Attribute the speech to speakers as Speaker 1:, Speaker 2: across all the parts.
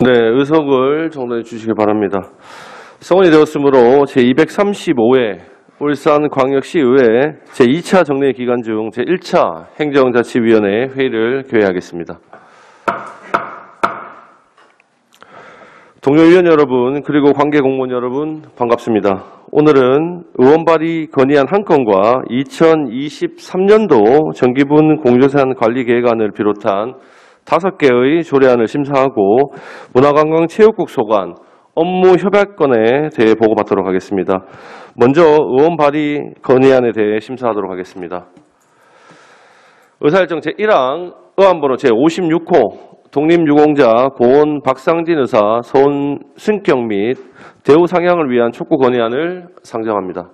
Speaker 1: 네, 의석을 정돈해 주시기 바랍니다. 성원이 되었으므로 제235회 울산광역시의회 제2차 정례 기간 중 제1차 행정자치위원회 회의를 개회하겠습니다. 동료 의원 여러분 그리고 관계 공무원 여러분 반갑습니다. 오늘은 의원 발의 건의안 한 건과 2023년도 정기분 공조산 관리 계획안을 비롯한 5개의 조례안을 심사하고 문화관광체육국 소관 업무 협약건에 대해 보고받도록 하겠습니다. 먼저 의원 발의 건의안에 대해 심사하도록 하겠습니다. 의사일정 제1항 의안번호 제56호 독립유공자 고은 박상진 의사 서훈 승격 및 대우 상향을 위한 촉구 건의안을 상정합니다.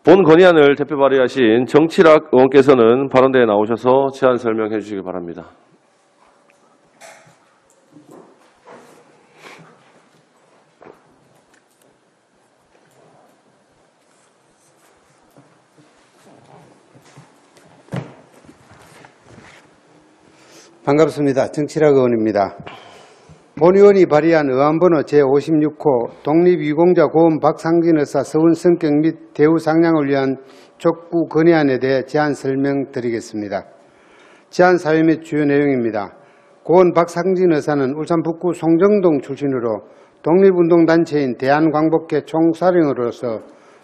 Speaker 1: 본 건의안을 대표 발의하신 정치락 의원께서는 발언대에 나오셔서 제안 설명해 주시기 바랍니다.
Speaker 2: 반갑습니다. 정치락 의원입니다. 본 의원이 발의한 의안번호 제56호 독립유공자 고은 박상진 의사 서훈 성격 및 대우 상향을 위한 촉구 건의안에 대해 제안 설명드리겠습니다. 제안 사유 및 주요 내용입니다. 고은 박상진 의사는 울산 북구 송정동 출신으로 독립운동단체인 대한광복회 총사령으로서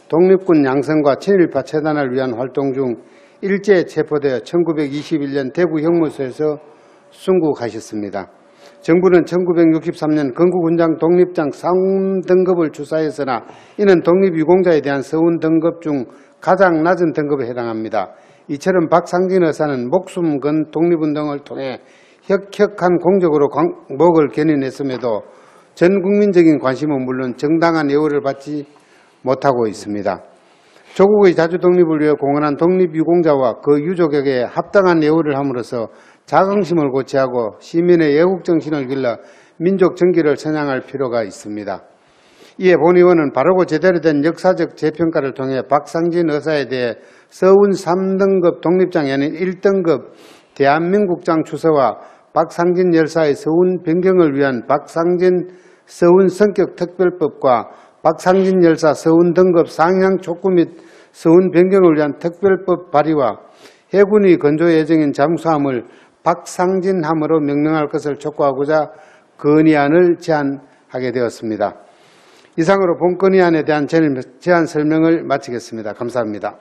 Speaker 2: 독립군 양성과 친일파 처단을 위한 활동 중 일제에 체포되어 1921년 대구 형무소에서 순국하셨습니다. 정부는 1963년 건국훈장 독립장 상훈 등급을 추사했으나 이는 독립유공자에 대한 서훈 등급 중 가장 낮은 등급에 해당합니다. 이처럼 박상진 의사는 목숨 건 독립운동을 통해 혁혁한 공적으로 광복을 견인했음에도 전 국민적인 관심은 물론 정당한 예우를 받지 못하고 있습니다. 조국의 자주독립을 위해 공헌한 독립유공자와 그 유족에게 합당한 예우를 함으로써 자긍심을 고취하고 시민의 애국정신을 길러 민족 정기를 선양할 필요가 있습니다. 이에 본 의원은 바르고 제대로 된 역사적 재평가를 통해 박상진 의사에 대해 서훈 3등급 독립장이 아닌 1등급 대한민국장 추서와 박상진 열사의 서훈 변경을 위한 박상진 서훈 성격 특별법과 박상진 열사 서훈 등급 상향 촉구 및 서훈 변경을 위한 특별법 발의와 해군이 건조 예정인 잠수함을 박상진함으로 명명할 것을 촉구하고자 건의안을 제안하게 되었습니다. 이상으로 본 건의안에 대한 제안 설명을 마치겠습니다. 감사합니다.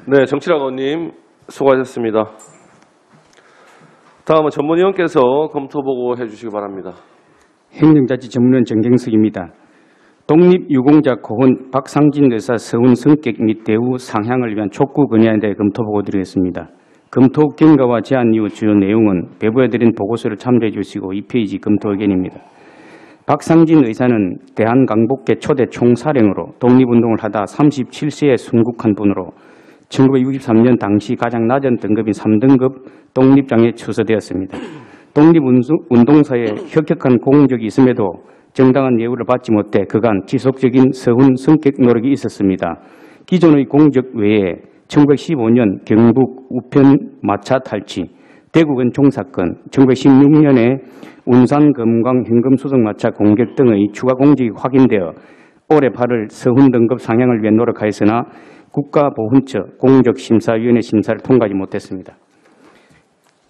Speaker 1: 네, 정치락 의원님 수고하셨습니다. 다음은 전문위원께서 검토보고 해주시기 바랍니다.
Speaker 3: 행정자치 전문위원 정경석입니다. 독립유공자 고은 박상진 의사 서훈 성격 및 대우 상향을 위한 촉구 건의안에 대해 검토보고 드리겠습니다. 검토 경과와 제안 이후 주요 내용은 배부해드린 보고서를 참조해 주시고 2페이지 검토 의견입니다. 박상진 의사는 대한광복회 초대 총사령으로 독립운동을 하다 37세에 순국한 분으로 1963년 당시 가장 낮은 등급인 3등급 독립장에 추서되었습니다. 독립운동사에 혁혁한 공적이 있음에도 정당한 예우를 받지 못해 그간 지속적인 서훈 성격 노력이 있었습니다. 기존의 공적 외에 1915년 경북 우편 마차 탈취, 대구건 총사건, 1916년에 운산 금광 현금 수송 마차 공격 등의 추가 공적이 확인되어 올해 8월 서훈 등급 상향을 위해 노력하였으나 국가보훈처 공적심사위원회 심사를 통과하지 못했습니다.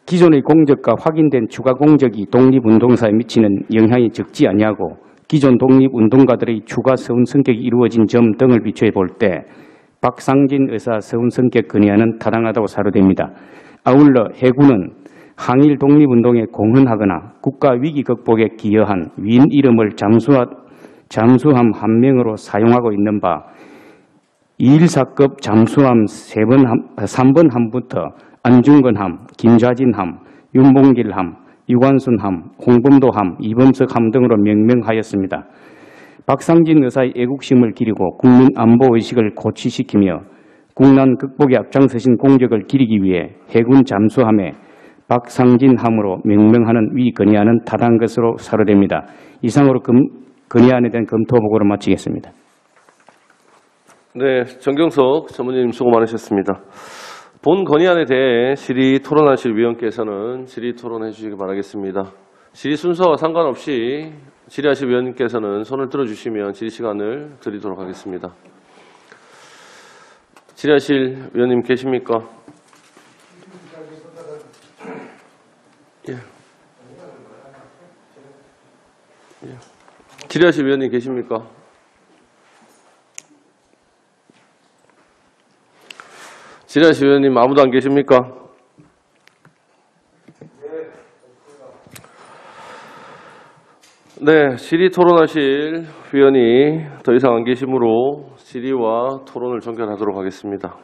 Speaker 3: 기존의 공적과 확인된 추가 공적이 독립운동사에 미치는 영향이 적지 아니하고 기존 독립운동가들의 추가 서훈 성격이 이루어진 점 등을 비추어 볼 때 박상진 의사 서훈 성격 건의안은 타당하다고 사료됩니다. 아울러 해군은 항일 독립운동에 공헌하거나 국가 위기 극복에 기여한 위인 이름을 잠수함 한 명으로 사용하고 있는 바 214급 잠수함 3번 함부터 안중근함, 김좌진함, 윤봉길함, 유관순함, 홍범도함, 이범석함 등으로 명명하였습니다. 박상진 의사의 애국심을 기리고 국민 안보의식을 고취시키며 국난 극복에 앞장서신 공적을 기리기 위해 해군 잠수함에 박상진함으로 명명하는 위 건의안은 타당한 것으로 사료됩니다. 이상으로 건의안에 대한 검토 보고를 마치겠습니다.
Speaker 1: 네, 정경석 전무님 수고 많으셨습니다. 본 건의안에 대해 질의 토론하실 위원께서는 질의 토론해 주시기 바라겠습니다. 질의 순서와 상관없이 질의하실 위원님께서는 손을 들어주시면 질의 시간을 드리도록 하겠습니다. 질의하실 위원님 계십니까? 예. 질의하실 위원님 계십니까? 질의하실 위원님 아무도 안 계십니까? 네, 질의 토론하실 위원이 더 이상 안 계시므로 질의와 토론을 종결하도록 하겠습니다.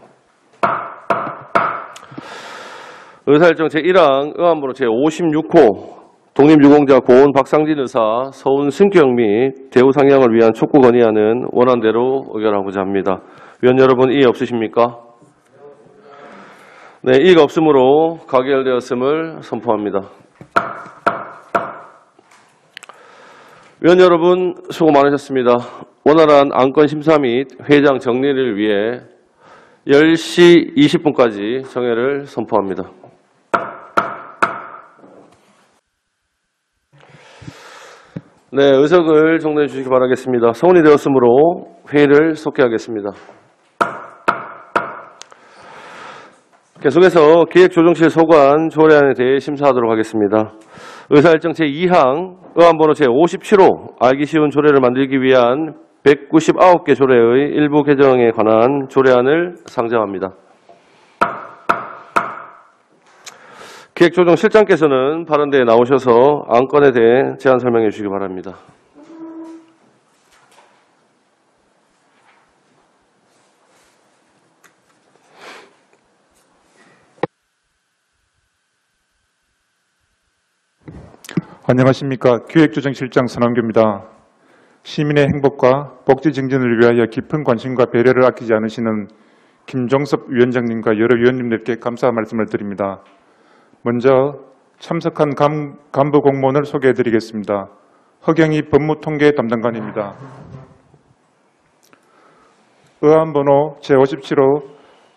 Speaker 1: 의사일정 제1항 의안번호 제56호 독립유공자 고은 박상진 의사 서운 승격 및 대우 상향을 위한 촉구 건의안은 원안대로 의결하고자 합니다. 위원 여러분 이의 없으십니까? 네, 이의가 없으므로 가결되었음을 선포합니다. 위원 여러분 수고 많으셨습니다. 원활한 안건 심사 및 회장 정리를 위해 10시 20분까지 정회를 선포합니다. 네, 의석을 정리해 주시기 바라겠습니다. 성원이 되었으므로 회의를 속개하겠습니다. 계속해서 기획조정실 소관 조례안에 대해 심사하도록 하겠습니다. 의사일정 제2항 의안번호 제57호 알기 쉬운 조례를 만들기 위한 199개 조례의 일부 개정에 관한 조례안을 상정합니다. 기획조정실장께서는 발언대에 나오셔서 안건에 대해 제안 설명해 주시기 바랍니다.
Speaker 4: 안녕하십니까. 기획조정실장 선한규입니다. 시민의 행복과 복지 증진을 위하여 깊은 관심과 배려를 아끼지 않으시는 김종섭 위원장님과 여러 위원님들께 감사 말씀을 드립니다. 먼저 참석한 간부 공무원을 소개해드리겠습니다. 허경희 법무통계 담당관입니다. 의안번호 제57호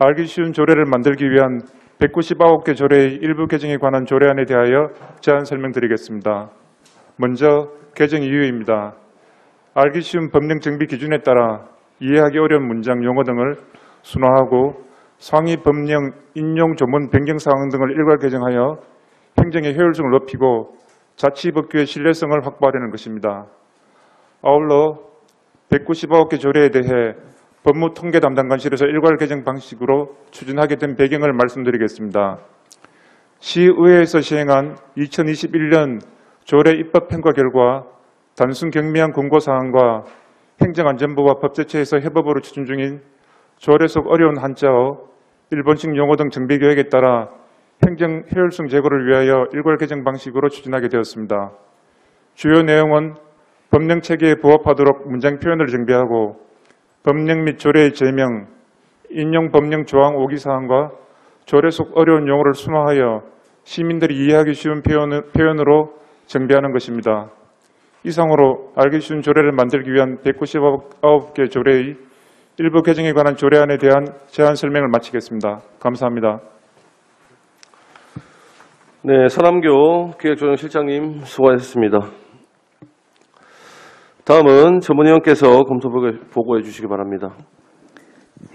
Speaker 4: 알기 쉬운 조례를 만들기 위한 199개 조례의 일부 개정에 관한 조례안에 대하여 제안 설명드리겠습니다. 먼저 개정 이유입니다. 알기 쉬운 법령 정비 기준에 따라 이해하기 어려운 문장, 용어 등을 순화하고 상위 법령 인용 조문 변경 사항 등을 일괄 개정하여 행정의 효율성을 높이고 자치법규의 신뢰성을 확보하려는 것입니다. 아울러 199개 조례에 대해 법무통계 담당관실에서 일괄 개정 방식으로 추진하게 된 배경을 말씀드리겠습니다. 시의회에서 시행한 2021년 조례 입법 평가 결과 단순 경미한 권고사항과 행정안전부와 법제처에서 협업으로 추진 중인 조례 속 어려운 한자어, 일본식 용어 등 정비 계획에 따라 행정 효율성 제고를 위하여 일괄 개정 방식으로 추진하게 되었습니다. 주요 내용은 법령 체계에 부합하도록 문장 표현을 정비하고 법령 및 조례의 제명, 인용 법령 조항 5기 사항과 조례 속 어려운 용어를 순화하여 시민들이 이해하기 쉬운 표현으로 정비하는 것입니다. 이상으로 알기 쉬운 조례를 만들기 위한 199개 조례의 일부 개정에 관한 조례안에 대한 제안 설명을 마치겠습니다. 감사합니다.
Speaker 1: 네, 서남교 기획조정실장님 수고하셨습니다. 다음은 전문위원께서 검토 보고해 주시기 바랍니다.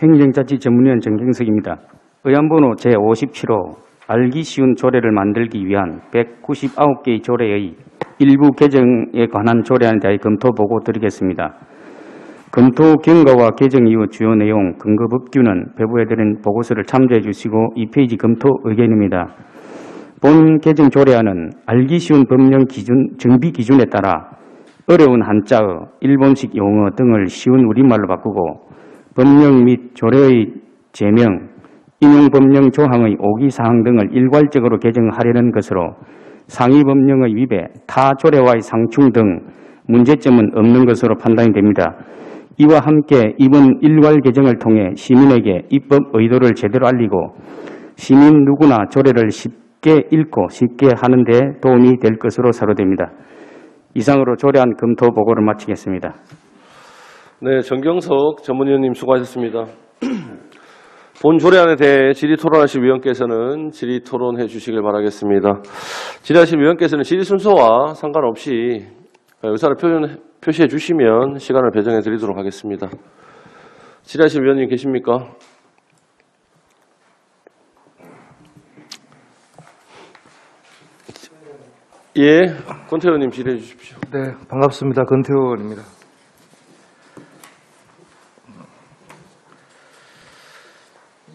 Speaker 3: 행정자치 전문위원 정경석입니다. 의안번호 제57호 알기 쉬운 조례를 만들기 위한 199개의 조례의 일부 개정에 관한 조례안에 대해 검토 보고 드리겠습니다. 검토 경과와 개정 이후 주요 내용, 근거 법규는 배부해드린 보고서를 참조해 주시고 2페이지 검토 의견입니다. 본 개정 조례안은 알기 쉬운 법령 기준, 정비 기준에 따라 어려운 한자어, 일본식 용어 등을 쉬운 우리말로 바꾸고 법령 및 조례의 제명, 인용 법령 조항의 5기 사항 등을 일괄적으로 개정하려는 것으로 상위 법령의 위배, 타 조례와의 상충 등 문제점은 없는 것으로 판단이 됩니다. 이와 함께 이번 일괄 개정을 통해 시민에게 입법 의도를 제대로 알리고 시민 누구나 조례를 쉽게 읽고 쉽게 하는 데 도움이 될 것으로 사료됩니다. 이상으로 조례안 검토 보고를 마치겠습니다.
Speaker 1: 네, 정경석 전문위원님 수고하셨습니다. 본 조례안에 대해 질의토론하실 위원께서는 질의토론해 주시길 바라겠습니다. 질의하실 위원께서는 질의 순서와 상관없이 의사를 표시해 주시면 시간을 배정해 드리도록 하겠습니다. 질의하실 위원님 계십니까? 예, 권태 의원님 질의해 주십시오.
Speaker 5: 네, 반갑습니다. 권태호 의원입니다.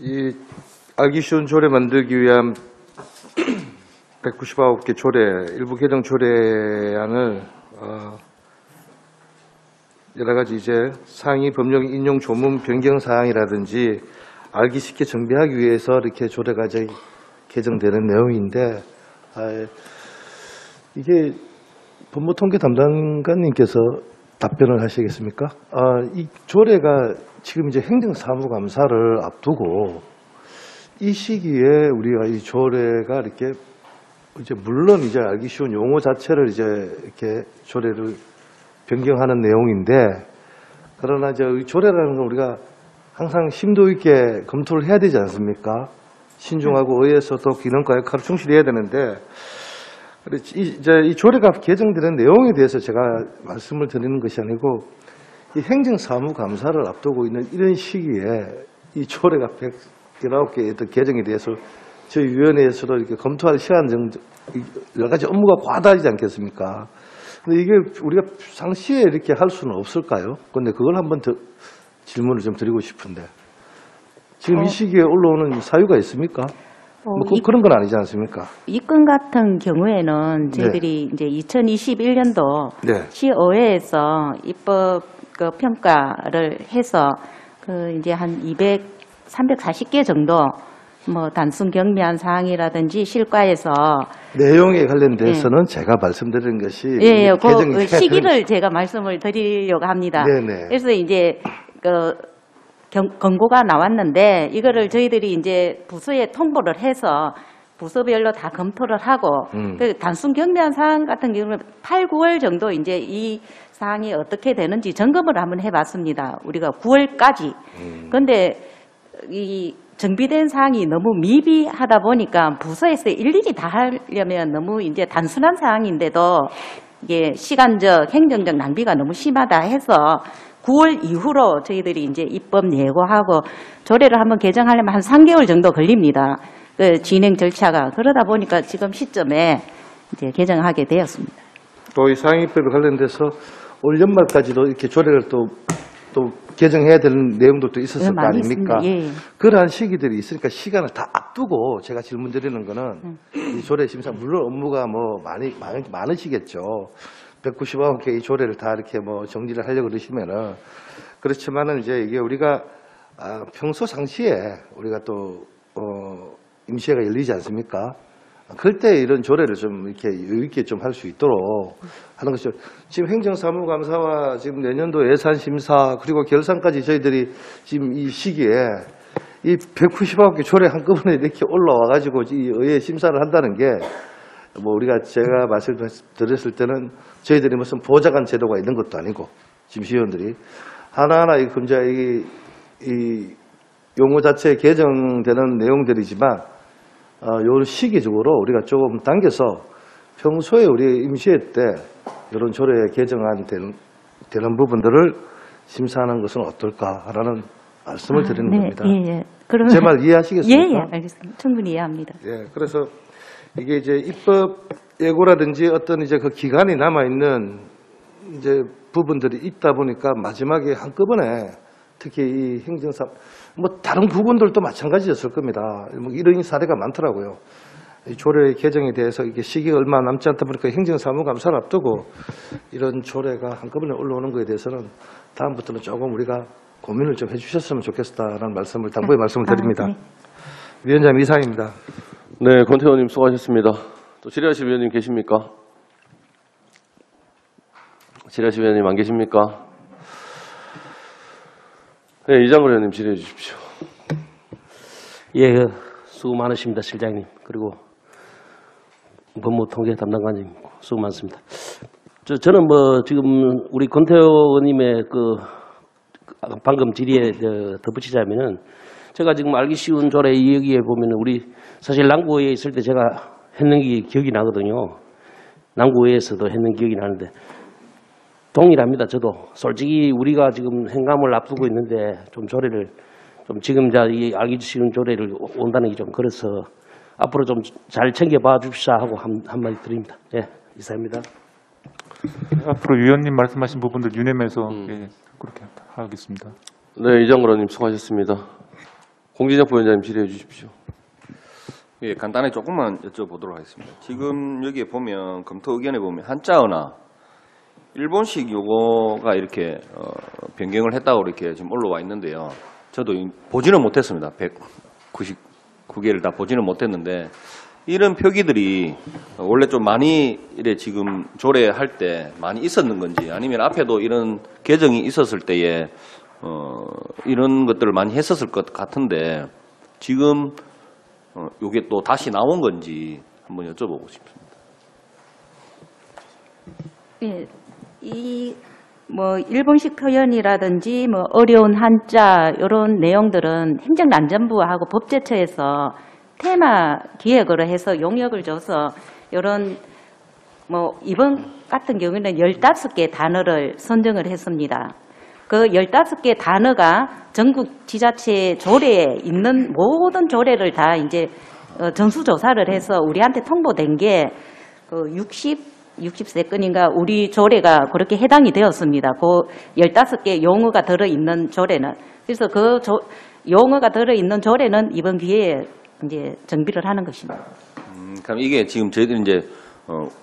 Speaker 5: 이 알기 쉬운 조례 만들기 위한 199개 조례, 일부 개정 조례안을 여러 가지 이제 상위 법령 인용 조문 변경 사항이라든지 알기 쉽게 정비하기 위해서 이렇게 조례가 이제 개정되는 내용인데, 이게 법무통계 담당관님께서 답변을 하시겠습니까? 이 조례가 지금 이제 행정사무감사를 앞두고 이 시기에 우리가 이 조례가 이렇게 이제 물론 이제 알기 쉬운 용어 자체를 이제 이렇게 조례를 변경하는 내용인데, 그러나 이제 이 조례라는 건 우리가 항상 심도 있게 검토를 해야 되지 않습니까? 신중하고 의해서도 기능과 역할을 충실해야 되는데, 이제 이 조례가 개정되는 내용에 대해서 제가 말씀을 드리는 것이 아니고, 이 행정사무감사를 앞두고 있는 이런 시기에 이 조례가 119개의 어떤 개정에 대해서 저희 위원회에서도 이렇게 검토할 시간 정도, 여러 가지 업무가 과다하지 않겠습니까? 근데 이게 우리가 상시에 이렇게 할 수는 없을까요? 근데 그걸 한번 더 질문을 좀 드리고 싶은데, 지금 이 시기에 올라오는 사유가 있습니까? 뭐 그런 건 아니지 않습니까?
Speaker 6: 이 건 같은 경우에는 저희들이 이제 2021년도
Speaker 5: 네.
Speaker 6: 시의회에서 입법 그 평가를 해서 그 이제 한 340개 정도 뭐 단순 경미한 사항이라든지 실과에서
Speaker 5: 내용에 관련돼서는 제가 말씀드린 것이
Speaker 6: 그 시기를 제가 말씀을 드리려고 합니다.
Speaker 5: 네네.
Speaker 6: 그래서 이제 그 권고가 나왔는데 이거를 저희들이 이제 부서에 통보를 해서 부서별로 다 검토를 하고 그 단순 경미한 사항 같은 경우는 8, 9월 정도 이제 이 사항이 어떻게 되는지 점검을 한번 해봤습니다. 우리가 9월까지. 그런데 이 정비된 사항이 너무 미비하다 보니까 부서에서 일일이 다 하려면 너무 이제 단순한 사항인데도 이게 시간적, 행정적 낭비가 너무 심하다 해서 9월 이후로 저희들이 이제 입법 예고하고 조례를 한번 개정하려면 한 3개월 정도 걸립니다. 그 진행 절차가. 그러다 보니까 지금 시점에 이제 개정하게 되었습니다.
Speaker 5: 또 이 상위법에 관련돼서 올 연말까지도 이렇게 조례를 또 개정해야 되는 내용도 또 있었을 거 아닙니까?
Speaker 6: 예.
Speaker 5: 그러한 시기들이 있으니까 시간을 다 앞두고 제가 질문 드리는 거는 이 조례 심사, 물론 업무가 뭐 많으시겠죠. 199개 이 조례를 다 이렇게 뭐 정리를 하려고 그러시면은, 그렇지만은 이제 이게 우리가 평소 상시에 우리가 또 임시회가 열리지 않습니까? 그럴 때 이런 조례를 좀 이렇게 여유 있게 좀 할 수 있도록 하는 것이죠. 지금 행정사무감사와 지금 내년도 예산심사 그리고 결산까지 저희들이 지금 이 시기에 이 199개 조례 한꺼번에 이렇게 올라와가지고 이 의회 심사를 한다는 게 뭐 우리가 제가 말씀드렸을 때는 저희들이 무슨 보좌관 제도가 있는 것도 아니고 심시위원들이 하나하나 이 용어 자체에 개정되는 내용들이지만 요 시기적으로 우리가 조금 당겨서 평소에 우리 임시회 때 이런 조례 개정안이 되는 부분들을 심사하는 것은 어떨까라는 말씀을 드리는 겁니다.
Speaker 6: 예.
Speaker 5: 제 말 이해하시겠습니까?
Speaker 6: 예, 알겠습니다. 충분히 이해합니다.
Speaker 5: 예, 그래서 이게 이제 입법 예고라든지 어떤 이제 그 기간이 남아 있는 이제 부분들이 있다 보니까 마지막에 한꺼번에 특히 이 행정사 뭐 다른 부분들도 마찬가지였을 겁니다. 뭐 이런 사례가 많더라고요. 이 조례 개정에 대해서 이게 시기가 얼마 남지 않다 보니까 행정사무감사를 앞두고 이런 조례가 한꺼번에 올라오는 것에 대해서는 다음부터는 조금 우리가 고민을 좀 해주셨으면 좋겠다라는 말씀을 당부의 말씀을 드립니다.
Speaker 6: 네.
Speaker 5: 위원장님 이상입니다.
Speaker 1: 네, 권태 의원님 수고하셨습니다. 또 질의하실 위원님 계십니까? 질의하실 위원님 안 계십니까? 네, 이장걸 의원님 질의해 주십시오.
Speaker 7: 예, 수고 많으십니다, 실장님. 그리고 법무통계 담당관님 수고 많습니다. 저는 뭐 지금 우리 권태호 의원님의 방금 질의에 덧붙이자면은 제가 지금 알기 쉬운 조례 여기에 보면은 우리 사실 남구의회에 있을 때 제가 했는 게 기억이 나거든요. 남구의회에서도 했는 기억이 나는데 동일합니다. 저도 솔직히 우리가 지금 행감을 앞두고 있는데 좀 조례를 좀 지금 이 알기 쉬운 조례를 온다는 게 좀 그래서 앞으로 좀 잘 챙겨봐 줍시다 하고 한마디 드립니다. 예, 이상입니다.
Speaker 4: 앞으로 위원님 말씀하신 부분들 유념해서 예, 그렇게 하겠습니다.
Speaker 1: 네, 이장근 의원님 수고하셨습니다. 공진혁 부위원장님 질의해 주십시오.
Speaker 8: 예, 간단히 조금만 여쭤보도록 하겠습니다. 지금 여기에 보면 검토 의견에 보면 한자어나 일본식 요거가 이렇게 변경을 했다고 이렇게 지금 올라와 있는데요. 저도 보지는 못했습니다. 199개를 다 보지는 못했는데 이런 표기들이 원래 좀 많이 이래 지금 조례할 때 많이 있었는 건지 아니면 앞에도 이런 개정이 있었을 때에 이런 것들을 많이 했었을 것 같은데 지금 요게 또 다시 나온 건지 한번 여쭤보고 싶습니다.
Speaker 6: 예, 일본식 표현이라든지 어려운 한자 이런 내용들은 행정안전부하고 법제처에서 테마 기획으로 해서 용역을 줘서 이런 이번 같은 경우에는 15개 단어를 선정을 했습니다. 그 15개 단어가 전국 지자체 조례에 있는 모든 조례를 다 이제 전수조사를 해서 우리한테 통보된 게 60세 건인가 우리 조례가 그렇게 해당이 되었습니다. 그 15개 용어가 들어있는 조례는. 그래서 그 용어가 들어있는 조례는 이번 기회에 이제 정비를 하는 것입니다.
Speaker 8: 그럼 이게 지금 저희들이 이제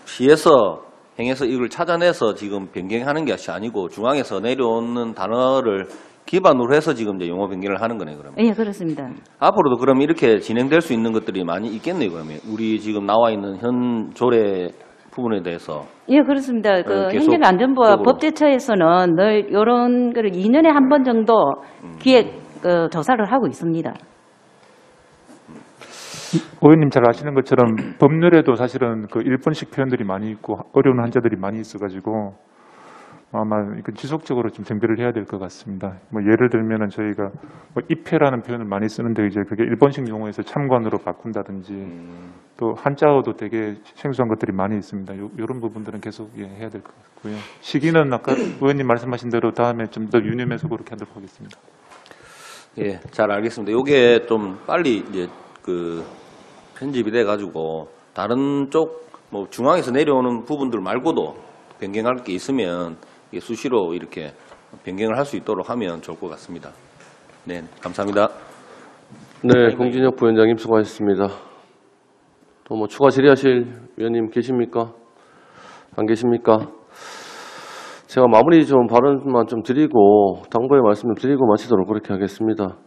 Speaker 8: 시에서 행에서 이걸 찾아내서 지금 변경하는 것이 아니고 중앙에서 내려오는 단어를 기반으로 해서 지금 이제 용어 변경을 하는 거네요, 그러면.
Speaker 6: 예, 그렇습니다.
Speaker 8: 앞으로도 그럼 이렇게 진행될 수 있는 것들이 많이 있겠네요, 그러면. 우리 지금 나와 있는 현 조례 부분에 대해서.
Speaker 6: 예, 그렇습니다. 그
Speaker 8: 계속
Speaker 6: 행정안전부와
Speaker 8: 쪽으로.
Speaker 6: 법제처에서는 늘 이런 거를 2년에 한 번 정도 기획 조사를 하고 있습니다.
Speaker 4: 의원님 잘 아시는 것처럼 법률에도 사실은 그 일본식 표현들이 많이 있고 어려운 한자들이 많이 있어가지고 아마 이건 지속적으로 좀 정비를 해야 될 것 같습니다. 예를 들면은 저희가 입회라는 표현을 많이 쓰는데 이제 그게 일본식 용어에서 참관으로 바꾼다든지 또 한자어도 되게 생소한 것들이 많이 있습니다. 이런 부분들은 계속 해야 될 것 같고요. 시기는 아까 의원님 말씀하신 대로 다음에 좀 더 유념해서 그렇게 하도록 하겠습니다.
Speaker 8: 예, 잘 알겠습니다. 요게 좀 빨리 이제 편집이 돼가지고 다른 쪽 중앙에서 내려오는 부분들 말고도 변경할 게 있으면 이게 수시로 이렇게 변경을 할 수 있도록 하면 좋을 것 같습니다. 네, 감사합니다.
Speaker 1: 네, 공진혁 부위원장님 수고하셨습니다. 또 추가 질의하실 위원님 계십니까? 안 계십니까? 제가 마무리 발언만 드리고 당부의 말씀을 드리고 마치도록 그렇게 하겠습니다.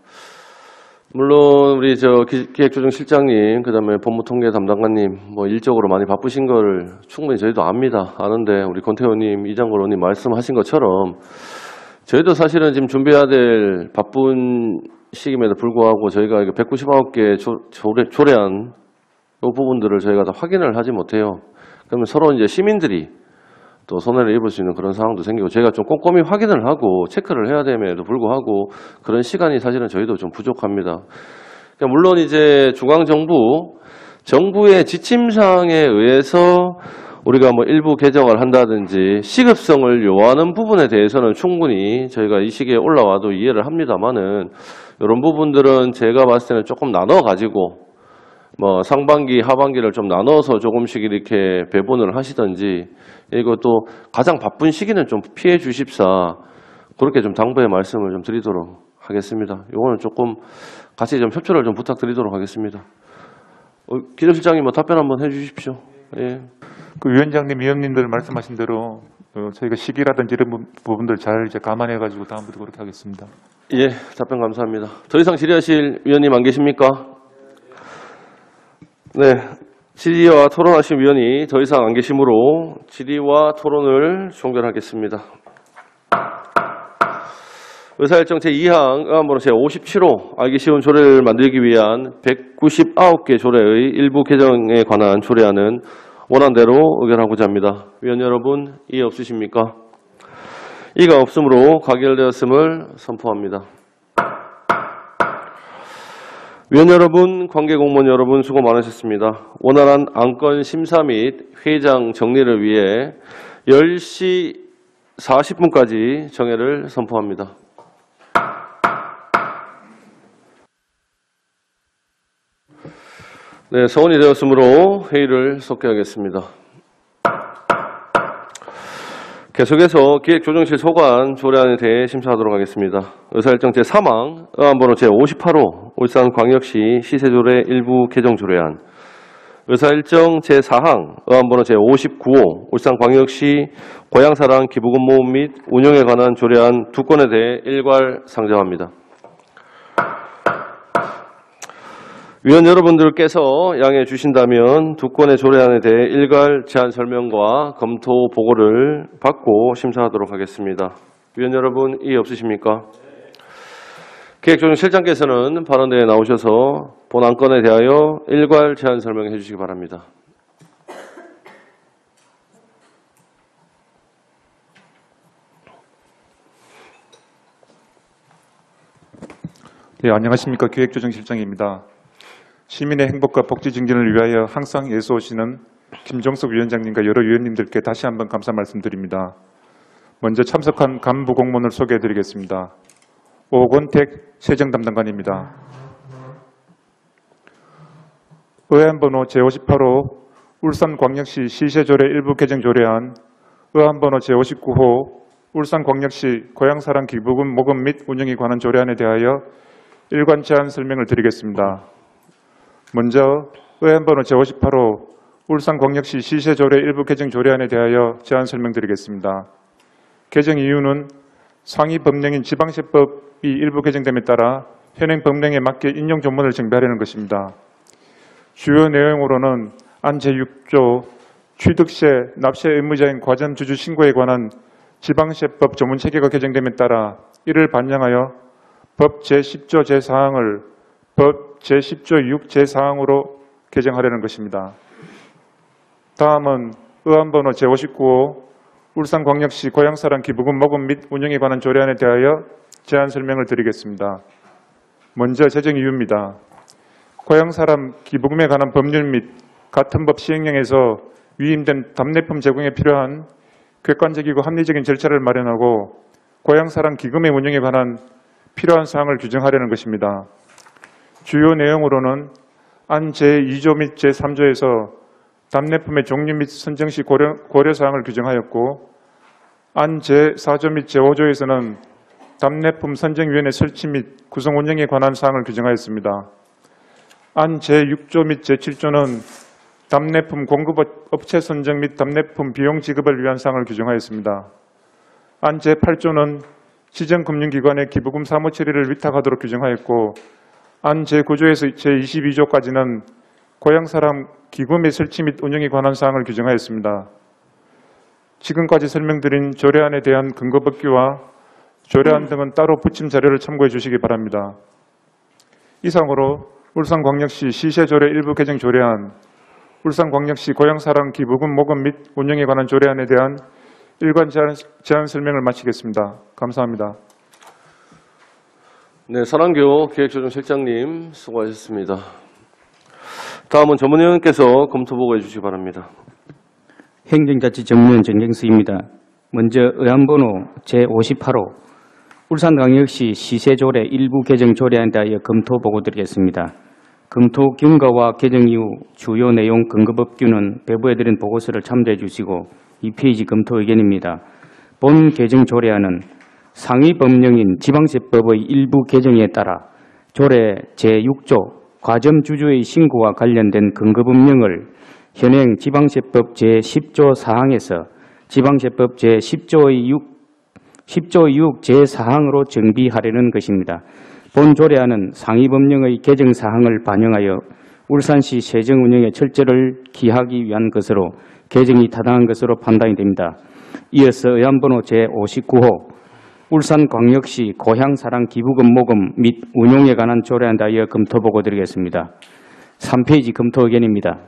Speaker 1: 물론 우리 기획조정실장님, 그다음에 법무통계 담당관님 일적으로 많이 바쁘신 걸 충분히 저희도 아는데 우리 권태호님, 이장근 의원님 말씀하신 것처럼 저희도 사실은 지금 준비해야 될 바쁜 시기임에도 불구하고 저희가 199개 조례안 이 부분들을 저희가 다 확인을 하지 못해요. 그러면 서로 이제 시민들이 또 손해를 입을 수 있는 그런 상황도 생기고 저희가 좀 꼼꼼히 확인을 하고 체크를 해야 됨에도 불구하고 그런 시간이 사실은 저희도 좀 부족합니다. 그러니까 물론 이제 정부의 지침사항에 의해서 우리가 일부 개정을 한다든지 시급성을 요하는 부분에 대해서는 충분히 저희가 이 시기에 올라와도 이해를 합니다만은 이런 부분들은 제가 봤을 때는 조금 나눠가지고 상반기, 하반기를 좀 나눠서 조금씩 이렇게 배분을 하시든지 이것도 가장 바쁜 시기는 좀 피해 주십사 그렇게 좀 당부의 말씀을 좀 드리도록 하겠습니다. 이거는 조금 같이 좀 협조를 좀 부탁드리도록 하겠습니다. 기정실장님 답변 한번 해주십시오. 예.
Speaker 4: 그 위원장님, 위원님들 말씀하신 대로 저희가 시기라든지 이런 부분들 잘 이제 감안해가지고 다음부터 그렇게 하겠습니다.
Speaker 1: 예, 답변 감사합니다. 더 이상 질의하실 위원님 안 계십니까? 네, 질의와 토론하신 위원이 더 이상 안 계시므로 질의와 토론을 종결하겠습니다. 의사일정 제2항 의안번호 제57호 알기 쉬운 조례를 만들기 위한 199개 조례의 일부 개정에 관한 조례안은 원안대로 의결하고자 합니다. 위원 여러분, 이해 없으십니까? 이가 없으므로 가결되었음을 선포합니다. 위원 여러분, 관계 공무원 여러분 수고 많으셨습니다. 원활한 안건 심사 및 회의장 정리를 위해 10시 40분까지 정회를 선포합니다. 네, 서원이 되었으므로 회의를 속개하겠습니다. 계속해서 기획조정실 소관 조례안에 대해 심사하도록 하겠습니다. 의사일정 제3항, 의안번호 제58호 울산광역시 시세조례 일부 개정 조례안, 의사일정 제4항, 의안번호 제59호 울산광역시 고향사랑 기부금 모금 및 운영에 관한 조례안 2건에 대해 일괄 상정합니다. 위원 여러분들께서 양해해 주신다면 2건의 조례안에 대해 일괄 제안 설명과 검토 보고를 받고 심사하도록 하겠습니다. 위원 여러분, 이해 없으십니까? 기획조정실장께서는 발언대에 나오셔서 본 안건에 대하여 일괄 제안 설명해 주시기 바랍니다.
Speaker 4: 네, 안녕하십니까. 기획조정실장입니다. 시민의 행복과 복지 증진을 위하여 항상 애써오시는 김종석 위원장님과 여러 위원님들께 다시 한번 감사 말씀드립니다. 먼저 참석한 간부 공무원을 소개해드리겠습니다. 오건택 세정담당관입니다. 의안번호 제58호 울산광역시 시세조례 일부 개정 조례안, 의안번호 제59호 울산광역시 고향사랑 기부금 모금 및 운영에 관한 조례안에 대하여 일관 제안 설명을 드리겠습니다. 먼저 의안번호 제58호 울산광역시 시세조례 일부 개정 조례안에 대하여 제안 설명드리겠습니다. 개정 이유는 상위 법령인 지방세법이 일부 개정됨에 따라 현행 법령에 맞게 인용 조문을 정비하려는 것입니다. 주요 내용으로는 안 제6조 취득세, 납세 의무자인 과점 주주 신고에 관한 지방세법 조문 체계가 개정됨에 따라 이를 반영하여 법 제10조 제4항을 법 제10조 6 제4항으로 개정하려는 것입니다. 다음은 의안번호 제59호 울산광역시 고향사랑 기부금 모금 및 운영에 관한 조례안에 대하여 제안 설명을 드리겠습니다. 먼저 제정 이유입니다. 고향사람 기부금에 관한 법률 및 같은 법 시행령에서 위임된 답례품 제공에 필요한 객관적이고 합리적인 절차를 마련하고 고향사람 기금의 운영에 관한 필요한 사항을 규정하려는 것입니다. 주요 내용으로는 안 제2조 및 제3조에서 답례품의 종류 및 선정 시 고려사항을 규정하였고 안 제4조 및 제5조에서는 답례품 선정위원회 설치 및 구성 운영에 관한 사항을 규정하였습니다. 안 제6조 및 제7조는 답례품 공급 업체 선정 및 답례품 비용 지급을 위한 사항을 규정하였습니다. 안 제8조는 지정금융기관의 기부금 사무 처리를 위탁하도록 규정하였고 안 제9조에서 제22조까지는 고향사람 기금의 설치 및 운영에 관한 사항을 규정하였습니다. 지금까지 설명드린 조례안에 대한 근거법규와 조례안 등은 따로 부침 자료를 참고해 주시기 바랍니다. 이상으로 울산광역시 시세조례 일부 개정 조례안, 울산광역시 고향사랑 기부금 모금 및 운영에 관한 조례안에 대한 일관 제안 설명을 마치겠습니다. 감사합니다.
Speaker 1: 네, 선한교 기획조정실장님 수고하셨습니다. 다음은 전문위원께서 검토 보고해 주시기 바랍니다.
Speaker 3: 행정자치 전문위원 정경수입니다. 먼저 의안번호 제58호 울산광역시 시세조례 일부 개정 조례안에 대하여 검토 보고 드리겠습니다. 검토 경과와 개정 이후 주요 내용 근거법규는 배부해드린 보고서를 참조해 주시고 2페이지 검토 의견입니다. 본 개정 조례안은 상위 법령인 지방세법의 일부 개정에 따라 조례 제6조 과점 주주의 신고와 관련된 근거법령을 현행 지방세법 제10조 4항에서 지방세법 제10조 6 제4항으로 정비하려는 것입니다. 본 조례안은 상위 법령의 개정 사항을 반영하여 울산시 세정 운영의 철저를 기하기 위한 것으로 개정이 타당한 것으로 판단이 됩니다. 이어서 의안번호 제59호 울산광역시 고향사랑 기부금 모금 및 운용에 관한 조례안에 대하여 검토 보고 드리겠습니다. 3페이지 검토 의견입니다.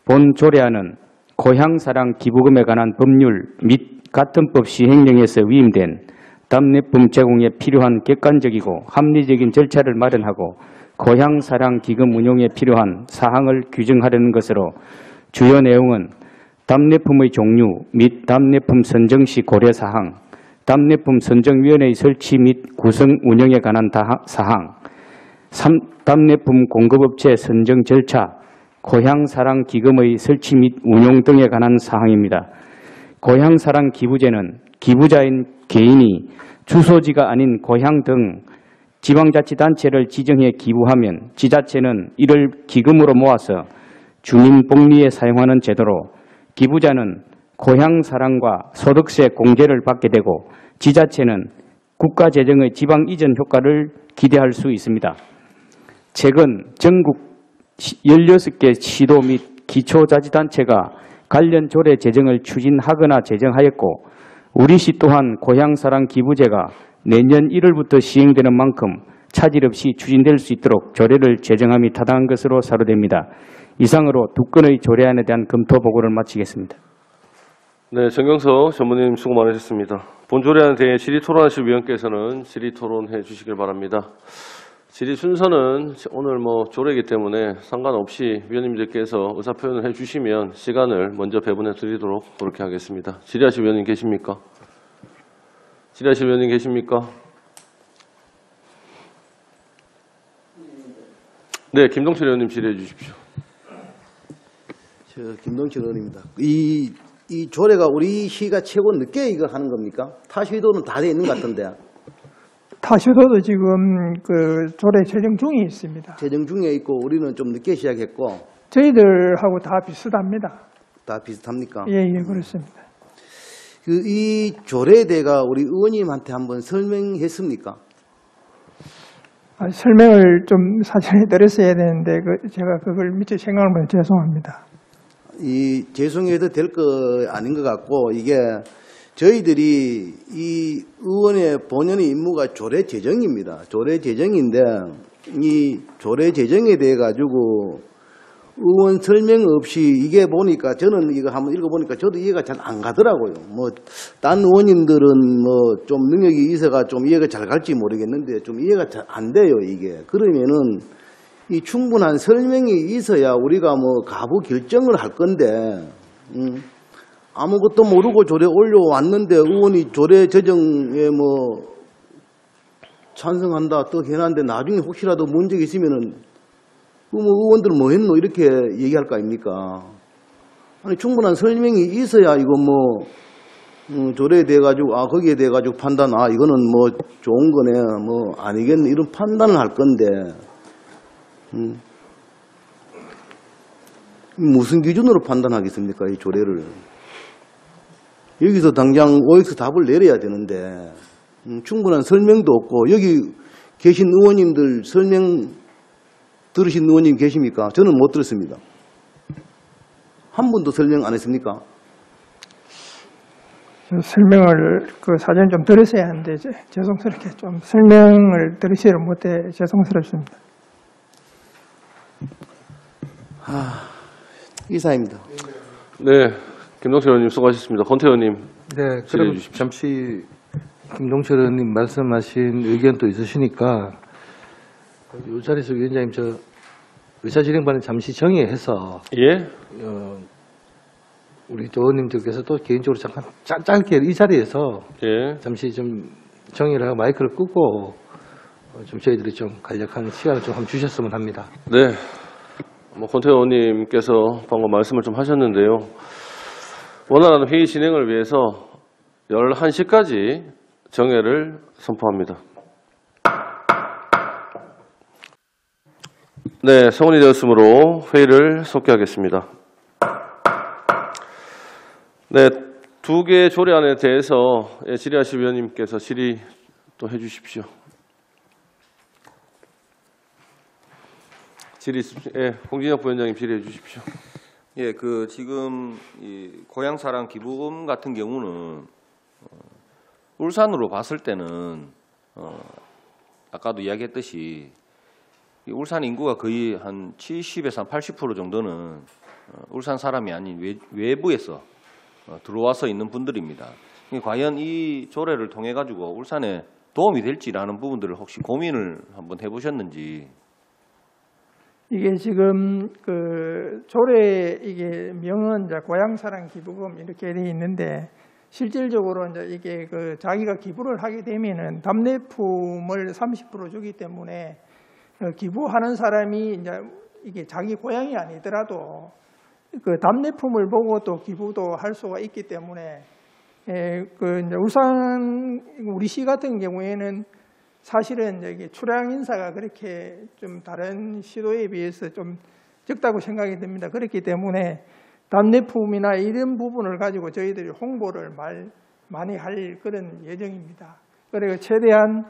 Speaker 3: 본 조례안은 고향사랑 기부금에 관한 법률 및 같은 법 시행령에서 위임된 답례품 제공에 필요한 객관적이고 합리적인 절차를 마련하고 고향사랑기금 운용에 필요한 사항을 규정하려는 것으로 주요 내용은 답례품의 종류 및 답례품 선정 시 고려사항, 답례품 선정위원회의 설치 및 구성 운영에 관한 사항, 답례품 공급업체 선정 절차, 고향사랑기금의 설치 및 운용 등에 관한 사항입니다. 고향사랑기부제는 기부자인 개인이 주소지가 아닌 고향 등 지방자치단체를 지정해 기부하면 지자체는 이를 기금으로 모아서 주민복리에 사용하는 제도로 기부자는 고향사랑과 소득세 공제를 받게 되고 지자체는 국가재정의 지방 이전 효과를 기대할 수 있습니다. 최근 전국 16개 시도 및 기초자치단체가 관련 조례 제정을 추진하거나 제정하였고 우리시 또한 고향사랑 기부제가 내년 1월부터 시행되는 만큼 차질 없이 추진될 수 있도록 조례를 제정함이 타당한 것으로 사료됩니다. 이상으로 두 건의 조례안에 대한 검토 보고를 마치겠습니다.
Speaker 1: 네, 정경석 전무님 수고 많으셨습니다. 본 조례안에 대해 질의토론하실 위원께서는 질의토론해 주시길 바랍니다. 질의 순서는 오늘 조례이기 때문에 상관없이 위원님들께서 의사표현을 해주시면 시간을 먼저 배분해 드리도록 그렇게 하겠습니다. 질의하실 위원님 계십니까? 질의하실 위원님 계십니까? 네, 김동철 의원님 질의해 주십시오.
Speaker 9: 김동철 의원입니다. 이 조례가 우리 시가 최고 늦게 이거 하는 겁니까? 타 시도는 다 돼 있는 것 같은데.
Speaker 10: 타시도도 지금 그 조례 제정 중에 있습니다.
Speaker 9: 제정 중에 있고 우리는 좀 늦게 시작했고.
Speaker 10: 저희들하고 다 비슷합니다.
Speaker 9: 다 비슷합니까?
Speaker 10: 예, 그렇습니다.
Speaker 9: 이 조례에 대해서 우리 의원님한테 한번 설명했습니까?
Speaker 10: 설명을 좀 사전에 드렸어야 되는데 제가 그걸 미처 생각을 못해서 죄송합니다.
Speaker 9: 죄송해도 될 거 아닌 것 같고 이게 저희들이 이 의원의 본연의 임무가 조례 제정입니다. 조례 제정인데 이 조례 제정에 대해 가지고 의원 설명 없이 이게 보니까 저는 이거 한번 읽어보니까 저도 이해가 잘 안 가더라고요. 딴 의원님들은 좀 능력이 있어가 좀 이해가 잘 갈지 모르겠는데 좀 이해가 잘 안 돼요, 이게. 그러면은 이 충분한 설명이 있어야 우리가 가부 결정을 할 건데, 아무것도 모르고 조례 올려왔는데 의원이 조례 제정에 찬성한다, 또 해놨는데 나중에 혹시라도 문제가 있으면은 의원들은 뭐 했노? 이렇게 얘기할 거 아닙니까? 아니, 충분한 설명이 있어야 이거 조례에 대해가지고, 거기에 대해가지고 판단, 이거는 좋은 거네, 아니겠네, 이런 판단을 할 건데, 무슨 기준으로 판단하겠습니까, 이 조례를. 여기서 당장 OX 답을 내려야 되는데, 충분한 설명도 없고, 여기 계신 의원님들 설명 들으신 의원님 계십니까? 저는 못 들었습니다. 한 분도 설명 안 했습니까?
Speaker 10: 설명을 사전에 좀 들으셔야 하는데 죄송스럽게 좀 설명을 들으시지 못해 죄송스럽습니다.
Speaker 9: 이사입니다.
Speaker 1: 네, 김동철 의원님 수고하셨습니다. 권태 의원님.
Speaker 5: 네, 그럼 잠시 김동철 의원님 말씀하신 의견도 있으시니까 이 자리에서 위원장님 의사진행반을 잠시 정의해서
Speaker 1: 예?
Speaker 5: 우리 의원님들께서 또 개인적으로 잠깐 짧게 이 자리에서
Speaker 1: 예.
Speaker 5: 잠시 좀 정의를 하고 마이크를 끄고 좀 저희들이 좀 간략한 시간을 좀 한번 주셨으면 합니다.
Speaker 1: 네. 권태 의원님께서 방금 말씀을 좀 하셨는데요. 원활한 회의 진행을 위해서 11시까지 정회를 선포합니다. 네, 성원이 되었으므로 회의를 속기하겠습니다. 네, 두 개의 조례안에 대해서 질의하실 위원님께서 질의 또 해주십시오. 홍진혁 부위원장님 질의해 주십시오.
Speaker 8: 예, 지금 이 고향사랑 기부금 같은 경우는 울산으로 봤을 때는 아까도 이야기했듯이 이 울산 인구가 거의 한 70에서 한 80% 정도는 울산 사람이 아닌 외부에서 들어와서 있는 분들입니다. 과연 이 조례를 통해 가지고 울산에 도움이 될지라는 부분들을 혹시 고민을 한번 해보셨는지.
Speaker 10: 이게 지금 그 조례 이게 명은 이제 고향사랑 기부금 이렇게 돼 있는데 실질적으로 이제 이게 그 자기가 기부를 하게 되면은 답례품을 30% 주기 때문에 기부하는 사람이 이제 이게 자기 고향이 아니더라도 그 답례품을 보고 또 기부도 할 수가 있기 때문에 그 이제 울산 우리 시 같은 경우에는 사실은 이제 출향 인사가 그렇게 좀 다른 시도에 비해서 좀 적다고 생각이 듭니다. 그렇기 때문에 답례품이나 이런 부분을 가지고 저희들이 홍보를 많이 할 그런 예정입니다. 그리고 최대한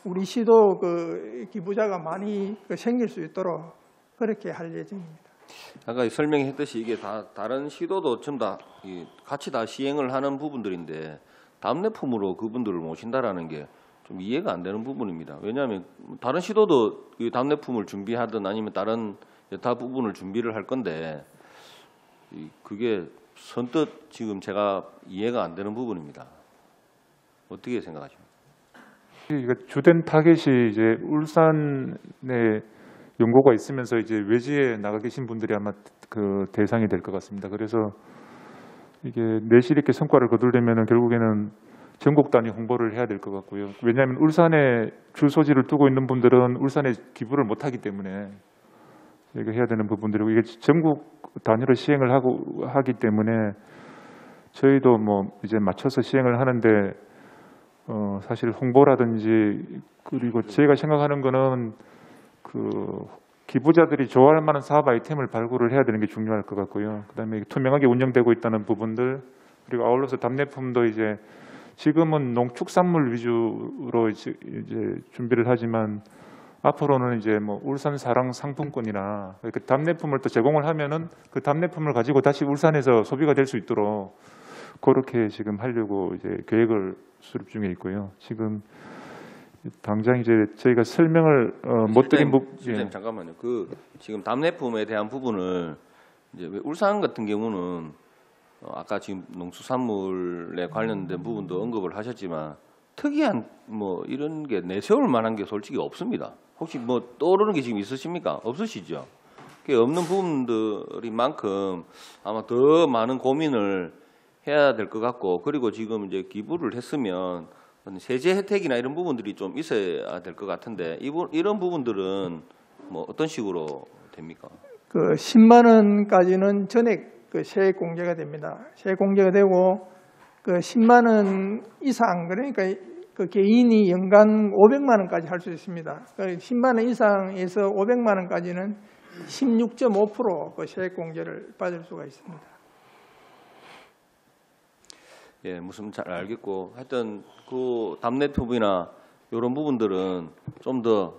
Speaker 10: 우리 시도 그 기부자가 많이 생길 수 있도록 그렇게 할 예정입니다.
Speaker 8: 아까 설명했듯이 이게 다 다른 시도도 전부 다 같이 다 시행을 하는 부분들인데 답례품으로 그분들을 모신다라는 게 좀 이해가 안 되는 부분입니다. 왜냐하면 다른 시도도 이 답례품을 준비하든 아니면 다른 여타 부분을 준비를 할 건데 그게 선뜻 지금 제가 이해가 안 되는 부분입니다. 어떻게 생각하십니까?
Speaker 4: 이거 주된 타겟이 이제 울산에 연고가 있으면서 이제 외지에 나가 계신 분들이 아마 그 대상이 될 것 같습니다. 그래서 이게 내실 있게 성과를 거두려면 결국에는 전국 단위 홍보를 해야 될 것 같고요. 왜냐하면 울산에 주소지를 두고 있는 분들은 울산에 기부를 못하기 때문에 이거 해야 되는 부분들이고 이게 전국 단위로 시행을 하기 때문에 저희도 뭐 이제 맞춰서 시행을 하는데 사실 홍보라든지 그리고 저희가 생각하는 거는 그 기부자들이 좋아할 만한 사업 아이템을 발굴을 해야 되는 게 중요할 것 같고요. 그다음에 투명하게 운영되고 있다는 부분들 그리고 아울러서 답례품도 이제 지금은 농축산물 위주로 이제 준비를 하지만 앞으로는 이제 뭐 울산 사랑 상품권이나 그 답례품을 또 제공을 하면은 그 답례품을 가지고 다시 울산에서 소비가 될 수 있도록 그렇게 지금 하려고 이제 계획을 수립 중에 있고요. 지금 당장 이제 저희가 설명을 못 드린 부분.
Speaker 8: 실장님 잠깐만요. 그 지금 답례품에 대한 부분을 이제 왜 울산 같은 경우는 아까 지금 농수산물에 관련된 부분도 언급을 하셨지만 특이한 뭐 이런 게 내세울 만한 게 솔직히 없습니다. 혹시 뭐 떠오르는 게 지금 있으십니까? 없으시죠? 그 없는 부분들인 만큼 아마 더 많은 고민을 해야 될 것 같고 그리고 지금 이제 기부를 했으면 세제 혜택이나 이런 부분들이 좀 있어야 될 것 같은데 이런 부분들은 뭐 어떤 식으로 됩니까?
Speaker 10: 그 10만 원까지는 전액 그 세액 공제가 됩니다. 세액 공제가 되고 그 10만 원 이상 그러니까 그 개인이 연간 500만 원까지 할 수 있습니다. 10만 원 이상에서 500만 원까지는 16.5% 그 세액 공제를 받을 수가 있습니다.
Speaker 8: 예, 무슨 잘 알겠고 하여튼 그 답례품이나 이런 부분들은 좀 더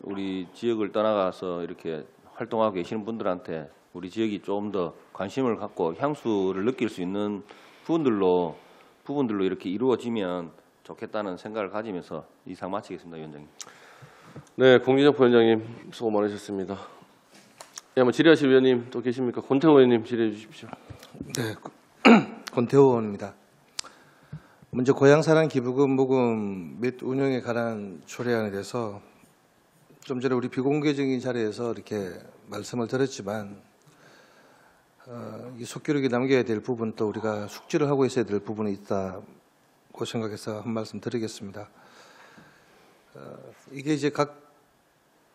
Speaker 8: 우리 지역을 떠나가서 이렇게 활동하고 계시는 분들한테 우리 지역이 좀 더 관심을 갖고 향수를 느낄 수 있는 부분들로 이렇게 이루어지면 좋겠다는 생각을 가지면서 이상 마치겠습니다, 위원장님.
Speaker 1: 네, 공진혁 부위원장님 수고 많으셨습니다. 예, 뭐 질의하실 위원님 또 계십니까? 권태호 의원님 질의해 주십시오.
Speaker 5: 네, 권태호 의원입니다. 먼저 고향사랑 기부금 모금 및 운영에 관한 조례안에 대해서 좀 전에 우리 비공개적인 자리에서 이렇게 말씀을 드렸지만 이 속기록에 남겨야 될 부분 또 우리가 숙지를 하고 있어야 될 부분이 있다고 생각해서 한 말씀 드리겠습니다. 이게 이제 각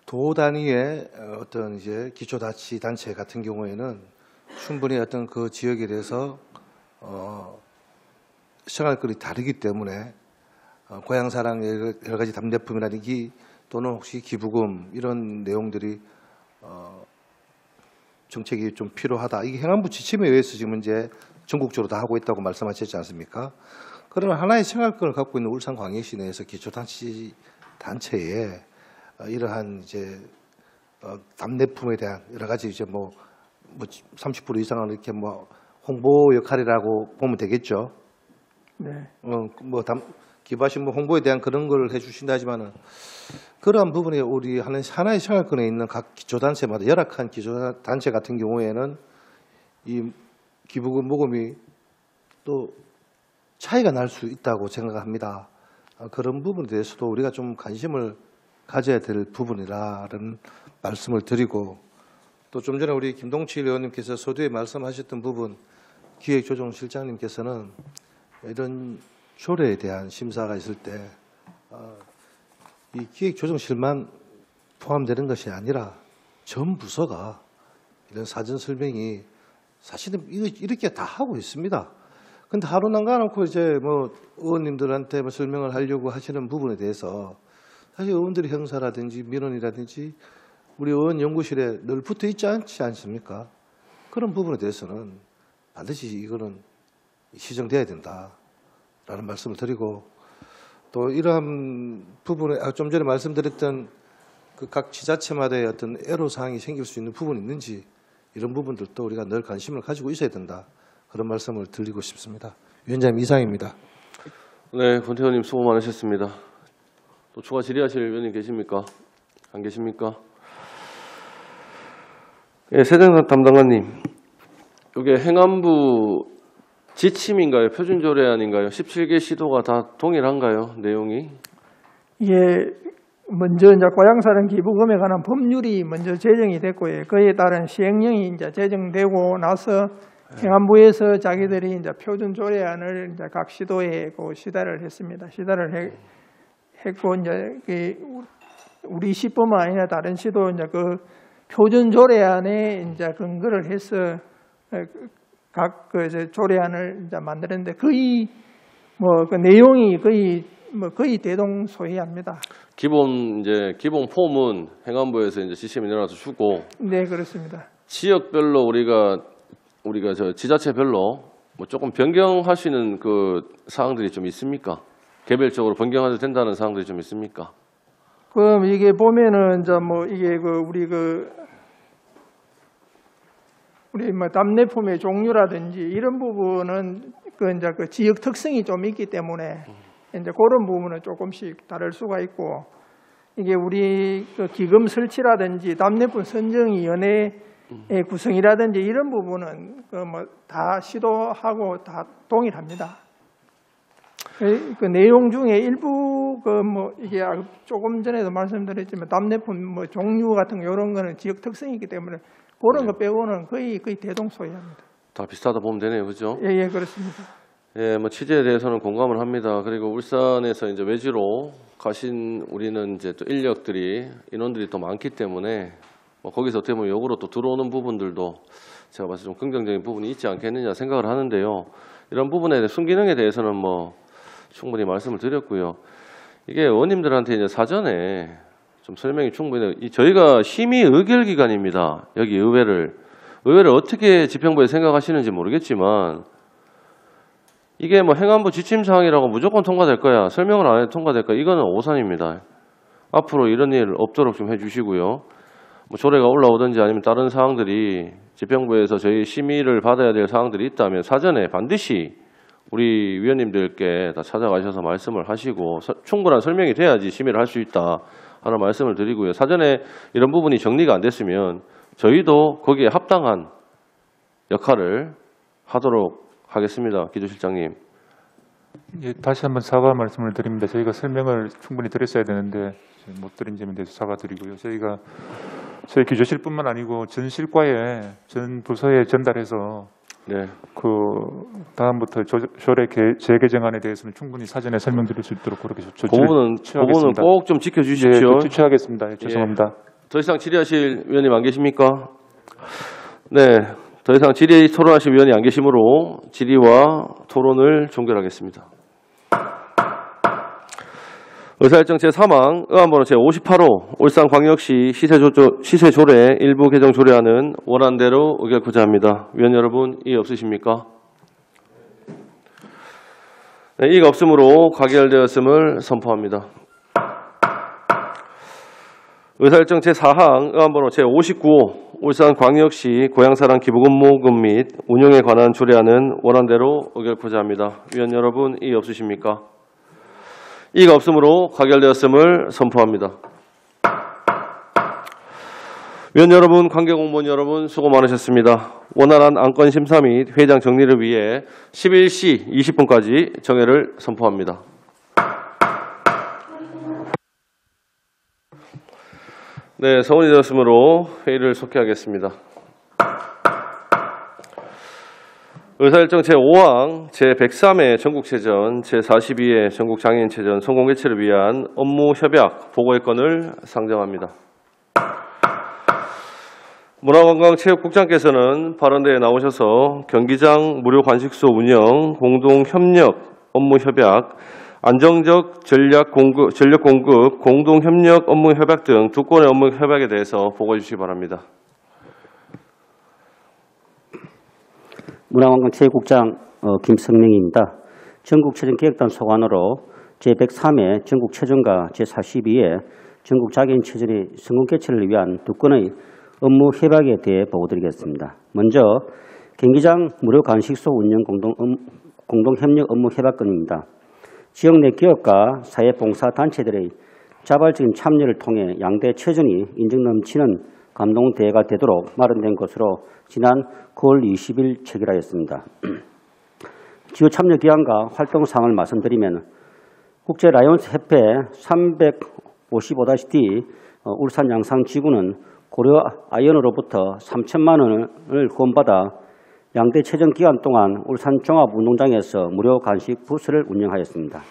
Speaker 5: 도 단위의 어떤 이제 기초자치단체 같은 경우에는 충분히 어떤 그 지역에 대해서 생활권이 다르기 때문에 고향사랑 여러 가지 답례품이라든지 또는 혹시 기부금 이런 내용들이 정책이 좀 필요하다. 이게 행안부 지침에 의해서 지금 이제 전국적으로 다 하고 있다고 말씀하셨지 않습니까? 그러면 하나의 생활권을 갖고 있는 울산광역시 내에서 기초단체에 이러한 이제 답례품에 대한 여러 가지 이제 뭐 30% 이상은 이렇게 뭐 홍보 역할이라고 보면 되겠죠.
Speaker 10: 네.
Speaker 5: 기부하신 홍보에 대한 그런 걸 해주신다 하지만은 그러한 부분에 우리 하나의 생활권에 있는 각 기초단체마다 열악한 기초단체 같은 경우에는 이 기부금 모금이 또 차이가 날 수 있다고 생각합니다. 그런 부분에 대해서도 우리가 좀 관심을 가져야 될 부분이라는 말씀을 드리고, 또 좀 전에 우리 김동칠 의원님께서 서두에 말씀하셨던 부분, 기획조정실장님께서는 이런 조례에 대한 심사가 있을 때 이 기획조정실만 포함되는 것이 아니라 전 부서가 이런 사전 설명이 사실은 이렇게 다 하고 있습니다. 근데 하루 남겨놓고 이제 뭐 의원님들한테 뭐 설명을 하려고 하시는 부분에 대해서 사실 의원들이 형사라든지 민원이라든지 우리 의원 연구실에 늘 붙어 있지 않지 않습니까? 그런 부분에 대해서는 반드시 이거는 시정돼야 된다라는 말씀을 드리고, 또 이러한 부분에 좀 전에 말씀드렸던 그 각 지자체마다의 어떤 애로사항이 생길 수 있는 부분이 있는지 이런 부분들도 우리가 늘 관심을 가지고 있어야 된다, 그런 말씀을 드리고 싶습니다. 위원장님, 이상입니다.
Speaker 1: 네, 권태호님 수고 많으셨습니다. 또 추가 질의하실 위원님 계십니까? 안 계십니까? 예, 세정산 담당관님, 이게 행안부 지침인가요? 표준조례안인가요? 17개 시도가 다 동일한가요? 내용이?
Speaker 10: 이게 먼저 이제 고향사랑 기부금에 관한 법률이 먼저 제정이 됐고요. 그에 따른 시행령이 이제 제정되고 나서 행안부에서 자기들이 이제 표준 조례안을 이제 각 시도에 시달을 했습니다. 했고 이제 우리 시뿐만 아니라 다른 시도 이제 그 표준 조례안에 이제 근거를 해서 각 그 조례안을 이제 만드는데 거의 뭐 그 내용이 거의 대동소이합니다.
Speaker 1: 기본 폼은 행안부에서 이제 시스템이 내려와서 주고.
Speaker 10: 네, 그렇습니다.
Speaker 1: 지역별로 우리가 저 지자체별로 뭐 조금 변경할 수 있는 그 사항들이 좀 있습니까? 개별적으로 변경해도 된다는 사항들이 좀 있습니까?
Speaker 10: 그럼 이게 보면은 이제 뭐 이게 우리 뭐 답례품의 종류라든지 이런 부분은 이제 그 지역 특성이 좀 있기 때문에 이제 그런 부분은 조금씩 다를 수가 있고, 이게 우리 그 기금 설치라든지 답례품 선정위원회의 구성이라든지 이런 부분은 그 뭐 다 시도하고 다 동일합니다. 그 내용 중에 일부 이게 조금 전에도 말씀드렸지만 답례품 뭐 종류 같은 거 이런 거는 지역 특성이 있기 때문에 그런 거 빼고는 거의 대동소이합니다.
Speaker 1: 다 비슷하다 보면 되네요, 그죠?
Speaker 10: 예, 그렇습니다.
Speaker 1: 예, 뭐 취재에 대해서는 공감을 합니다. 그리고 울산에서 이제 외지로 가신 우리는 이제 또 인원들이 더 많기 때문에 뭐 거기서 어떻게 보면 역으로 또 들어오는 부분들도 제가 봤을 때 좀 긍정적인 부분이 있지 않겠느냐 생각을 하는데요. 이런 부분에 대해 순기능에 대해서는 뭐 충분히 말씀을 드렸고요. 이게 의원님들한테 이제 사전에 좀 설명이 충분히 저희가 심의 의결 기관입니다. 여기 의회를 어떻게 집행부에 생각하시는지 모르겠지만 이게 뭐 행안부 지침 사항이라고 무조건 통과될 거야, 설명을 안 해도 통과될 거야, 이거는 오산입니다. 앞으로 이런 일 없도록 좀 해주시고요. 뭐 조례가 올라오든지 아니면 다른 사항들이 집행부에서 저희 심의를 받아야 될 사항들이 있다면 사전에 반드시 우리 위원님들께 다 찾아가셔서 말씀을 하시고 충분한 설명이 돼야지 심의를 할 수 있다 하는 말씀을 드리고요. 사전에 이런 부분이 정리가 안 됐으면 저희도 거기에 합당한 역할을 하도록 하겠습니다. 기조실장님.
Speaker 4: 예, 다시 한번 사과 말씀을 드립니다. 저희가 설명을 충분히 드렸어야 되는데 못 드린 점에 대해서 사과드리고요. 저희 기조실뿐만 아니고 전 실과에 전 부서에 전달해서
Speaker 1: 네.
Speaker 4: 그 다음부터 조례 재개정안에 대해서는 충분히 사전에 설명드릴 수 있도록 그렇게 조치를
Speaker 1: 그거는 꼭 좀 지켜주십시오.
Speaker 4: 예, 취하겠습니다. 죄송합니다.
Speaker 1: 더 이상 질의하실 위원님 안 계십니까? 네. 더 이상 질의 토론하실 위원이 안 계시므로 질의와 토론을 종결하겠습니다. 의사일정 제3항 의안번호 제58호 울산광역시 시세조례 일부 개정 조례안은 원안대로 의결코자 합니다. 위원 여러분, 이의 없으십니까? 네, 이의가 없으므로 가결되었음을 선포합니다. 의사일정 제4항 의안번호 제59호 울산광역시 고향사랑 기부금 모금 및 운영에 관한 조례안은 원안대로 의결코자 합니다. 위원 여러분, 이의 없으십니까? 이의가 없으므로 가결되었음을 선포합니다. 위원 여러분, 관계공무원 여러분 수고 많으셨습니다. 원활한 안건 심사 및 회의장 정리를 위해 11시 20분까지 정회를 선포합니다. 네, 서원이 되었으므로 회의를 속회하겠습니다. 의사일정 제5항, 제103회 전국체전, 제42회 전국장애인체전 성공개최를 위한 업무 협약 보고의 건을 상정합니다. 문화관광체육국장께서는 발언대에 나오셔서 경기장 무료 관식소 운영, 공동협력 업무 협약, 안정적 전력 공급, 공동협력 업무 협약 등 두 건의 업무 협약에 대해서 보고해 주시기 바랍니다.
Speaker 11: 문화관광체육국장 김성명입니다. 전국체전 기획단 소관으로 제103회 전국체전과 제42회 전국장애인체전의 성공개최를 위한 두 건의 업무 협약에 대해 보고드리겠습니다. 먼저 경기장 무료 간식소 운영 공동협력 업무 협약건입니다. 지역 내 기업과 사회봉사단체들의 자발적인 참여를 통해 양대 체전이 인정 넘치는 감동대회가 되도록 마련된 것으로 지난 9월 20일 체결하였습니다. 지요 참여 기한과 활동 사항을 말씀드리면 국제 라이온스 협회 355-D 울산 양상지구는 고려 아이언으로부터 3천만 원을 후원받아 양대 체전 기간 동안 울산 종합운동장에서 무료 간식 부스를 운영하였습니다.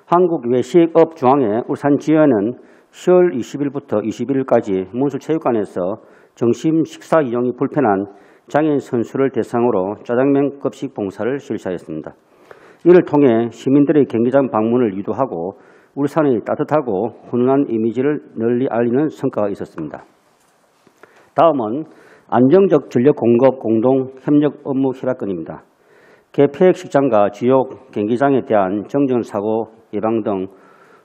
Speaker 11: 한국외식업중앙회 울산 지회는 10월 20일부터 21일까지 문수체육관에서 점심 식사 이용이 불편한 장애인 선수를 대상으로 짜장면 급식 봉사를 실시하였습니다. 이를 통해 시민들의 경기장 방문을 유도하고 울산의 따뜻하고 훈훈한 이미지를 널리 알리는 성과가 있었습니다. 다음은 안정적 전력 공급 공동 협력 업무 협약건입니다. 개폐획 식장과 주요 경기장에 대한 정전사고 예방 등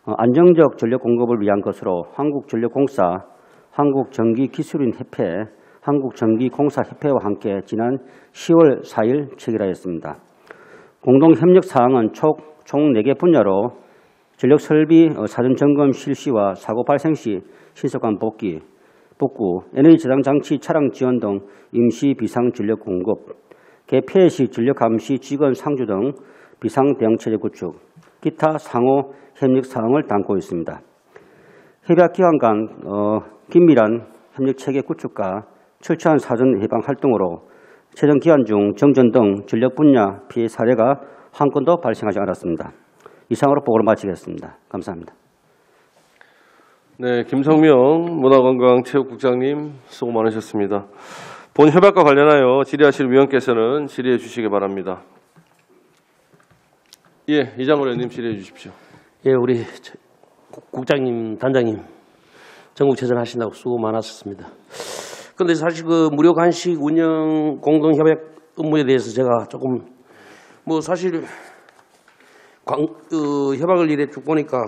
Speaker 11: 안정적 전력 공급을 위한 것으로 한국전력공사, 한국전기기술인협회, 한국전기공사협회와 함께 지난 10월 4일 체결하였습니다. 공동협력 사항은 총 4개 분야로 전력설비 사전점검 실시와 사고 발생 시 신속한 복구, 에너지 저장 장치 차량 지원 등 임시 비상 전력 공급, 개폐 시 전력 감시 직원 상주 등 비상 대응 체제 구축, 기타 상호 협력 사항을 담고 있습니다. 협약 기간 간 긴밀한 협력 체계 구축과 철저한 사전 예방 활동으로 체전 기간 중 정전 등 전력 분야 피해 사례가 한 건도 발생하지 않았습니다. 이상으로 보고를 마치겠습니다. 감사합니다.
Speaker 1: 네, 김성명 문화관광체육국장님 수고 많으셨습니다. 본 협약과 관련하여 질의하실 위원께서는 질의해 주시기 바랍니다. 예, 이장훈 의원님 질의해 주십시오.
Speaker 7: 예, 우리 국장님, 단장님 전국체전 하신다고 수고 많았습니다. 그런데 사실 그 무료 간식 운영 공동협약 업무에 대해서 제가 조금 사실 협약을 이래 쭉 보니까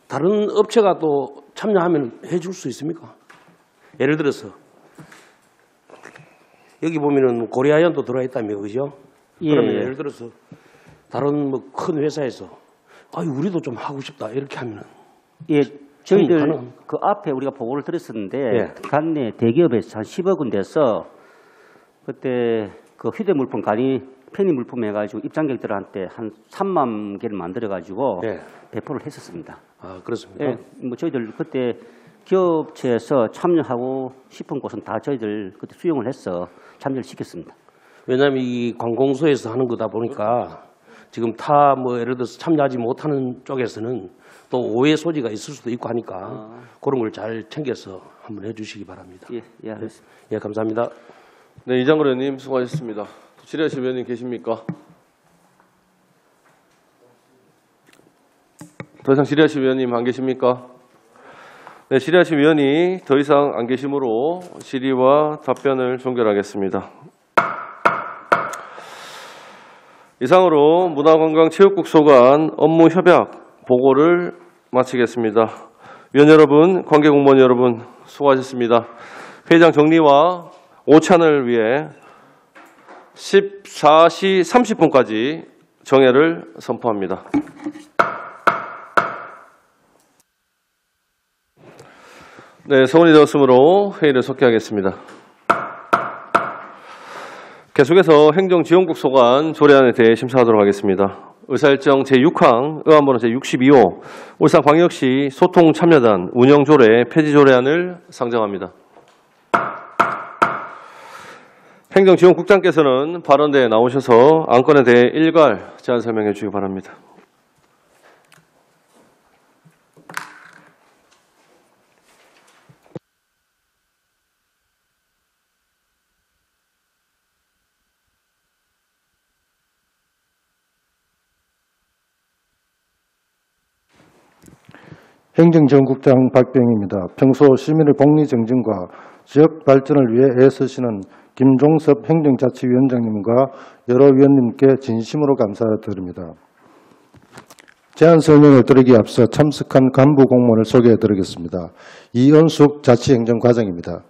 Speaker 7: 다른 업체가 또 참여하면 해줄 수 있습니까? 예를 들어서 여기 보면은 고려아이언도 들어와 있다며, 그죠?
Speaker 11: 예.
Speaker 7: 그러면 예를 들어서 다른 큰 회사에서 우리도 좀 하고 싶다 이렇게 하면은
Speaker 11: 예, 저희들 그 앞에 우리가 보고를 드렸었는데 관내 대기업에서 한 10억 원 돼서 그때 그 휴대물품 편의 물품 해가지고 입장객들한테 한 3만 개를 만들어가지고 배포를 했었습니다.
Speaker 7: 아, 그렇습니까?
Speaker 11: 예, 저희들 그때 기업체에서 참여하고 싶은 곳은 다 저희들 그때 수용을 해서 참여를 시켰습니다.
Speaker 7: 왜냐하면 이 관공서에서 하는 거다 보니까 지금 예를 들어서 참여하지 못하는 쪽에서는 또 오해 소지가 있을 수도 있고 하니까 그런 걸 잘 챙겨서 한번 해주시기 바랍니다.
Speaker 11: 예, 알겠습니다.
Speaker 7: 예, 감사합니다.
Speaker 1: 네, 이장근 의원님 수고하셨습니다. 질의하실 위원님 계십니까? 더 이상 질의하실 위원님 안 계십니까? 네, 질의하실 위원이 더 이상 안 계시므로 질의와 답변을 종결하겠습니다. 이상으로 문화관광체육국 소관 업무 협약 보고를 마치겠습니다. 위원 여러분, 관계공무원 여러분 수고하셨습니다. 회의장 정리와 오찬을 위해 14시 30분까지 정회를 선포합니다. 네, 서원이 되었으므로 회의를 속개하겠습니다. 계속해서 행정지원국 소관 조례안에 대해 심사하도록 하겠습니다. 의사일정 제6항 의안번호 제62호 울산광역시 소통참여단 운영조례 폐지조례안을 상정합니다. 행정지원국장께서는 발언대에 나오셔서 안건에 대해 일괄 제안 설명해 주시기 바랍니다.
Speaker 12: 행정지원국장 박병희입니다. 평소 시민의 복리 증진과 지역 발전을 위해 애쓰시는 김종섭 행정자치위원장님과 여러 위원님께 진심으로 감사드립니다. 제안 설명을 드리기 앞서 참석한 간부 공무원을 소개해드리겠습니다. 이은숙 자치행정과장입니다.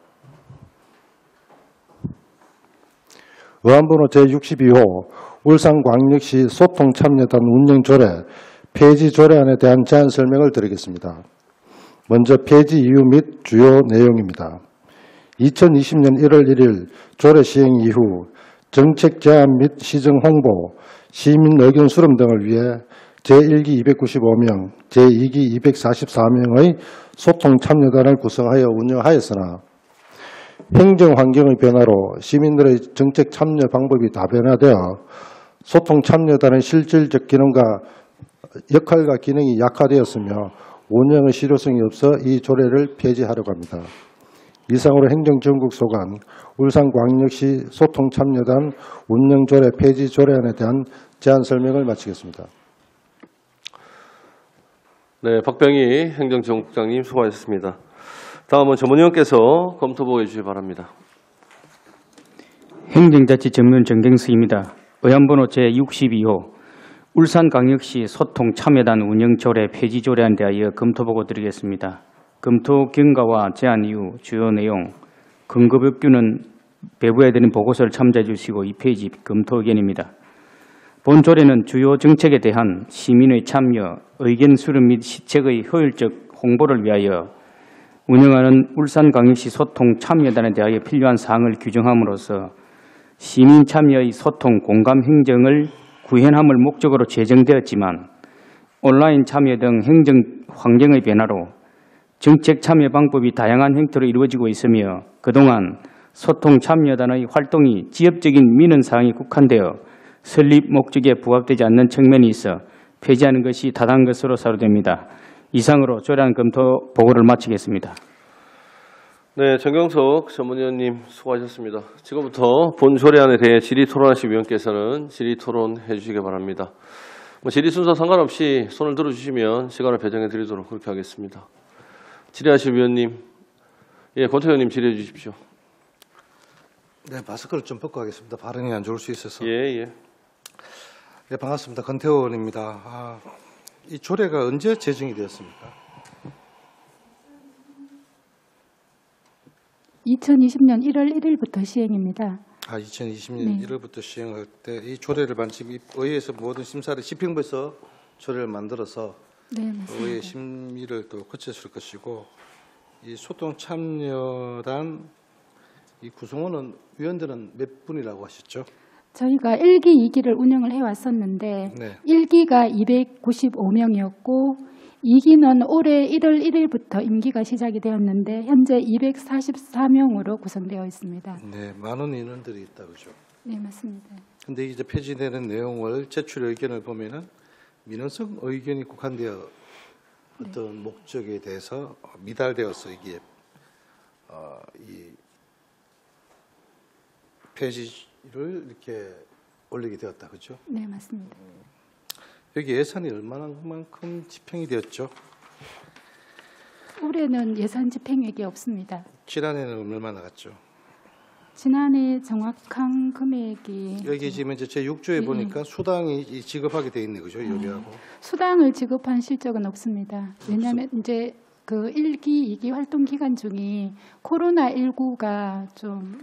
Speaker 12: 의안번호 제62호 울산광역시 소통참여단 운영조례 폐지조례안에 대한 제안 설명을 드리겠습니다. 먼저 폐지 이유 및 주요 내용입니다. 2020년 1월 1일 조례 시행 이후 정책 제안 및 시정 홍보, 시민 의견 수렴 등을 위해 제1기 295명, 제2기 244명의 소통참여단을 구성하여 운영하였으나 행정환경의 변화로 시민들의 정책 참여 방법이 다변화되어 소통참여단의 실질적 기능과 역할과 기능이 약화되었으며 운영의 실효성이 없어 이 조례를 폐지하려고 합니다. 이상으로 행정지원국 소관 울산광역시 소통참여단 운영조례 폐지 조례안에 대한 제안 설명을 마치겠습니다.
Speaker 1: 네, 박병희 행정지원국장님 수고하셨습니다. 다음은 전문위원께서 검토보고해 주시기 바랍니다.
Speaker 3: 행정자치 전문 정경수입니다. 의안번호 제62호 울산광역시 소통참여단 운영조례 폐지조례안에 대하여 검토보고 드리겠습니다. 검토 경과와 제안 이후 주요 내용, 근거법규는 배부해드린 보고서를 참조해 주시고 2페이지 검토 의견입니다. 본 조례는 주요 정책에 대한 시민의 참여, 의견 수렴 및 시책의 효율적 홍보를 위하여 운영하는 울산광역시 소통참여단에 대하여 필요한 사항을 규정함으로써 시민 참여의 소통 공감 행정을 구현함을 목적으로 제정되었지만 온라인 참여 등 행정 환경의 변화로 정책 참여 방법이 다양한 형태로 이루어지고 있으며 그동안 소통 참여단의 활동이 지역적인 민원 사항에 국한되어 설립 목적에 부합되지 않는 측면이 있어 폐지하는 것이 타당한 것으로 사료됩니다. 이상으로 조례안 검토 보고를 마치겠습니다.
Speaker 1: 네, 정경석 전문위원님 수고하셨습니다. 지금부터 본 조례안에 대해 질의토론하실 위원께서는 질의토론해 주시기 바랍니다. 질의 순서 상관없이 손을 들어주시면 시간을 배정해 드리도록 그렇게 하겠습니다. 질의하실 위원님, 권태 의원님 질의해 주십시오.
Speaker 5: 네, 마스크를 좀 벗고 하겠습니다. 발언이 안 좋을 수 있어서.
Speaker 1: 예.
Speaker 5: 네, 반갑습니다. 권태 의원입니다. 이 조례가 언제 제정이 되었습니까?
Speaker 13: 2020년 1월 1일부터 시행입니다.
Speaker 5: 2020년 1월부터 시행할 때 이 조례를 지금 의회에서 모든 심사를 집행부에서 조례를 만들어서 의회 심의를 또 거쳤을 것이고 이 소통 참여단 이 구성원은 위원들은 몇 분이라고 하셨죠?
Speaker 13: 저희가 1기, 2기를 운영을 해왔었는데 1기가 295명이었고 2기는 올해 1월 1일부터 임기가 시작이 되었는데 현재 244명으로 구성되어 있습니다.
Speaker 5: 네, 많은 인원들이 있다 그죠?
Speaker 13: 네, 맞습니다.
Speaker 5: 근데 이제 폐지되는 내용을 제출 의견을 보면은 민원성 의견이 국한되어 어떤 목적에 대해서 미달되어서 이게 이 폐지를 이렇게 올리게 되었다 그죠?
Speaker 13: 네, 맞습니다.
Speaker 5: 여기 예산이 얼마만큼 집행이 되었죠?
Speaker 13: 올해는 예산 집행액이 없습니다.
Speaker 5: 지난해는 얼마 나갔죠?
Speaker 13: 지난해 정확한 금액이
Speaker 5: 여기 지금 이제 제 6조에 보니까 수당이 지급하게 돼 있네 그죠? 요리하고
Speaker 13: 수당을 지급한 실적은 없습니다. 왜냐하면 이제 그 1기, 2기 활동 기간 중에 코로나19가 좀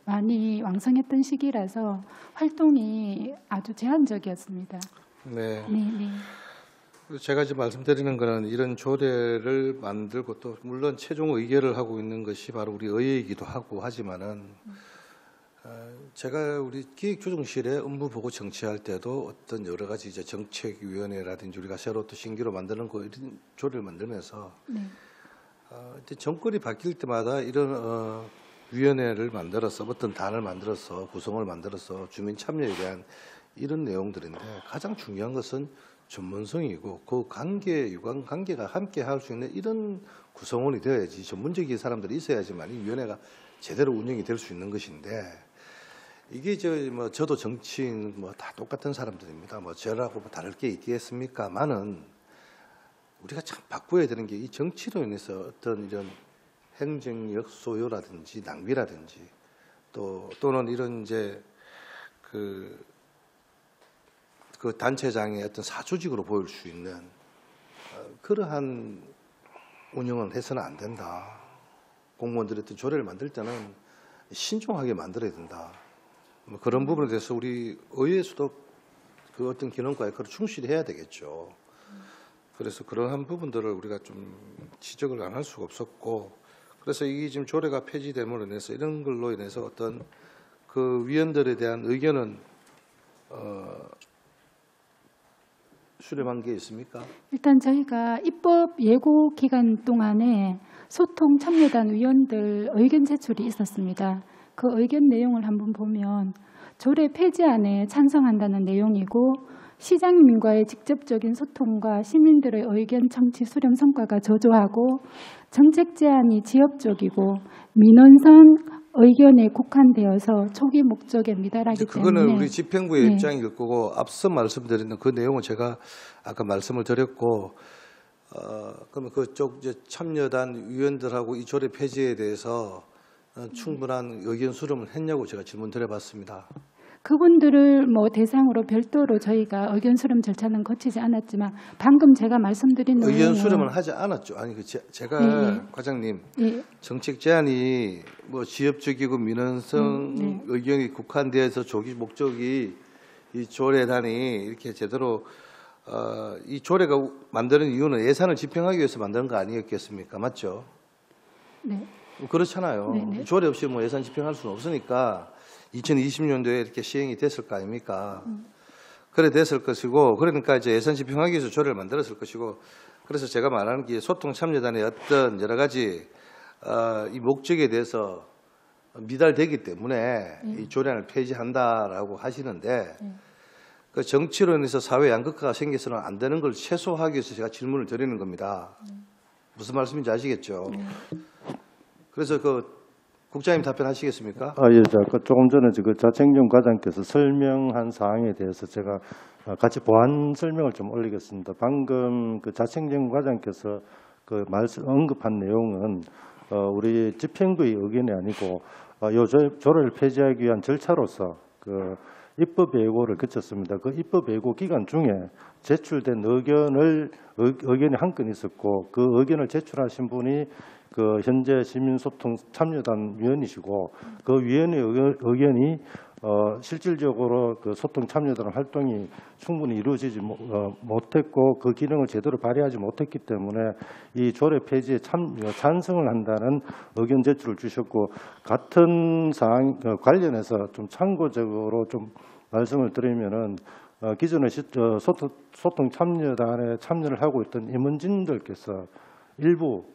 Speaker 13: 많이 왕성했던 시기라서 활동이 아주 제한적이었습니다.
Speaker 5: 네.
Speaker 13: 네.
Speaker 5: 제가 지금 말씀드리는 거는 이런 조례를 만들고 또 물론 최종 의결을 하고 있는 것이 바로 우리 의회이기도 하고 하지만은 제가 우리 기획조정실에 업무 보고 정치할 때도 어떤 여러 가지 이제 정책위원회라든지 우리가 새로 또 신규로 만드는 거 이런 조례를 만들면서 이제 정권이 바뀔 때마다 이런 위원회를 만들어서 어떤 단을 만들어서 구성을 만들어서 주민 참여에 대한 이런 내용들인데 가장 중요한 것은 전문성이고 그 관계, 유관 관계가 함께 할 수 있는 이런 구성원이 되어야지 전문적인 사람들이 있어야지만 이 위원회가 제대로 운영이 될 수 있는 것인데 이게 저도 정치인 다 똑같은 사람들입니다. 저라고 다를 게 있겠습니까만은 우리가 참 바꿔야 되는 게 이 정치로 인해서 어떤 이런 행정력 소요라든지 낭비라든지 또는 이런 이제 그 단체장의 어떤 사조직으로 보일 수 있는 그러한 운영은 해서는 안 된다. 공무원들이 어떤 조례를 만들 때는 신중하게 만들어야 된다. 그런 부분에 대해서 우리 의회에서도 그 어떤 기능과에 그걸 충실히 해야 되겠죠. 그래서 그러한 부분들을 우리가 좀 지적을 안 할 수가 없었고, 그래서 이 지금 조례가 폐지됨으로 인해서 이런 걸로 인해서 어떤 그 위원들에 대한 의견은 수렴한 게 있습니까?
Speaker 13: 일단 저희가 입법 예고 기간 동안에 소통 참여단 위원들 의견 제출이 있었습니다. 그 의견 내용을 한번 보면 조례 폐지안에 찬성한다는 내용이고 시장님과의 직접적인 소통과 시민들의 의견 청취 수렴 성과가 저조하고 정책 제안이 지역적이고 민원선 의견에 국한되어서 초기 목적에 미달하기 때문에
Speaker 5: 그거는 우리 집행부의 입장일 거고 앞서 말씀드린 그 내용은 제가 아까 말씀을 드렸고 그러면 그쪽 이제 참여단 위원들하고 이 조례 폐지에 대해서 충분한 의견 수렴을 했냐고 제가 질문 드려봤습니다.
Speaker 13: 그분들을 대상으로 별도로 저희가 의견 수렴 절차는 거치지 않았지만 방금 제가 말씀드린
Speaker 5: 의견 수렴을 하지 않았죠. 아니 제가 과장님 정책 제안이 지역적이고 민원성 의견이 국한되어서 조기 목적이 이 조례단이 이렇게 제대로 이 조례가 만드는 이유는 예산을 집행하기 위해서 만드는 거 아니었겠습니까? 맞죠?
Speaker 13: 네.
Speaker 5: 그렇잖아요.
Speaker 13: 네네.
Speaker 5: 조례 없이 예산 집행할 수는 없으니까 2020년도에 이렇게 시행이 됐을 거 아닙니까? 그래 됐을 것이고, 그러니까 이제 예산 집행하기 위해서 조례를 만들었을 것이고, 그래서 제가 말하는 게 소통 참여단의 어떤 여러 가지 이 목적에 대해서 미달되기 때문에 이 조례안을 폐지한다라고 하시는데 그 정치로 인해서 사회 양극화가 생겨서는 안 되는 걸 최소화하기 위해서 제가 질문을 드리는 겁니다. 무슨 말씀인지 아시겠죠? 그래서 국장님 답변하시겠습니까?
Speaker 12: 예, 조금 전에 자책용 과장께서 설명한 사항에 대해서 제가 같이 보완 설명을 좀 올리겠습니다. 방금 자책용 과장께서 언급한 내용은 우리 집행부의 의견이 아니고 조례를 폐지하기 위한 절차로서 입법 예고를 거쳤습니다. 그 입법 예고 기간 중에 제출된 의견이 한 건 있었고 그 의견을 제출하신 분이 현재 시민소통 참여단 위원이시고 그 위원의 의견이 실질적으로 소통 참여단 활동이 충분히 이루어지지 못했고 그 기능을 제대로 발휘하지 못했기 때문에 이 조례 폐지에 찬성을 한다는 의견 제출을 주셨고 같은 사항 관련해서 좀 참고적으로 좀 말씀을 드리면은 기존에 소통 참여단에 참여를 하고 있던 임원진들께서 일부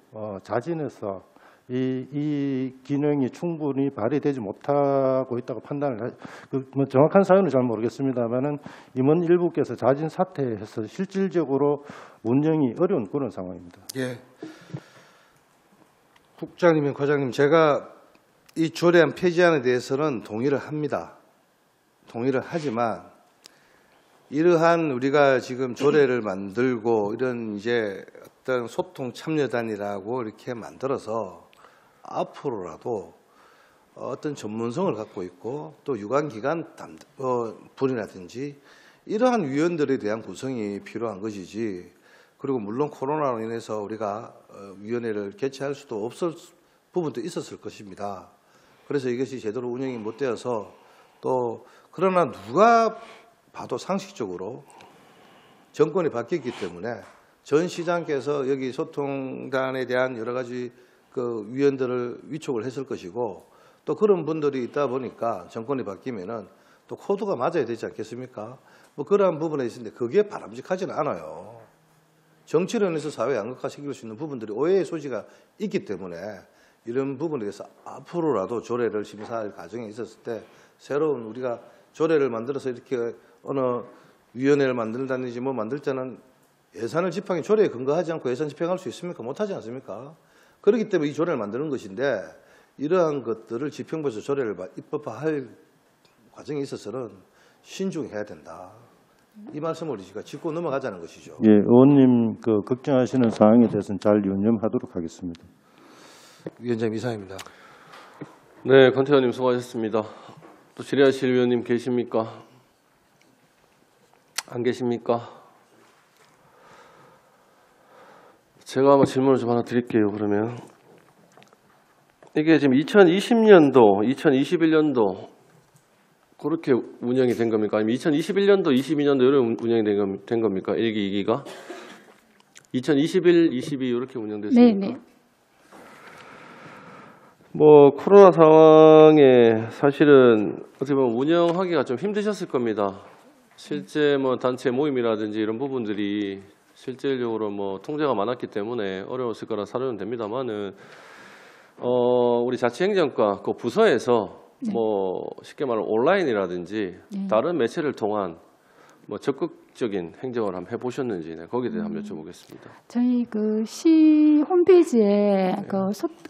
Speaker 12: 자진해서 이 기능이 충분히 발휘되지 못하고 있다고 판단을 정확한 사연은 잘 모르겠습니다만은 임원 일부께서 자진 사퇴해서 실질적으로 운영이 어려운 그런 상황입니다.
Speaker 5: 예, 국장님, 과장님, 제가 이 조례안 폐지안에 대해서는 동의를 합니다. 동의를 하지만 이러한 우리가 지금 조례를 만들고 이런 이제 어떤 소통 참여단이라고 이렇게 만들어서 앞으로라도 어떤 전문성을 갖고 있고 또 유관기관 분이라든지 이러한 위원들에 대한 구성이 필요한 것이지, 그리고 물론 코로나로 인해서 우리가 위원회를 개최할 수도 없을 부분도 있었을 것입니다. 그래서 이것이 제대로 운영이 못 되어서 또 그러나 누가 봐도 상식적으로 정권이 바뀌었기 때문에 전 시장께서 여기 소통단에 대한 여러 가지 위원들을 위촉을 했을 것이고 또 그런 분들이 있다 보니까 정권이 바뀌면은 또 코드가 맞아야 되지 않겠습니까? 뭐 그러한 부분에 있는데 그게 바람직하지는 않아요. 정치론에서 사회 양극화시킬 수 있는 부분들이 오해의 소지가 있기 때문에 이런 부분에 대해서 앞으로라도 조례를 심사할 과정에 있었을 때 새로운 우리가 조례를 만들어서 이렇게 어느 위원회를 만든다든지 뭐 만들 때는 예산을 집행해 조례에 근거하지 않고 예산 집행할 수 있습니까? 못하지 않습니까? 그렇기 때문에 이 조례를 만드는 것인데 이러한 것들을 집행부에서 조례를 입법화할 과정에 있어서는 신중해야 된다. 이 말씀을 우리가 짚고 넘어가자는 것이죠.
Speaker 12: 예, 의원님 그 걱정하시는 사항에 대해서는 잘 유념하도록 하겠습니다.
Speaker 5: 위원장님 이상입니다.
Speaker 1: 네, 권태 의원님 수고하셨습니다. 또 질의하실 위원님 계십니까? 안 계십니까? 제가 한번 질문을 좀 하나 드릴게요. 그러면 이게 지금 2020년도, 2021년도 그렇게 운영이 된 겁니까? 아니면 2021년도, 22년도 이런 운영이 된 겁니까? 1기, 2기가? 2021, 22 이렇게 운영됐습니까?
Speaker 13: 네네.
Speaker 1: 뭐 코로나 상황에 사실은 어떻게 보면 운영하기가 좀 힘드셨을 겁니다. 실제 뭐 단체 모임이라든지 이런 부분들이 실질적으로 뭐 통제가 많았기 때문에 어려웠을 거라 사료는 됩니다만은 우리 자치행정과 그 부서에서 뭐 쉽게 말하면 온라인이라든지 다른 매체를 통한 뭐 적극적인 행정을 한번 해보셨는지 거기에 대해 한번 여쭤보겠습니다.
Speaker 13: 저희 그 시 홈페이지에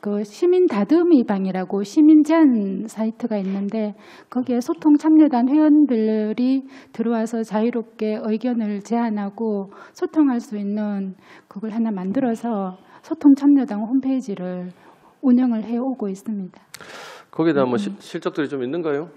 Speaker 13: 그 시민 다듬이 방이라고 시민 제안 사이트가 있는데 거기에 소통 참여단 회원들이 들어와서 자유롭게 의견을 제안하고 소통할 수 있는 그걸 하나 만들어서 소통 참여단 홈페이지를 운영을 해오고 있습니다.
Speaker 1: 거기에 대한 뭐 실적들이 좀 있는가요?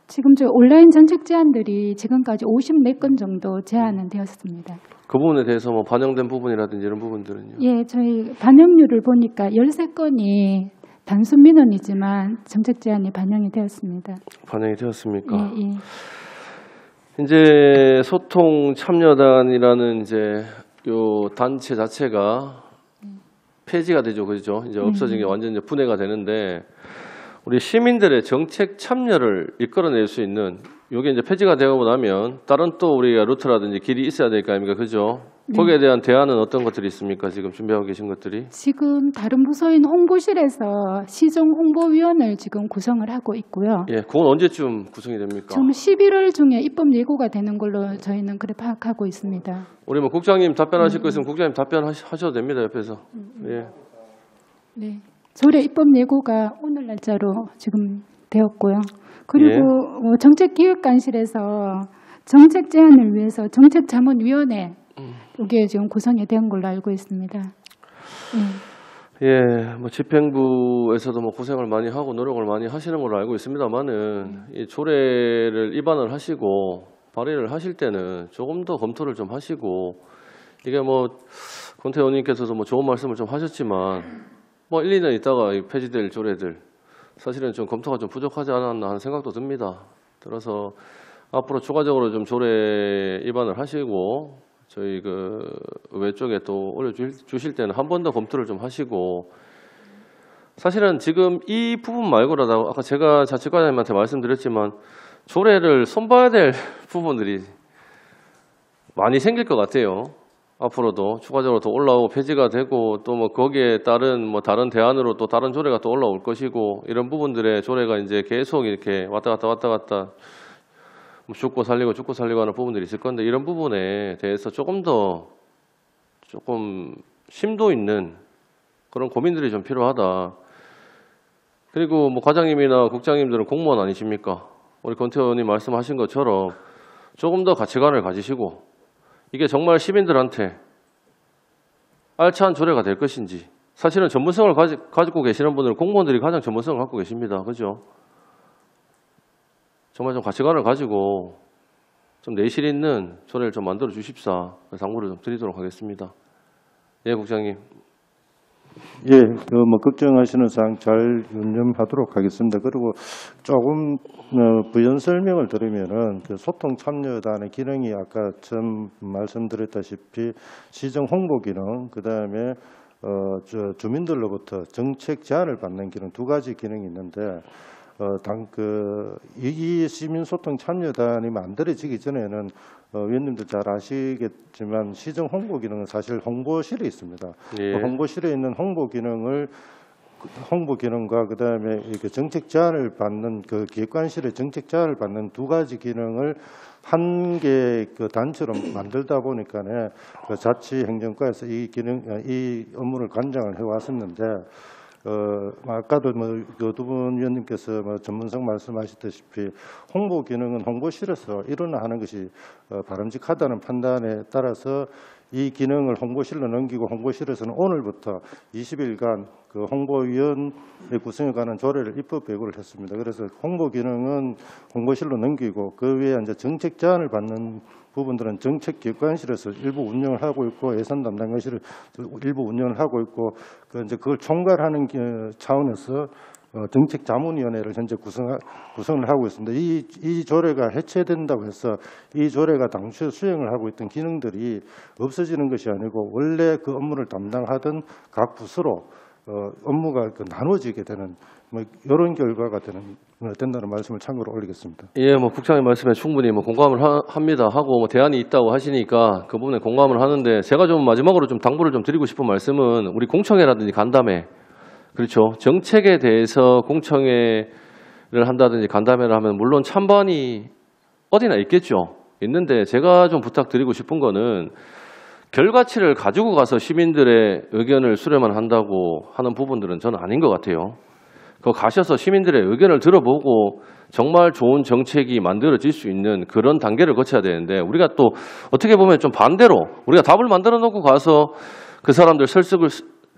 Speaker 13: 지금 저 온라인 정책 제안들이 지금까지 54건 정도 제안은 되었습니다.
Speaker 1: 그 부분에 대해서 뭐 반영된 부분이라든지 이런 부분들은요?
Speaker 13: 예, 저희 반영률을 보니까 13건이 단순 민원이지만 정책 제안이 반영이 되었습니다.
Speaker 1: 반영이 되었습니까?
Speaker 13: 예, 예.
Speaker 1: 이제 소통 참여단이라는 이제 요 단체 자체가 폐지가 되죠, 그렇죠? 이제 없어진 게 완전 이제 분해가 되는데 우리 시민들의 정책 참여를 이끌어낼 수 있는 이게 이제 폐지가 되고 나면 다른 또 우리가 루트라든지 길이 있어야 될 거 아닙니까, 그죠? 거기에 대한 대안은 어떤 것들이 있습니까? 지금 준비하고 계신 것들이?
Speaker 13: 지금 다른 부서인 홍보실에서 시정 홍보위원을 지금 구성을 하고 있고요.
Speaker 1: 예, 그건 언제쯤 구성이 됩니까?
Speaker 13: 지금 11월 중에 입법 예고가 되는 걸로 저희는 그래 파악하고 있습니다.
Speaker 1: 우리 뭐 국장님 답변하실 거 있으면 국장님 답변하셔도 됩니다, 옆에서. 예.
Speaker 13: 네. 조례 입법 예고가 오늘 날짜로 지금 되었고요. 그리고 정책기획관실에서 정책 제안을 위해서 정책자문위원회 이게 지금 구성이 된 걸로 알고 있습니다.
Speaker 1: 예, 뭐 집행부에서도 뭐 고생을 많이 하고 노력을 많이 하시는 걸로 알고 있습니다만은 이 조례를 입안을 하시고 발의를 하실 때는 조금 더 검토를 좀 하시고 이게 뭐 권태 의원님께서도 뭐 좋은 말씀을 좀 하셨지만 뭐 1, 2년 있다가 이 폐지될 조례들 사실은 좀 검토가 좀 부족하지 않았나 하는 생각도 듭니다. 들어서 앞으로 추가적으로 좀 조례 입안을 하시고 저희 그 의회 쪽에 또 올려주실 때는 한 번 더 검토를 좀 하시고 사실은 지금 이 부분 말고라도 아까 제가 자치과장님한테 말씀드렸지만 조례를 손봐야 될 부분들이 많이 생길 것 같아요. 앞으로도 추가적으로 더 올라오고 폐지가 되고 또 뭐 거기에 따른 뭐 다른 대안으로 또 다른 조례가 또 올라올 것이고 이런 부분들의 조례가 이제 계속 이렇게 왔다 갔다 뭐 죽고 살리고 하는 부분들이 있을 건데 이런 부분에 대해서 조금 심도 있는 그런 고민들이 좀 필요하다. 그리고 뭐 과장님이나 국장님들은 공무원 아니십니까? 우리 권태 의원님 말씀하신 것처럼 조금 더 가치관을 가지시고 이게 정말 시민들한테 알찬 조례가 될 것인지 사실은 전문성을 가지고 계시는 분들은 공무원들이 가장 전문성을 갖고 계십니다. 그죠? 정말 좀 가치관을 가지고 좀 내실 있는 조례를 좀 만들어 주십사 당부를 좀 드리도록 하겠습니다. 예, 국장님.
Speaker 12: 예, 뭐 걱정하시는 사항 잘 유념하도록 하겠습니다. 그리고 조금 부연 설명을 드리면은 그 소통 참여단의 기능이 아까 처음 말씀드렸다시피 시정 홍보 기능, 그 다음에 주민들로부터 정책 제안을 받는 기능 두 가지 기능이 있는데 이 시민소통 참여단이 만들어지기 전에는 위원님들 잘 아시겠지만 시정 홍보 기능은 사실 홍보실에 있습니다.
Speaker 1: 예.
Speaker 12: 그 홍보실에 있는 홍보 기능과 그다음에 이렇게 정책 제안을 받는 그 기획관실의 정책 제안을 받는 두 가지 기능을 한 개 그 단체로 만들다 보니까는 그 자치행정과에서 이 업무를 관장을 해왔었는데 아까도 두 분 위원님께서 전문성 말씀하셨다시피 홍보 기능은 홍보실에서 일어나는 것이 바람직하다는 판단에 따라서 이 기능을 홍보실로 넘기고 홍보실에서는 오늘부터 20일간 그 홍보위원회 구성에 관한 조례를 입법 예고를 했습니다. 그래서 홍보 기능은 홍보실로 넘기고 그 외에 이제 정책 제안을 받는 부분들은 정책기획관실에서 일부 운영을 하고 있고 예산 담당관실을 일부 운영을 하고 있고 이제 그걸 총괄하는 차원에서 정책자문위원회를 현재 구성을 하고 있습니다. 이 조례가 해체된다고 해서 이 조례가 당초에 수행을 하고 있던 기능들이 없어지는 것이 아니고 원래 그 업무를 담당하던 각 부서로 업무가 나눠지게 되는 이런 결과가 된다는 말씀을 참고로 올리겠습니다.
Speaker 1: 예, 국장님 말씀에 충분히 공감을 합니다. 하고 대안이 있다고 하시니까 그 부분에 공감을 하는데 제가 좀 마지막으로 좀 당부를 좀 드리고 싶은 말씀은 우리 공청회라든지 간담회, 그렇죠. 정책에 대해서 공청회를 한다든지 간담회를 하면 물론 찬반이 어디나 있겠죠. 있는데 제가 좀 부탁드리고 싶은 거는 결과치를 가지고 가서 시민들의 의견을 수렴만 한다고 하는 부분들은 저는 아닌 것 같아요. 거 가셔서 시민들의 의견을 들어보고 정말 좋은 정책이 만들어질 수 있는 그런 단계를 거쳐야 되는데 우리가 또 어떻게 보면 좀 반대로 우리가 답을 만들어 놓고 가서 그 사람들 설득을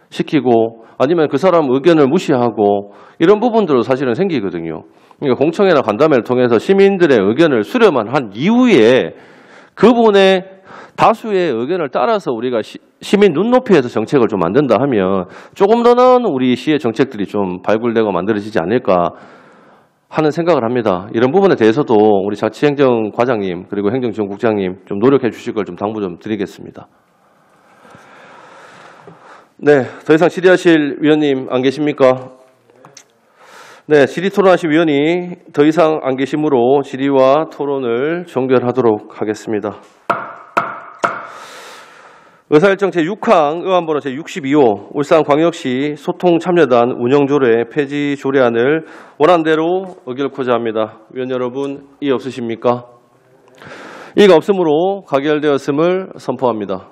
Speaker 1: 시키고 아니면 그 사람 의견을 무시하고 이런 부분들도 사실은 생기거든요. 그러니까 공청회나 간담회를 통해서 시민들의 의견을 수렴한 한 이후에 그분의 다수의 의견을 따라서 우리가 시민 눈높이에서 정책을 좀 만든다 하면 조금 더 나은 우리 시의 정책들이 좀 발굴되고 만들어지지 않을까 하는 생각을 합니다. 이런 부분에 대해서도 우리 자치행정과장님 그리고 행정지원국장님 좀 노력해 주실 걸 좀 당부 좀 드리겠습니다. 네, 더 이상 질의하실 위원님 안 계십니까? 네, 질의 토론하실 위원이 더 이상 안 계시므로 질의와 토론을 종결하도록 하겠습니다. 의사일정 제6항 의안번호 제62호 울산광역시 소통참여단 운영조례 폐지 조례안을 원안대로 의결코자 합니다. 위원 여러분, 이의 없으십니까? 이의가 없으므로 가결되었음을 선포합니다.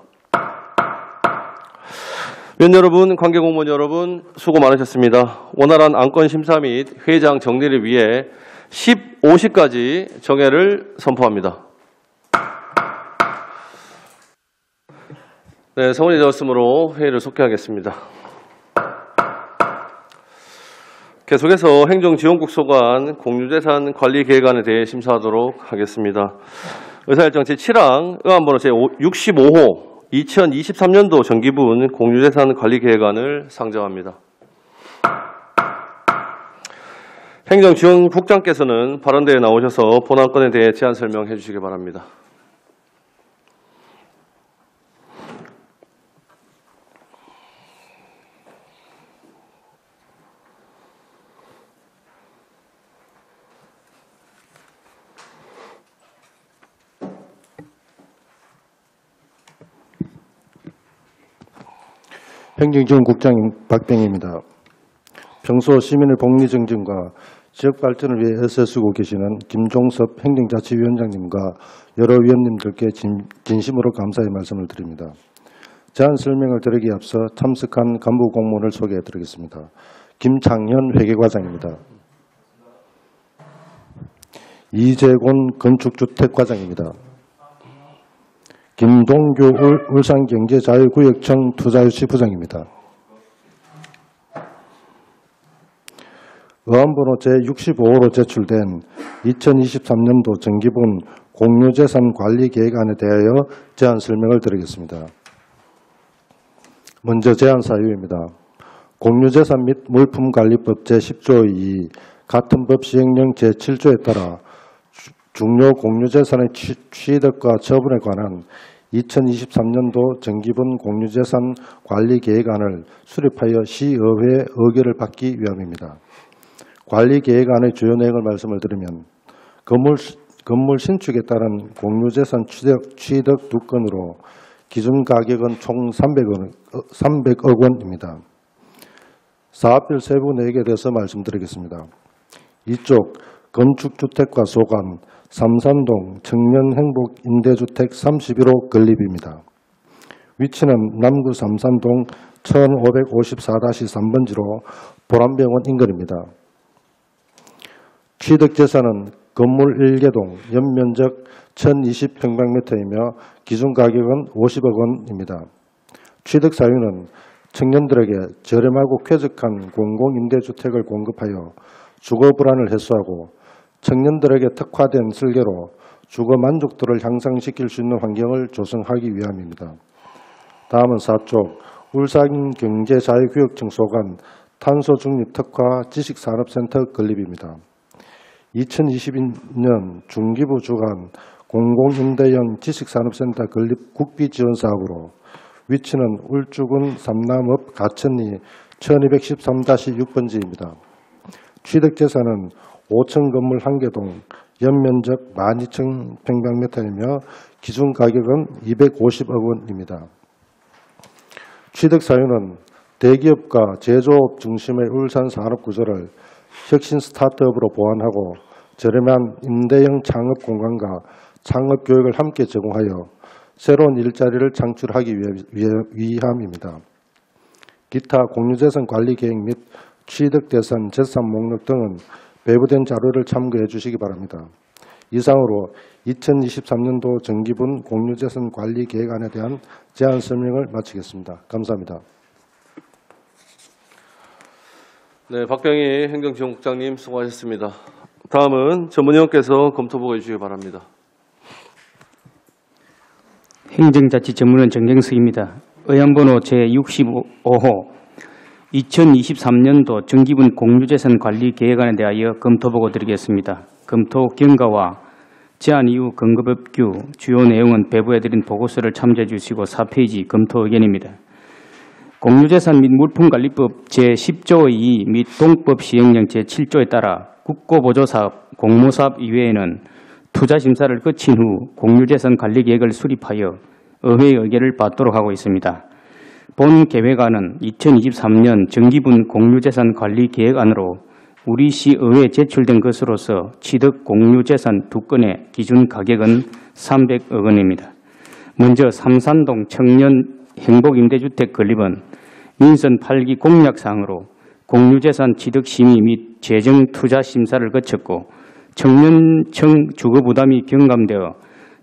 Speaker 1: 위원 여러분, 관계공무원 여러분 수고 많으셨습니다. 원활한 안건심사 및 회의장 정리를 위해 15시까지 정회를 선포합니다. 네, 성원이 되었으므로 회의를 속개하겠습니다. 계속해서 행정지원국 소관 공유재산 관리계획안에 대해 심사하도록 하겠습니다. 의사일정 제7항 의안번호 제65호 2023년도 정기분 공유재산 관리계획안을 상정합니다. 행정지원국장께서는 발언대에 나오셔서 본안건에 대해 제안 설명해 주시기 바랍니다.
Speaker 12: 행정지원국장 박병희입니다. 평소 시민의 복리 증진과 지역 발전을 위해 애쓰고 계시는 김종섭 행정자치위원장님과 여러 위원님들께 진심으로 감사의 말씀을 드립니다. 제안 설명을 드리기에 앞서 참석한 간부 공무원을 소개해 드리겠습니다. 김창현 회계과장입니다. 이재곤 건축주택과장입니다. 김동규 울산경제자유구역청 투자유치 부장입니다. 의안번호 제65호로 제출된 2023년도 정기분 공유재산 관리계획안에 대하여 제안 설명을 드리겠습니다. 먼저 제안 사유입니다. 공유재산 및 물품관리법 제10조 2 같은 법 시행령 제7조에 따라 중요 공유재산의 취득과 처분에 관한 2023년도 정기분 공유재산 관리 계획안을 수립하여 시의회 의결을 받기 위함입니다. 관리 계획안의 주요 내용을 말씀을 드리면 건물 신축에 따른 공유재산 취득 두 건으로 기준 가격은 총 300억 원입니다. 사업별 세부 내역에 대해서 말씀드리겠습니다. 이쪽 건축주택과 소관, 삼산동 청년행복임대주택 31호 건립입니다. 위치는 남구 삼산동 1554-3번지로 보람병원 인근입니다. 취득재산은 건물 1개동 연면적 1020평방미터이며 기준가격은 50억 원입니다. 취득 사유는 청년들에게 저렴하고 쾌적한 공공임대주택을 공급하여 주거 불안을 해소하고 청년들에게 특화된 설계로 주거 만족도를 향상시킬 수 있는 환경을 조성하기 위함입니다. 다음은 4쪽 울산경제자유구역청 소관 탄소중립특화 지식산업센터 건립입니다. 2022년 중기부 주관 공공임대형 지식산업센터 건립 국비지원사업으로 위치는 울주군 삼남읍 가천리 1213-6번지입니다. 취득재산은 5층 건물 1개동 연면적 12,000평방미터이며 기준가격은 250억 원입니다. 취득사유는 대기업과 제조업 중심의 울산 산업구조를 혁신 스타트업으로 보완하고 저렴한 임대형 창업 공간과 창업 교육을 함께 제공하여 새로운 일자리를 창출하기 위함입니다. 기타 공유재산 관리 계획 및 취득대상 재산 목록 등은 배부된 자료를 참고해 주시기 바랍니다. 이상으로 2023년도 정기분 공유재산 관리 계획안에 대한 제안 설명을 마치겠습니다. 감사합니다.
Speaker 1: 네, 박병희 행정지원국장님 수고하셨습니다. 다음은 전문위원께서 검토보고해 주시기 바랍니다.
Speaker 3: 행정자치전문위원 정경석입니다. 의안번호 제65호 2023년도 정기분 공유재산 관리 계획안에 대하여 검토보고 드리겠습니다. 검토 경과와 제안 이후 근거법규 주요 내용은 배부해드린 보고서를 참조해 주시고 4페이지 검토 의견입니다. 공유재산 및 물품관리법 제10조 2 및 동법 시행령 제7조에 따라 국고보조사업, 공모사업 이외에는 투자심사를 거친 후 공유재산 관리계획을 수립하여 의회의 의결을 받도록 하고 있습니다. 본 계획안은 2023년 정기분 공유재산 관리계획안으로 우리 시의회에 제출된 것으로서 취득 공유재산 2건의 기준 가격은 300억 원입니다. 먼저 삼산동 청년 행복임대주택 건립은 민선 8기 공약사항으로 공유재산 취득 심의 및 재정 투자 심사를 거쳤고 청년층 주거부담이 경감되어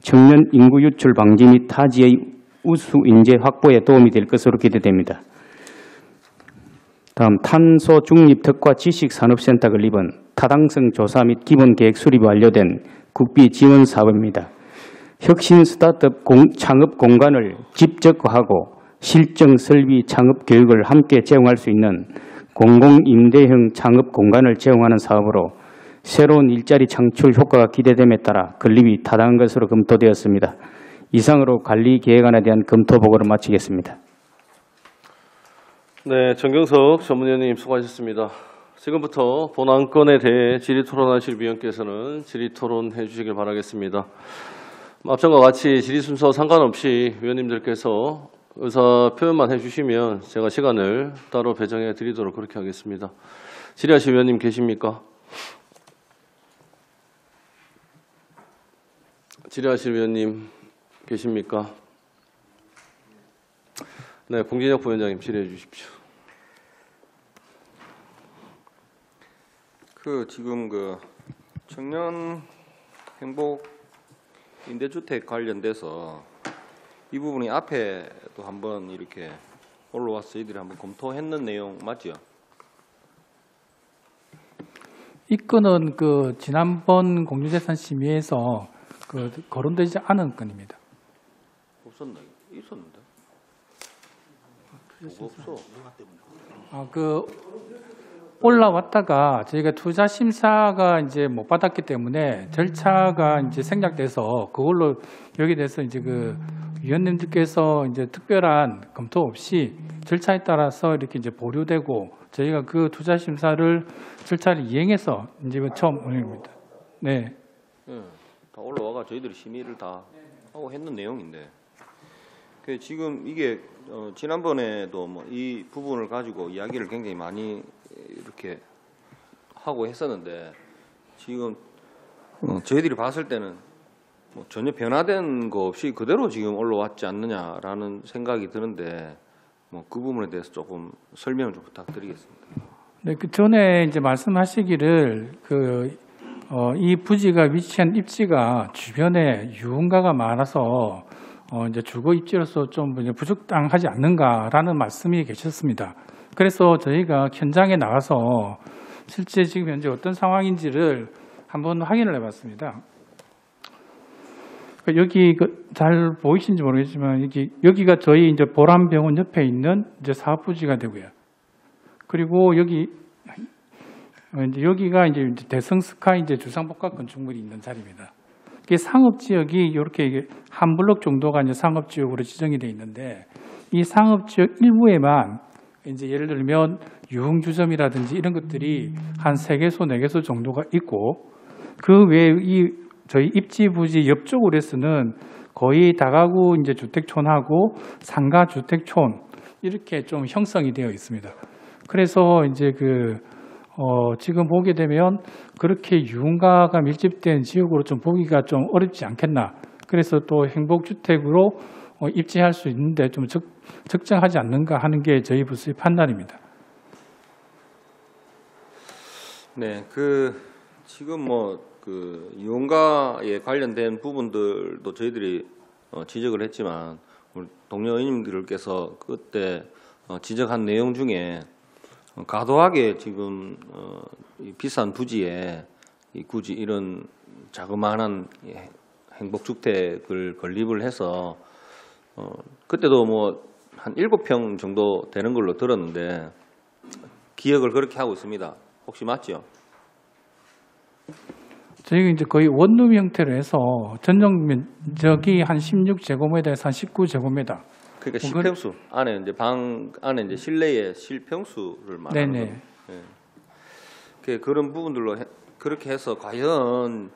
Speaker 3: 청년 인구 유출 방지 및 타지의 우수 인재 확보에 도움이 될 것으로 기대됩니다. 다음 탄소 중립 특화 지식산업센터 건립은 타당성 조사 및 기본 계획 수립이 완료된 국비 지원 사업입니다. 혁신 스타트업 창업 공간을 집적화하고 실정 설비 창업 교육을 함께 제공할 수 있는 공공임대형 창업 공간을 제공하는 사업으로 새로운 일자리 창출 효과가 기대됨에 따라 건립이 타당한 것으로 검토되었습니다. 이상으로 관리 계획안에 대한 검토 보고를 마치겠습니다.
Speaker 1: 네, 정경석 전문위원님 수고하셨습니다. 지금부터 본 안건에 대해 질의토론하실 위원께서는 질의토론해 주시길 바라겠습니다. 앞전과 같이 질의 순서 상관없이 위원님들께서 의사 표현만 해주시면 제가 시간을 따로 배정해 드리도록 그렇게 하겠습니다. 질의하실 위원님 계십니까? 질의하실 위원님 계십니까? 네, 봉진혁 부위원장님 질의해 주십시오.
Speaker 8: 지금 청년 행복 임대주택 관련돼서 이 부분이 앞에도 한번 이렇게 올라와서 저희들이 한번 검토했는 내용 맞죠?
Speaker 14: 이 건은 지난번 공유재산 심의에서 거론되지 않은 건입니다.
Speaker 8: 없었나? 있었는데. 뭐가 없어?
Speaker 14: 올라왔다가 저희가 투자 심사가 이제 못 받았기 때문에 절차가 이제 생략돼서 그걸로 여기 대해서 이제 위원님들께서 이제 특별한 검토 없이 절차에 따라서 이렇게 이제 보류되고 저희가 그 투자 심사를 절차를 이행해서 이제 처음 운영입니다. 네.
Speaker 8: 다 올라와가 저희들이 심의를 다 하고 했는 내용인데 지금 이게 지난번에도 뭐 이 부분을 가지고 이야기를 굉장히 많이 이렇게 하고 했었는데 지금 저희들이 봤을 때는 뭐 전혀 변화된 거 없이 그대로 지금 올라왔지 않느냐라는 생각이 드는데 뭐 그 부분에 대해서 조금 설명을 좀 부탁드리겠습니다.
Speaker 14: 네, 그 전에 이제 말씀하시기를 이 부지가 위치한 입지가 주변에 유흥가가 많아서 이제 주거 입지로서 좀 이제 부적당하지 않는가라는 말씀이 계셨습니다. 그래서 저희가 현장에 나가서 실제 지금 현재 어떤 상황인지를 한번 확인을 해봤습니다. 여기 잘 보이시는지 모르겠지만 여기가 저희 이제 보람병원 옆에 있는 이제 사업 부지가 되고요. 그리고 여기가 이제 대성 스카이 이제 주상복합 건축물이 있는 자리입니다. 이게 상업 지역이 이렇게 한 블록 정도가 이제 상업 지역으로 지정이 돼 있는데 이 상업 지역 일부에만 이제 예를 들면 유흥주점이라든지 이런 것들이 한 3개소, 4개소 정도가 있고 그 외에 저희 입지 부지 옆쪽으로 해서는 거의 다가구 이제 주택촌하고 상가 주택촌 이렇게 좀 형성이 되어 있습니다. 그래서 이제 지금 보게 되면 그렇게 유흥가가 밀집된 지역으로 좀 보기가 좀 어렵지 않겠나. 그래서 또 행복주택으로 입지할 수 있는데 좀 적정하지 않는가 하는 게 저희 부서의 판단입니다.
Speaker 8: 네, 지금 유흥가에 관련된 부분들도 저희들이 지적을 했지만 우리 동료 의원님들께서 그때 지적한 내용 중에 과도하게 지금 이 비싼 부지에 굳이 이런 자그마한 행복주택을 건립을 해서 그때도 뭐 한 7평 정도 되는 걸로 들었는데 기억을 그렇게 하고 있습니다. 혹시 맞죠?
Speaker 14: 저희가 이제 거의 원룸 형태로 해서 전용 면적이 한 16제곱미터에서 한 19제곱미터.
Speaker 8: 그러니까 실평수 안에 이제 방 안에 이제 실내의 실평수를 말하는 거죠. 네. 그런 부분들로 그렇게 해서 과연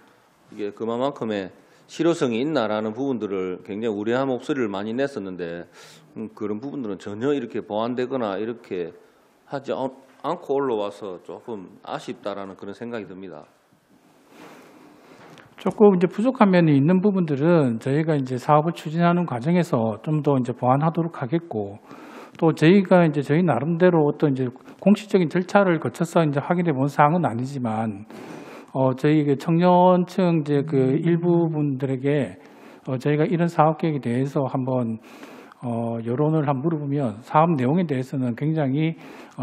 Speaker 8: 이게 그만큼의 실효성이 있나라는 부분들을 굉장히 우려한 목소리를 많이 냈었는데 그런 부분들은 전혀 이렇게 보완되거나 이렇게 하지 않고 올라와서 조금 아쉽다라는 그런 생각이 듭니다.
Speaker 14: 조금 이제 부족한 면이 있는 부분들은 저희가 이제 사업을 추진하는 과정에서 좀 더 이제 보완하도록 하겠고, 또 저희가 이제 저희 나름대로 어떤 이제 공식적인 절차를 거쳐서 이제 확인해 본 사항은 아니지만, 저희 청년층 이제 일부 분들에게 저희가 이런 사업 계획에 대해서 한번 여론을 한번 물어보면 사업 내용에 대해서는 굉장히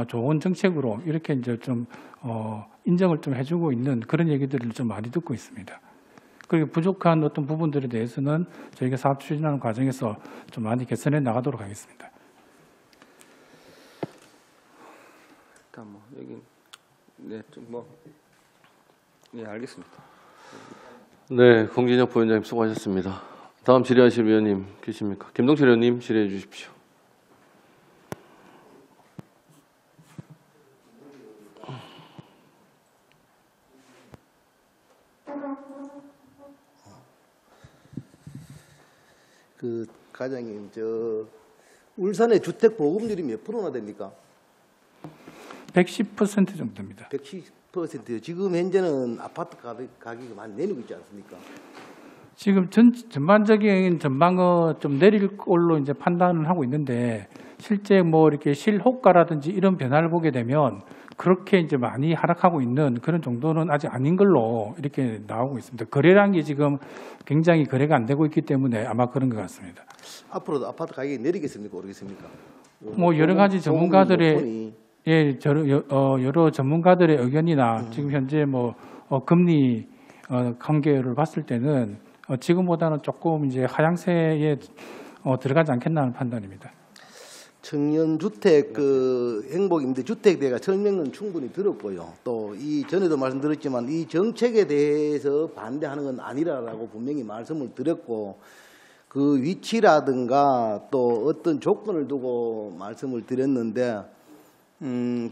Speaker 14: 좋은 정책으로 이렇게 이제 좀 인정을 좀 해주고 있는 그런 얘기들을 좀 많이 듣고 있습니다. 그리고 부족한 어떤 부분들에 대해서는 저희가 사업 추진하는 과정에서 좀 많이 개선해 나가도록 하겠습니다.
Speaker 8: 일단 네, 알겠습니다.
Speaker 1: 네, 공진혁 부위원장님 수고하셨습니다. 다음 질의하실 위원님 계십니까? 김동철 의원님 질의해 주십시오.
Speaker 9: 과장님, 울산의 주택 보급률이 몇 프로나 됩니까?
Speaker 14: 110% 정도 됩니다.
Speaker 9: 110%요. 지금 현재는 아파트 가격이 많이 내리고 있지 않습니까?
Speaker 14: 지금 전반적인 전망은 좀 내릴 걸로 이제 판단을 하고 있는데, 실제 뭐 이렇게 실호가라든지 이런 변화를 보게 되면 그렇게 이제 많이 하락하고 있는 그런 정도는 아직 아닌 걸로 이렇게 나오고 있습니다. 거래량이 지금 굉장히 거래가 안 되고 있기 때문에 아마 그런 것 같습니다.
Speaker 9: 앞으로도 아파트 가격이 내리겠습니까? 오르겠습니까?
Speaker 14: 뭐 여러 가지 전문가들의 여러 전문가들의 의견이나 지금 현재 뭐 금리 관계를 봤을 때는 지금보다는 조금 이제 하향세에 들어가지 않겠나 하는 판단입니다.
Speaker 9: 청년주택 행복임대주택대가 설명은 충분히 들었고요. 또 이 전에도 말씀드렸지만 이 정책에 대해서 반대하는 건 아니라고 분명히 말씀을 드렸고, 그 위치라든가 또 어떤 조건을 두고 말씀을 드렸는데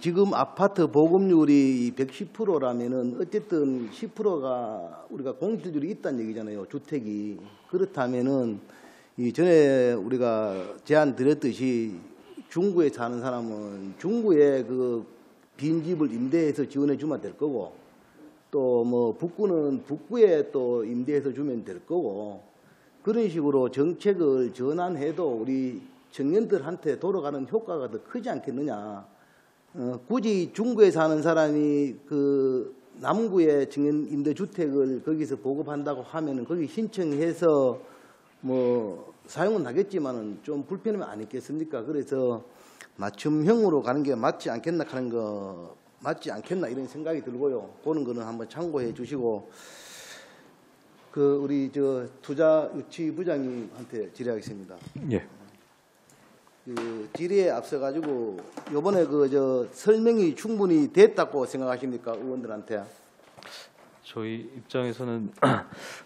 Speaker 9: 지금 아파트 보급률이 110%라면은 어쨌든 10%가 우리가 공실률이 있다는 얘기잖아요. 주택이. 그렇다면은 이 전에 우리가 제안 드렸듯이 중구에 사는 사람은 중구에 그 빈집을 임대해서 지원해 주면 될 거고 또 뭐 북구는 북구에 또 임대해서 주면 될 거고 그런 식으로 정책을 전환해도 우리 청년들한테 돌아가는 효과가 더 크지 않겠느냐. 굳이 중구에 사는 사람이 그 남구의 청년 임대주택을 거기서 보급한다고 하면은 거기 신청해서 뭐 사용은 하겠지만은 좀 불편하면 안 있겠습니까? 그래서 맞춤형으로 가는 게 맞지 않겠나 하는 거 맞지 않겠나 이런 생각이 들고요. 보는 거는 한번 참고해 주시고 그 우리 저 투자유치 부장님한테 질의하겠습니다.
Speaker 15: 예.
Speaker 9: 그 질의에 앞서 가지고 이번에 그 저 설명이 충분히 됐다고 생각하십니까 의원들한테?
Speaker 15: 저희 입장에서는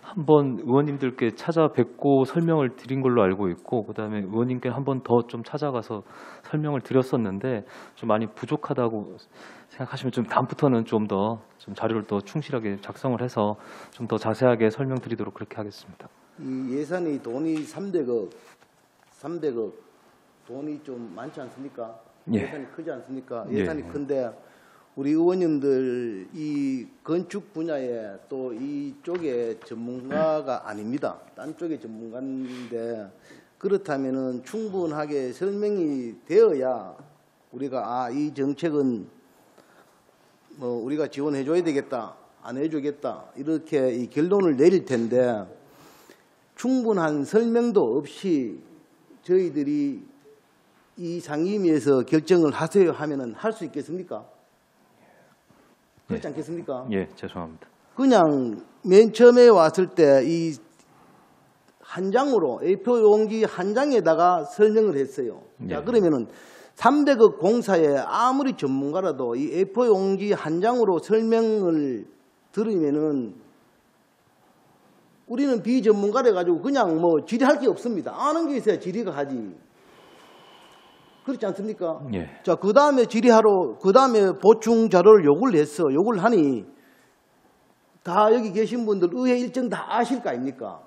Speaker 15: 한번 의원님들께 찾아뵙고 설명을 드린 걸로 알고 있고 그다음에 의원님께 한 번 더 좀 찾아가서 설명을 드렸었는데 좀 많이 부족하다고 생각하시면 좀 다음부터는 좀 더 좀 자료를 더 충실하게 작성을 해서 좀 더 자세하게 설명드리도록 그렇게 하겠습니다.
Speaker 9: 이 예산이 돈이 300억 돈이 좀 많지 않습니까?
Speaker 15: 예.
Speaker 9: 예산이 크지 않습니까?
Speaker 15: 예.
Speaker 9: 예산이 큰데 우리 의원님들 이 건축 분야에 또 이쪽에 전문가가 아닙니다. 딴 쪽의 전문가인데 그렇다면은 충분하게 설명이 되어야 우리가 이 정책은 뭐 우리가 지원해 줘야 되겠다, 안 해주겠다 이렇게 이 결론을 내릴 텐데 충분한 설명도 없이 저희들이 이 상임위에서 결정을 하세요 하면은 할 수 있겠습니까? 그렇지 않겠습니까?
Speaker 15: 예, 죄송합니다.
Speaker 9: 그냥 맨 처음에 왔을 때 이 한 장으로 A4 용지 한 장에다가 설명을 했어요. 자, 그러면은 300억 공사에 아무리 전문가라도 이 A4 용지 한 장으로 설명을 들으면은 우리는 비전문가래 가지고 그냥 뭐 질의할 게 없습니다. 아는 게 있어야 질의가 하지. 그렇지 않습니까?
Speaker 15: 예.
Speaker 9: 자, 그 다음에 질의하러, 그 다음에 보충 자료를 요구를 했어. 요구를 하니 다 여기 계신 분들 의회 일정 다 아실 거 아닙니까?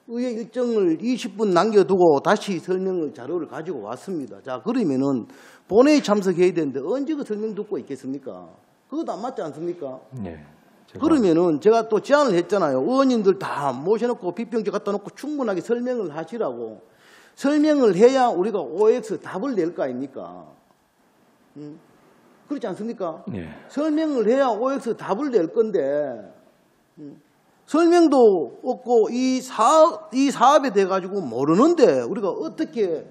Speaker 9: 의회 일정을 20분 남겨두고 다시 설명을 자료를 가지고 왔습니다. 자, 그러면은 본회의 참석해야 되는데 언제 그 설명 듣고 있겠습니까? 그것도 안 맞지 않습니까?
Speaker 15: 예.
Speaker 9: 그러면은 제가 또 제안을 했잖아요. 의원님들 다 모셔놓고 비평지 갖다 놓고 충분하게 설명을 하시라고. 설명을 해야 우리가 OX 답을 낼 거 아닙니까? 그렇지 않습니까?
Speaker 15: 예.
Speaker 9: 설명을 해야 OX 답을 낼 건데 설명도 없고 이 사업에 대해 가지고 모르는데 우리가 어떻게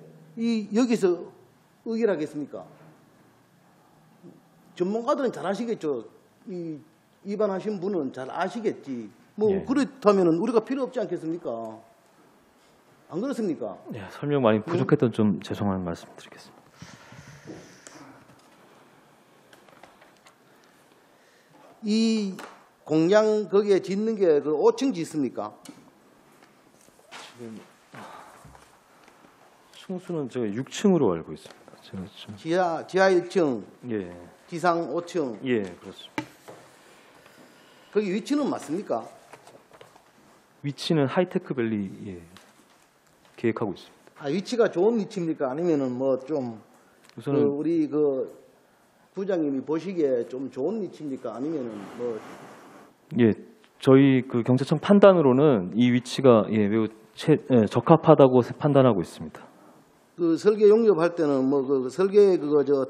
Speaker 9: 여기서 의결 하겠습니까? 전문가들은 잘 아시겠죠. 입안하신 분은 잘 아시겠지. 뭐 그렇다면 우리가 필요 없지 않겠습니까? 안 그렇습니까?
Speaker 15: 예, 설명 많이 부족했던 좀 죄송한 말씀 드리겠습니다.
Speaker 9: 이 공장 거기에 짓는 게 그 5층 짓습니까?
Speaker 15: 지금 층수는 제가 6층으로 알고 있습니다. 제가 좀
Speaker 9: 지하 1층,
Speaker 15: 예,
Speaker 9: 지상 5층.
Speaker 15: 예, 그렇습니다.
Speaker 9: 거기 위치는 맞습니까?
Speaker 15: 위치는 하이테크밸리 계획하고 있습니다.
Speaker 9: 위치가 좋은 위치입니까? 아니면은 뭐 좀
Speaker 15: 우선은
Speaker 9: 우리 부장님이 보시기에 좀 좋은 위치입니까? 아니면은 뭐
Speaker 15: 예, 저희 그 경찰청 판단으로는 이 위치가 매우 적합하다고 판단하고 있습니다.
Speaker 9: 그 설계 용역할 때는 뭐 그 설계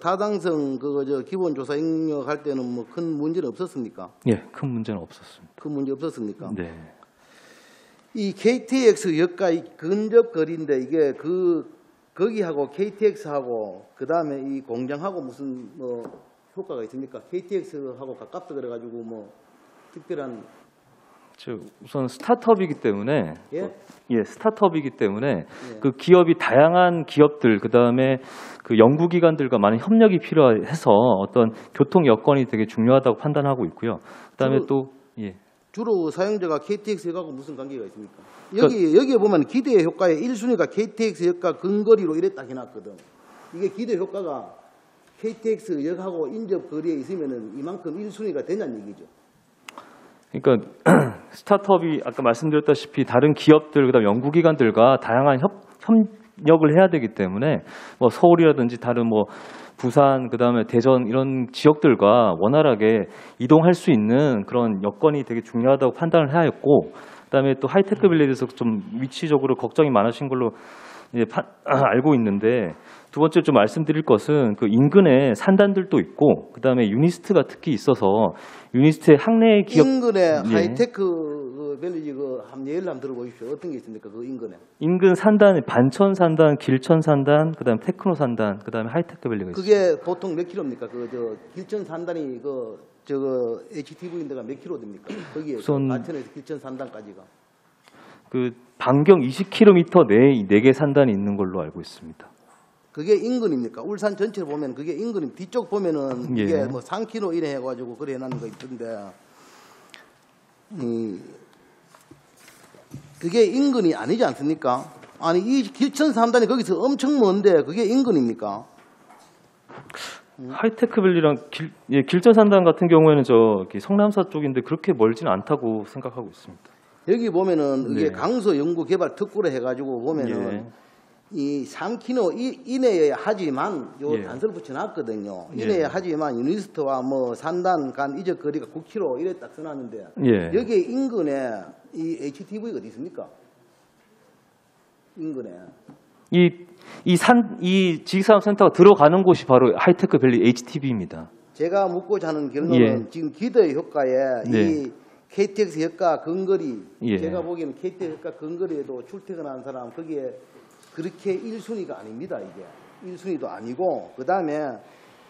Speaker 9: 타당성 기본 조사 용역할 때는 뭐 큰 문제는 없었습니까?
Speaker 15: 예, 큰 문제는 없었습니다.
Speaker 9: 큰 문제 없었습니까?
Speaker 15: 네.
Speaker 9: 이 KTX 역과 근접 거리인데 이게 거기하고 KTX하고 그 다음에 이 공장하고 무슨 뭐 효과가 있습니까? KTX하고 가깝다 그래가지고 뭐 특별한
Speaker 15: 우선 스타트업이기 때문에 스타트업이기 때문에
Speaker 9: 예.
Speaker 15: 그 기업이 다양한 기업들 그다음에 그 연구기관들과 많은 협력이 필요해서 어떤 교통 여건이 되게 중요하다고 판단하고 있고요. 그다음에 또
Speaker 9: 주로 사용자가 KTX 역하고 무슨 관계가 있습니까? 여기에 보면 기대 효과의 1순위가 KTX 역과 근거리로 이랬다 해놨거든. 이게 기대 효과가 KTX 역하고 인접 거리에 있으면은 이만큼 1순위가 되냐는 얘기죠.
Speaker 15: 그러니까 스타트업이 아까 말씀드렸다시피 다른 기업들 그다음 연구기관들과 다양한 협력을 해야 되기 때문에 뭐 서울이라든지 다른 뭐 부산 그다음에 대전 이런 지역들과 원활하게 이동할 수 있는 그런 여건이 되게 중요하다고 판단을 해야 했고, 그다음에 또 하이테크빌리에 대해서 좀 위치적으로 걱정이 많으신 걸로 이제 알고 있는데, 두 번째 좀 말씀드릴 것은 그 인근에 산단들도 있고 그다음에 유니스트가 특히 있어서 유니스트의 학내 기업
Speaker 9: 인근에 하이테크 밸리지 한 예를 한번 들어보십시오. 어떤 게 있습니까? 그 인근에
Speaker 15: 인근 산단에 반천 산단, 길천 산단, 그다음에 테크노 산단, 그다음에 하이테크 밸리가 있습니다.
Speaker 9: 그게 보통 몇 킬로입니까? 길천 산단이 HTV인데가 몇 킬로 됩니까? 거기에
Speaker 15: 우선
Speaker 9: 반천에서 길천 산단까지가
Speaker 15: 그 반경 20km 내에 4개 산단이 있는 걸로 알고 있습니다.
Speaker 9: 그게 인근입니까? 울산 전체를 보면 그게 인근입니다. 뒤쪽 보면은 이게 뭐 3km 이래 해가지고 그래 해놨는 거 있던데, 그게 인근이 아니지 않습니까? 아니 이 길천 산단이 거기서 엄청 먼데 그게 인근입니까?
Speaker 15: 하이테크밸리랑 길전 산단 같은 경우에는 저기 성남사 쪽인데 그렇게 멀진 않다고 생각하고 있습니다.
Speaker 9: 여기 보면은 이게 강서 연구 개발 특구로 해가지고 보면은 이 3km 이내에 하지만 단서를 붙여놨거든요. 이내에 하지만 유니스트와 뭐 산단 간 이적 거리가 9km 이래 딱 써놨는데 여기에 인근에 이 HTV가 어디 있습니까? 인근에
Speaker 15: 이 지식산업센터가 들어가는 곳이 바로 하이테크밸리 HTV입니다.
Speaker 9: 제가 묻고자 하는 결론은 지금 기대 효과에 이 KTX 역과 근거리, 제가 보기에는 KTX 역과 근거리에도 출퇴근하는 사람 거기에 그렇게 1순위가 아닙니다. 이게 1순위도 아니고, 그 다음에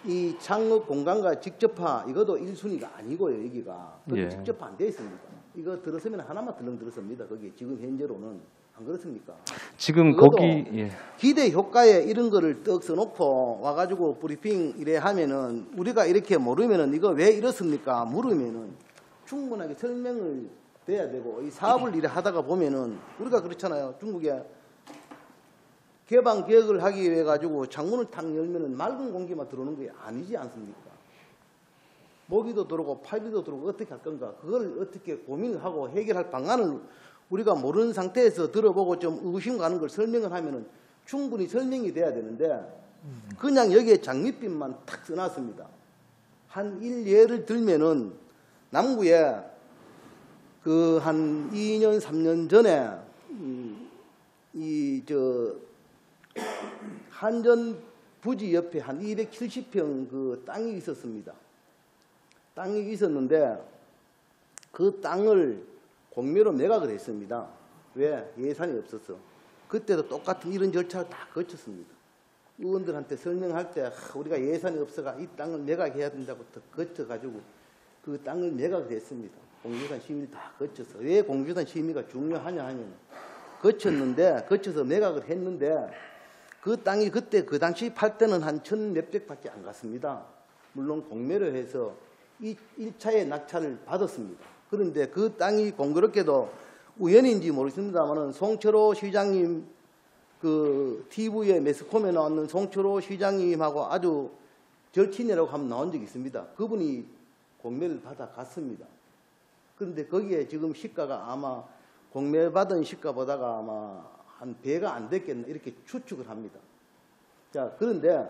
Speaker 9: 이 창업 공간과 직접화 이것도 1순위가 아니고요. 여기가 직접화 안 돼 있습니다. 이거 들었으면 하나만 덜렁 들었습니다. 거기 지금 현재로는 안 그렇습니까?
Speaker 15: 지금 거기
Speaker 9: 기대 효과에 이런 거를 떡 써놓고 와가지고 브리핑 이래 하면은 우리가 이렇게 모르면은 이거 왜 이렇습니까? 물으면은 충분하게 설명을 돼야 되고, 이 사업을 이래 하다가 보면은 우리가 그렇잖아요. 중국에 개방 개혁을 하기 위해 가지고 창문을 탁 열면은 맑은 공기만 들어오는 게 아니지 않습니까? 모기도 들어오고 파이도 들어오고 어떻게 할 건가? 그걸 어떻게 고민을 하고 해결할 방안을 우리가 모르는 상태에서 들어보고 좀 의구심 가는 걸 설명을 하면은 충분히 설명이 돼야 되는데, 그냥 여기에 장밋빛만 탁 써놨습니다. 한 일예를 들면은 남구에 그 한 2년 3년 전에 한전 부지 옆에 한 270평 그 땅이 있었습니다. 땅이 있었는데 그 땅을 공매로 매각을 했습니다. 왜? 예산이 없었어. 그때도 똑같은 이런 절차를 다 거쳤습니다. 의원들한테 설명할 때 우리가 예산이 없어가 이 땅을 매각해야 된다고 거쳐가지고 그 땅을 매각을 했습니다. 공유산 심의를 다 거쳐서. 왜 공유산 심의가 중요하냐 하면 거쳐서 매각을 했는데 그 땅이 그때 그 당시 팔 때는 한 1,000몇백 밖에 안 갔습니다. 물론 공매로 해서 1차의 낙찰을 받았습니다. 그런데 그 땅이 공교롭게도 우연인지 모르겠습니다만은 송철호 시장님 그 TV에 매스컴에 나왔는 송철호 시장님하고 아주 절친이라고 하면 나온 적이 있습니다. 그분이 공매를 받아 갔습니다. 그런데 거기에 지금 시가가 아마 공매 받은 시가보다가 아마 한 배가 안 됐겠나 이렇게 추측을 합니다. 자, 그런데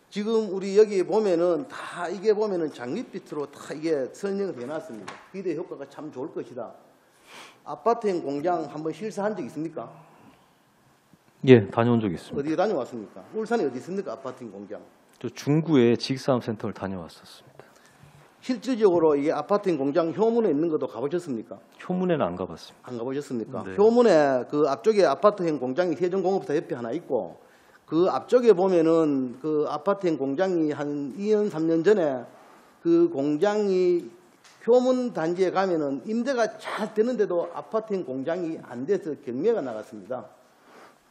Speaker 9: 지금 우리 여기 보면은 다 이게 보면은 장밋빛으로 다 이게 설명을 해놨습니다. 기대 효과가 참 좋을 것이다. 아파트형 공장 한번 실사한 적 있습니까?
Speaker 15: 예, 다녀온 적이 있습니다.
Speaker 9: 어디 다녀왔습니까? 울산에 어디 있습니까? 아파트형 공장?
Speaker 15: 저 중구에 지식산업센터를 다녀왔었습니다.
Speaker 9: 실질적으로 이게 아파트형 공장 효문에 있는 것도 가보셨습니까?
Speaker 15: 효문에는 안 가봤습니다.
Speaker 9: 안 가보셨습니까?
Speaker 15: 네.
Speaker 9: 효문에 그 앞쪽에 아파트형 공장이 세종공업사 옆에 하나 있고, 그 앞쪽에 보면은 그 아파트형 공장이 한 2년, 3년 전에 그 공장이 효문 단지에 가면은 임대가 잘 되는데도 아파트형 공장이 안 돼서 경매가 나갔습니다.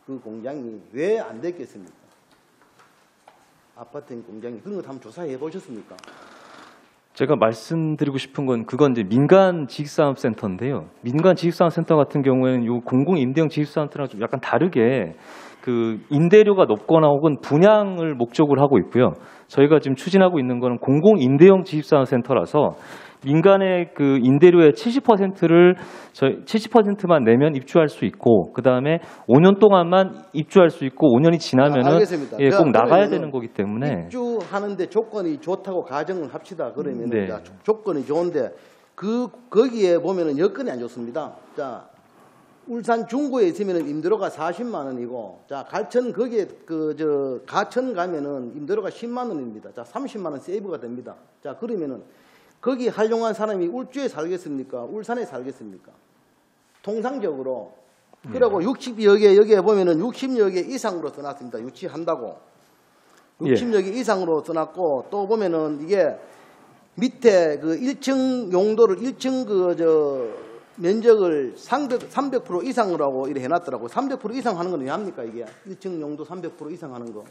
Speaker 9: 그 공장이 왜 안 됐겠습니까? 아파트형 공장이 그런 거 한번 조사해 보셨습니까?
Speaker 15: 제가 말씀드리고 싶은 건 그건 이제 민간 지식산업센터인데요. 민간 지식산업센터 같은 경우에는 요 공공임대형 지식산업센터랑 좀 약간 다르게 그 임대료가 높거나 혹은 분양을 목적으로 하고 있고요. 저희가 지금 추진하고 있는 거는 공공임대형 지식산업센터라서 민간의 그 임대료의 70%만 내면 입주할 수 있고, 그 다음에 5년 동안만 입주할 수 있고, 5년이 지나면은
Speaker 9: 알겠습니다.
Speaker 15: 예, 꼭 나가야
Speaker 9: 그러면은
Speaker 15: 되는 거기 때문에
Speaker 9: 입주하는데 조건이 좋다고 가정을 합시다. 그러면
Speaker 15: 네.
Speaker 9: 조건이 좋은데 거기에 보면은 여건이 안 좋습니다. 자, 울산 중구에 있으면은 임대료가 40만 원이고, 자, 가천 거기에 가천 가면은 임대료가 10만 원입니다. 자, 30만 원 세이브가 됩니다. 자, 그러면은 거기 활용한 사람이 울주에 살겠습니까? 울산에 살겠습니까? 통상적으로. 그리고 60여 개, 여기에 보면은 60여 개 이상으로 써놨습니다. 유치한다고. 60여 개 이상으로 써놨고, 또 보면은 이게 밑에 그 1층 용도를 1층 면적을 300% 이상으로 하고 이렇게 해놨더라고요. 300% 이상 하는 건 왜 합니까, 이게? 1층 용도 300% 이상 하는 거.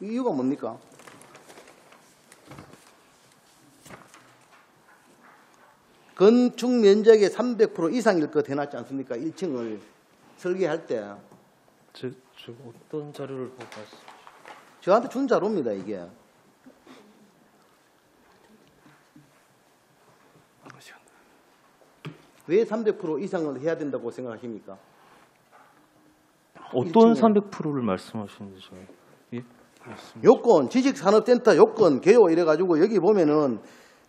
Speaker 9: 이유가 뭡니까? 건축 면적의 300% 이상일 것 해놨지 않습니까? 1층을 설계할 때.
Speaker 15: 저 어떤 자료를 보고 봤습니다.
Speaker 9: 저한테 준 자료입니다, 이게. 왜 300% 이상을 해야 된다고 생각하십니까?
Speaker 15: 어떤 300%를 말씀하시는지 예?
Speaker 9: 요건, 지식산업센터 요건, 개요 이래가지고 여기 보면은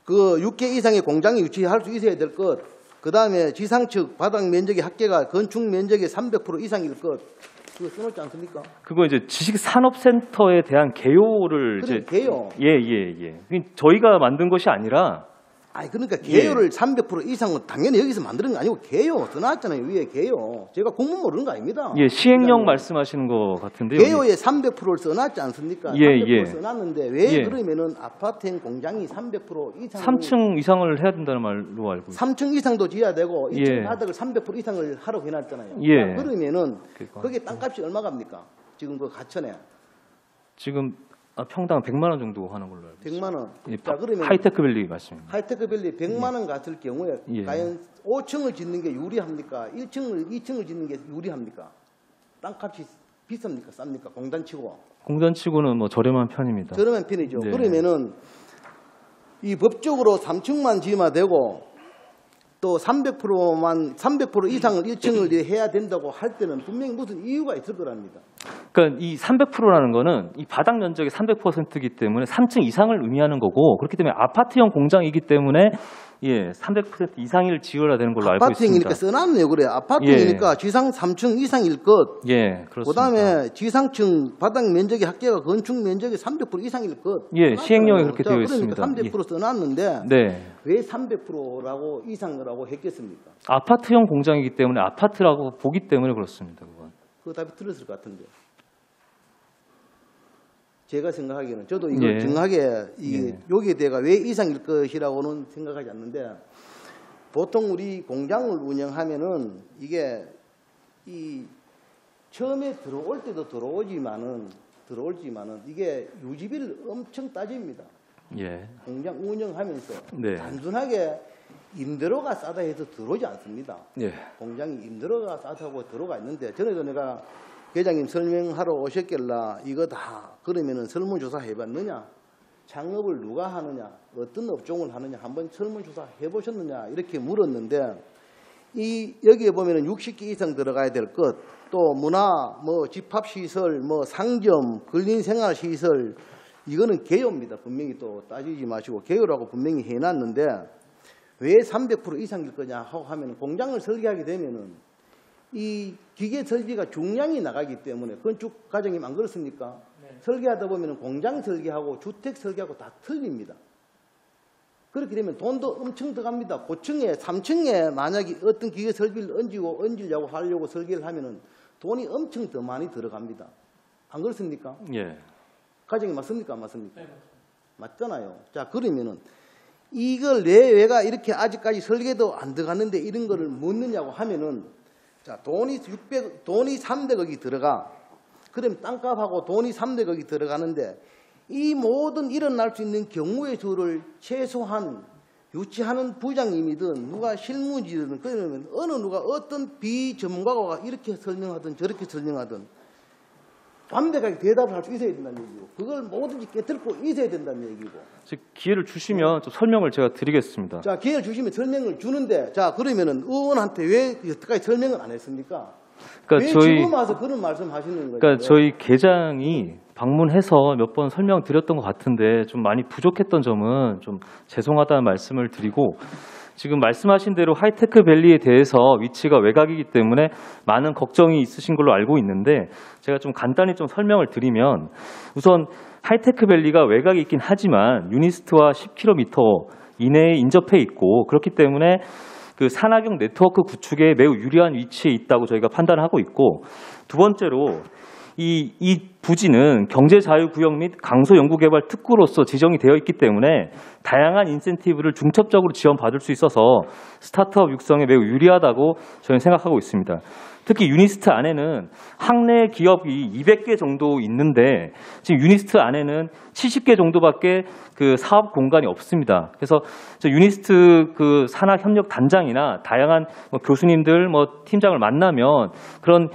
Speaker 9: 그 6개 이상의 공장이 유치할 수 있어야 될 것, 그 다음에 지상측 바닥 면적의 합계가 건축 면적의 300% 이상일 것, 그거 써놓지 않습니까?
Speaker 15: 그거 이제 지식산업센터에 대한 개요를
Speaker 9: 그래,
Speaker 15: 이제
Speaker 9: 개요.
Speaker 15: 예. 저희가 만든 것이 아니라
Speaker 9: 아니 그러니까 개요를 300% 이상은 당연히 여기서 만드는 거 아니고 개요 써놨잖아요. 위에 개요. 제가 공문 모르는 거 아닙니다.
Speaker 15: 예, 시행령 말씀하시는 것 같은데요.
Speaker 9: 개요에 300%를 써놨지 않습니까?
Speaker 15: 예,
Speaker 9: 300%
Speaker 15: 예.
Speaker 9: 써놨는데 왜
Speaker 15: 예.
Speaker 9: 그러면은 아파트형 공장이 300% 이상
Speaker 15: 3층 이상을 해야 된다는 말로 알고 있습니다.
Speaker 9: 3층 이상도 지어야 되고 2층
Speaker 15: 예.
Speaker 9: 바닥을 300% 이상을 하라고 해놨잖아요.
Speaker 15: 예.
Speaker 9: 자, 그러면은 거기에 땅값이 얼마 갑니까? 지금 그 가천에
Speaker 15: 지금 평당 100만 원 정도 하는 걸로 알고 있습니다.
Speaker 9: 100만 원.
Speaker 15: 예,
Speaker 9: 자, 그러면
Speaker 15: 하이테크밸리 맞습니다.
Speaker 9: 하이테크밸리 100만 원 같을 경우에
Speaker 15: 예.
Speaker 9: 과연 5층을 짓는 게 유리합니까? 2층을 짓는 게 유리합니까? 땅값이 비쌉니까? 쌉니까? 공단치고.
Speaker 15: 공단치고는 뭐 저렴한 편입니다.
Speaker 9: 저렴한 편이죠.
Speaker 15: 네.
Speaker 9: 그러면은 이 법적으로 3층만 지으면 되고 또 300% 이상을 1층을 해야 된다고 할 때는 분명히 무슨 이유가 있을 거랍니다.
Speaker 15: 그러니까 이 300%라는 거는 이 바닥 면적의 300%이기 때문에 3층 이상을 의미하는 거고, 그렇기 때문에 아파트형 공장이기 때문에 예, 300% 이상을 지어야 되는 걸로 알고 있습니다.
Speaker 9: 아파트형이니까 써놨네요. 그래. 아파트형이니까
Speaker 15: 예.
Speaker 9: 지상 3층 이상일 것.
Speaker 15: 예, 그렇습니다.
Speaker 9: 그다음에 지상층 바닥 면적의 합계가 건축 면적의 300% 이상일 것.
Speaker 15: 예,
Speaker 9: 써놨잖아요.
Speaker 15: 시행령에 그렇게
Speaker 9: 자,
Speaker 15: 되어 있습니다.
Speaker 9: 그러니까 300% 써놨는데
Speaker 15: 네.
Speaker 9: 왜 300%라고 이상이라고 했겠습니까?
Speaker 15: 아파트형 공장이기 때문에 아파트라고 보기 때문에 그렇습니다. 그건.
Speaker 9: 그 답이 틀렸을 것 같은데. 제가 생각하기에는 저도 이걸
Speaker 15: 예.
Speaker 9: 정확하게 여기에 대해가 왜 이상일 것이라고는 생각하지 않는데, 보통 우리 공장을 운영하면은 이게 이 처음에 들어올 때도 들어오지만은 이게 유지비를 엄청 따집니다.
Speaker 15: 예.
Speaker 9: 공장 운영하면서
Speaker 15: 네.
Speaker 9: 단순하게 임대료가 싸다 해서 들어오지 않습니다.
Speaker 15: 예.
Speaker 9: 공장이 임대료가 싸다고 들어가 있는데, 전에도 내가 회장님 설명하러 오셨길라 이거 다 그러면은 설문조사 해봤느냐, 창업을 누가 하느냐, 어떤 업종을 하느냐 한번 설문조사 해보셨느냐 이렇게 물었는데, 여기에 보면은 60개 이상 들어가야 될 것, 또 문화, 뭐 집합시설, 뭐 상점, 근린생활시설, 이거는 개요입니다. 분명히 또 따지지 마시고 개요라고 분명히 해놨는데, 왜 300% 이상일 거냐 하고 하면, 공장을 설계하게 되면은 이 기계 설비가 중량이 나가기 때문에, 건축 과정이 안 그렇습니까? 네. 설계하다 보면 공장 설계하고 주택 설계하고 다 틀립니다. 그렇게 되면 돈도 엄청 들어갑니다. 고층에 3층에 만약에 어떤 기계 설비를 얹으려고 하려고 설계를 하면은 돈이 엄청 더 많이 들어갑니다. 안 그렇습니까?
Speaker 15: 예.
Speaker 9: 과정이 맞습니까? 안 맞습니까? 네. 맞잖아요. 자, 그러면은 이걸 왜가 이렇게 아직까지 설계도 안 들어갔는데 이런 거를 묻느냐고 하면은, 자, 돈이 300억이 들어가. 그럼 땅값하고 돈이 300억이 들어가는데 이 모든 일어날 수 있는 경우의 수를 최소한 유치하는 부장님이든 누가 실무지든 그러면 어느 누가 어떤 비전문가가 이렇게 설명하든 저렇게 설명하든 완벽하게 대답을 할 수 있어야 된다는 얘기고 그걸 뭐든지 깨뜨리고 있어야 된다는 얘기고.
Speaker 15: 기회를 주시면 좀 설명을 제가 드리겠습니다.
Speaker 9: 자, 기회를 주시면 설명을 주는데 자 그러면은 의원한테 왜 여태까지 설명을 안 했습니까?
Speaker 15: 그러니까
Speaker 9: 왜 지금 와서 그런 말씀하시는 거예요?
Speaker 15: 그러니까 저희 계장이 방문해서 몇 번 설명드렸던 것 같은데 좀 많이 부족했던 점은 좀 죄송하다는 말씀을 드리고 지금 말씀하신 대로 하이테크밸리에 대해서 위치가 외곽이기 때문에 많은 걱정이 있으신 걸로 알고 있는데 제가 좀 간단히 좀 설명을 드리면 우선 하이테크밸리가 외곽에 있긴 하지만 유니스트와 10km 이내에 인접해 있고 그렇기 때문에 그 산하경 네트워크 구축에 매우 유리한 위치에 있다고 저희가 판단하고 있고 두 번째로 이 부지는 경제자유구역 및 강소연구개발 특구로서 지정이 되어 있기 때문에 다양한 인센티브를 중첩적으로 지원받을 수 있어서 스타트업 육성에 매우 유리하다고 저희는 생각하고 있습니다. 특히 유니스트 안에는 학내 기업이 200개 정도 있는데 지금 유니스트 안에는 70개 정도밖에 그 사업 공간이 없습니다. 그래서 저 유니스트 그 산학협력 단장이나 다양한 뭐 교수님들 뭐 팀장을 만나면 그런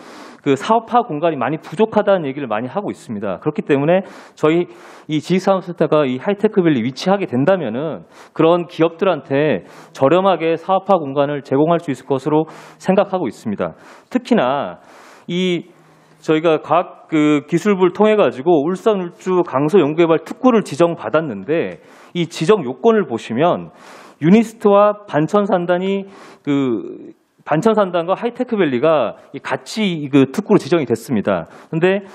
Speaker 15: 그 사업화 공간이 많이 부족하다는 얘기를 많이 하고 있습니다. 그렇기 때문에 저희 이 지식산업센터가 이 하이테크밸리 위치하게 된다면은 그런 기업들한테 저렴하게 사업화 공간을 제공할 수 있을 것으로 생각하고 있습니다. 특히나 이 저희가 과학 그 기술부를 통해 가지고 울산 울주 강소 연구개발 특구를 지정받았는데 이 지정 요건을 보시면 유니스트와 반천산단이 반천산단과 하이테크밸리가 같이 그 특구로 지정이 됐습니다. 그런데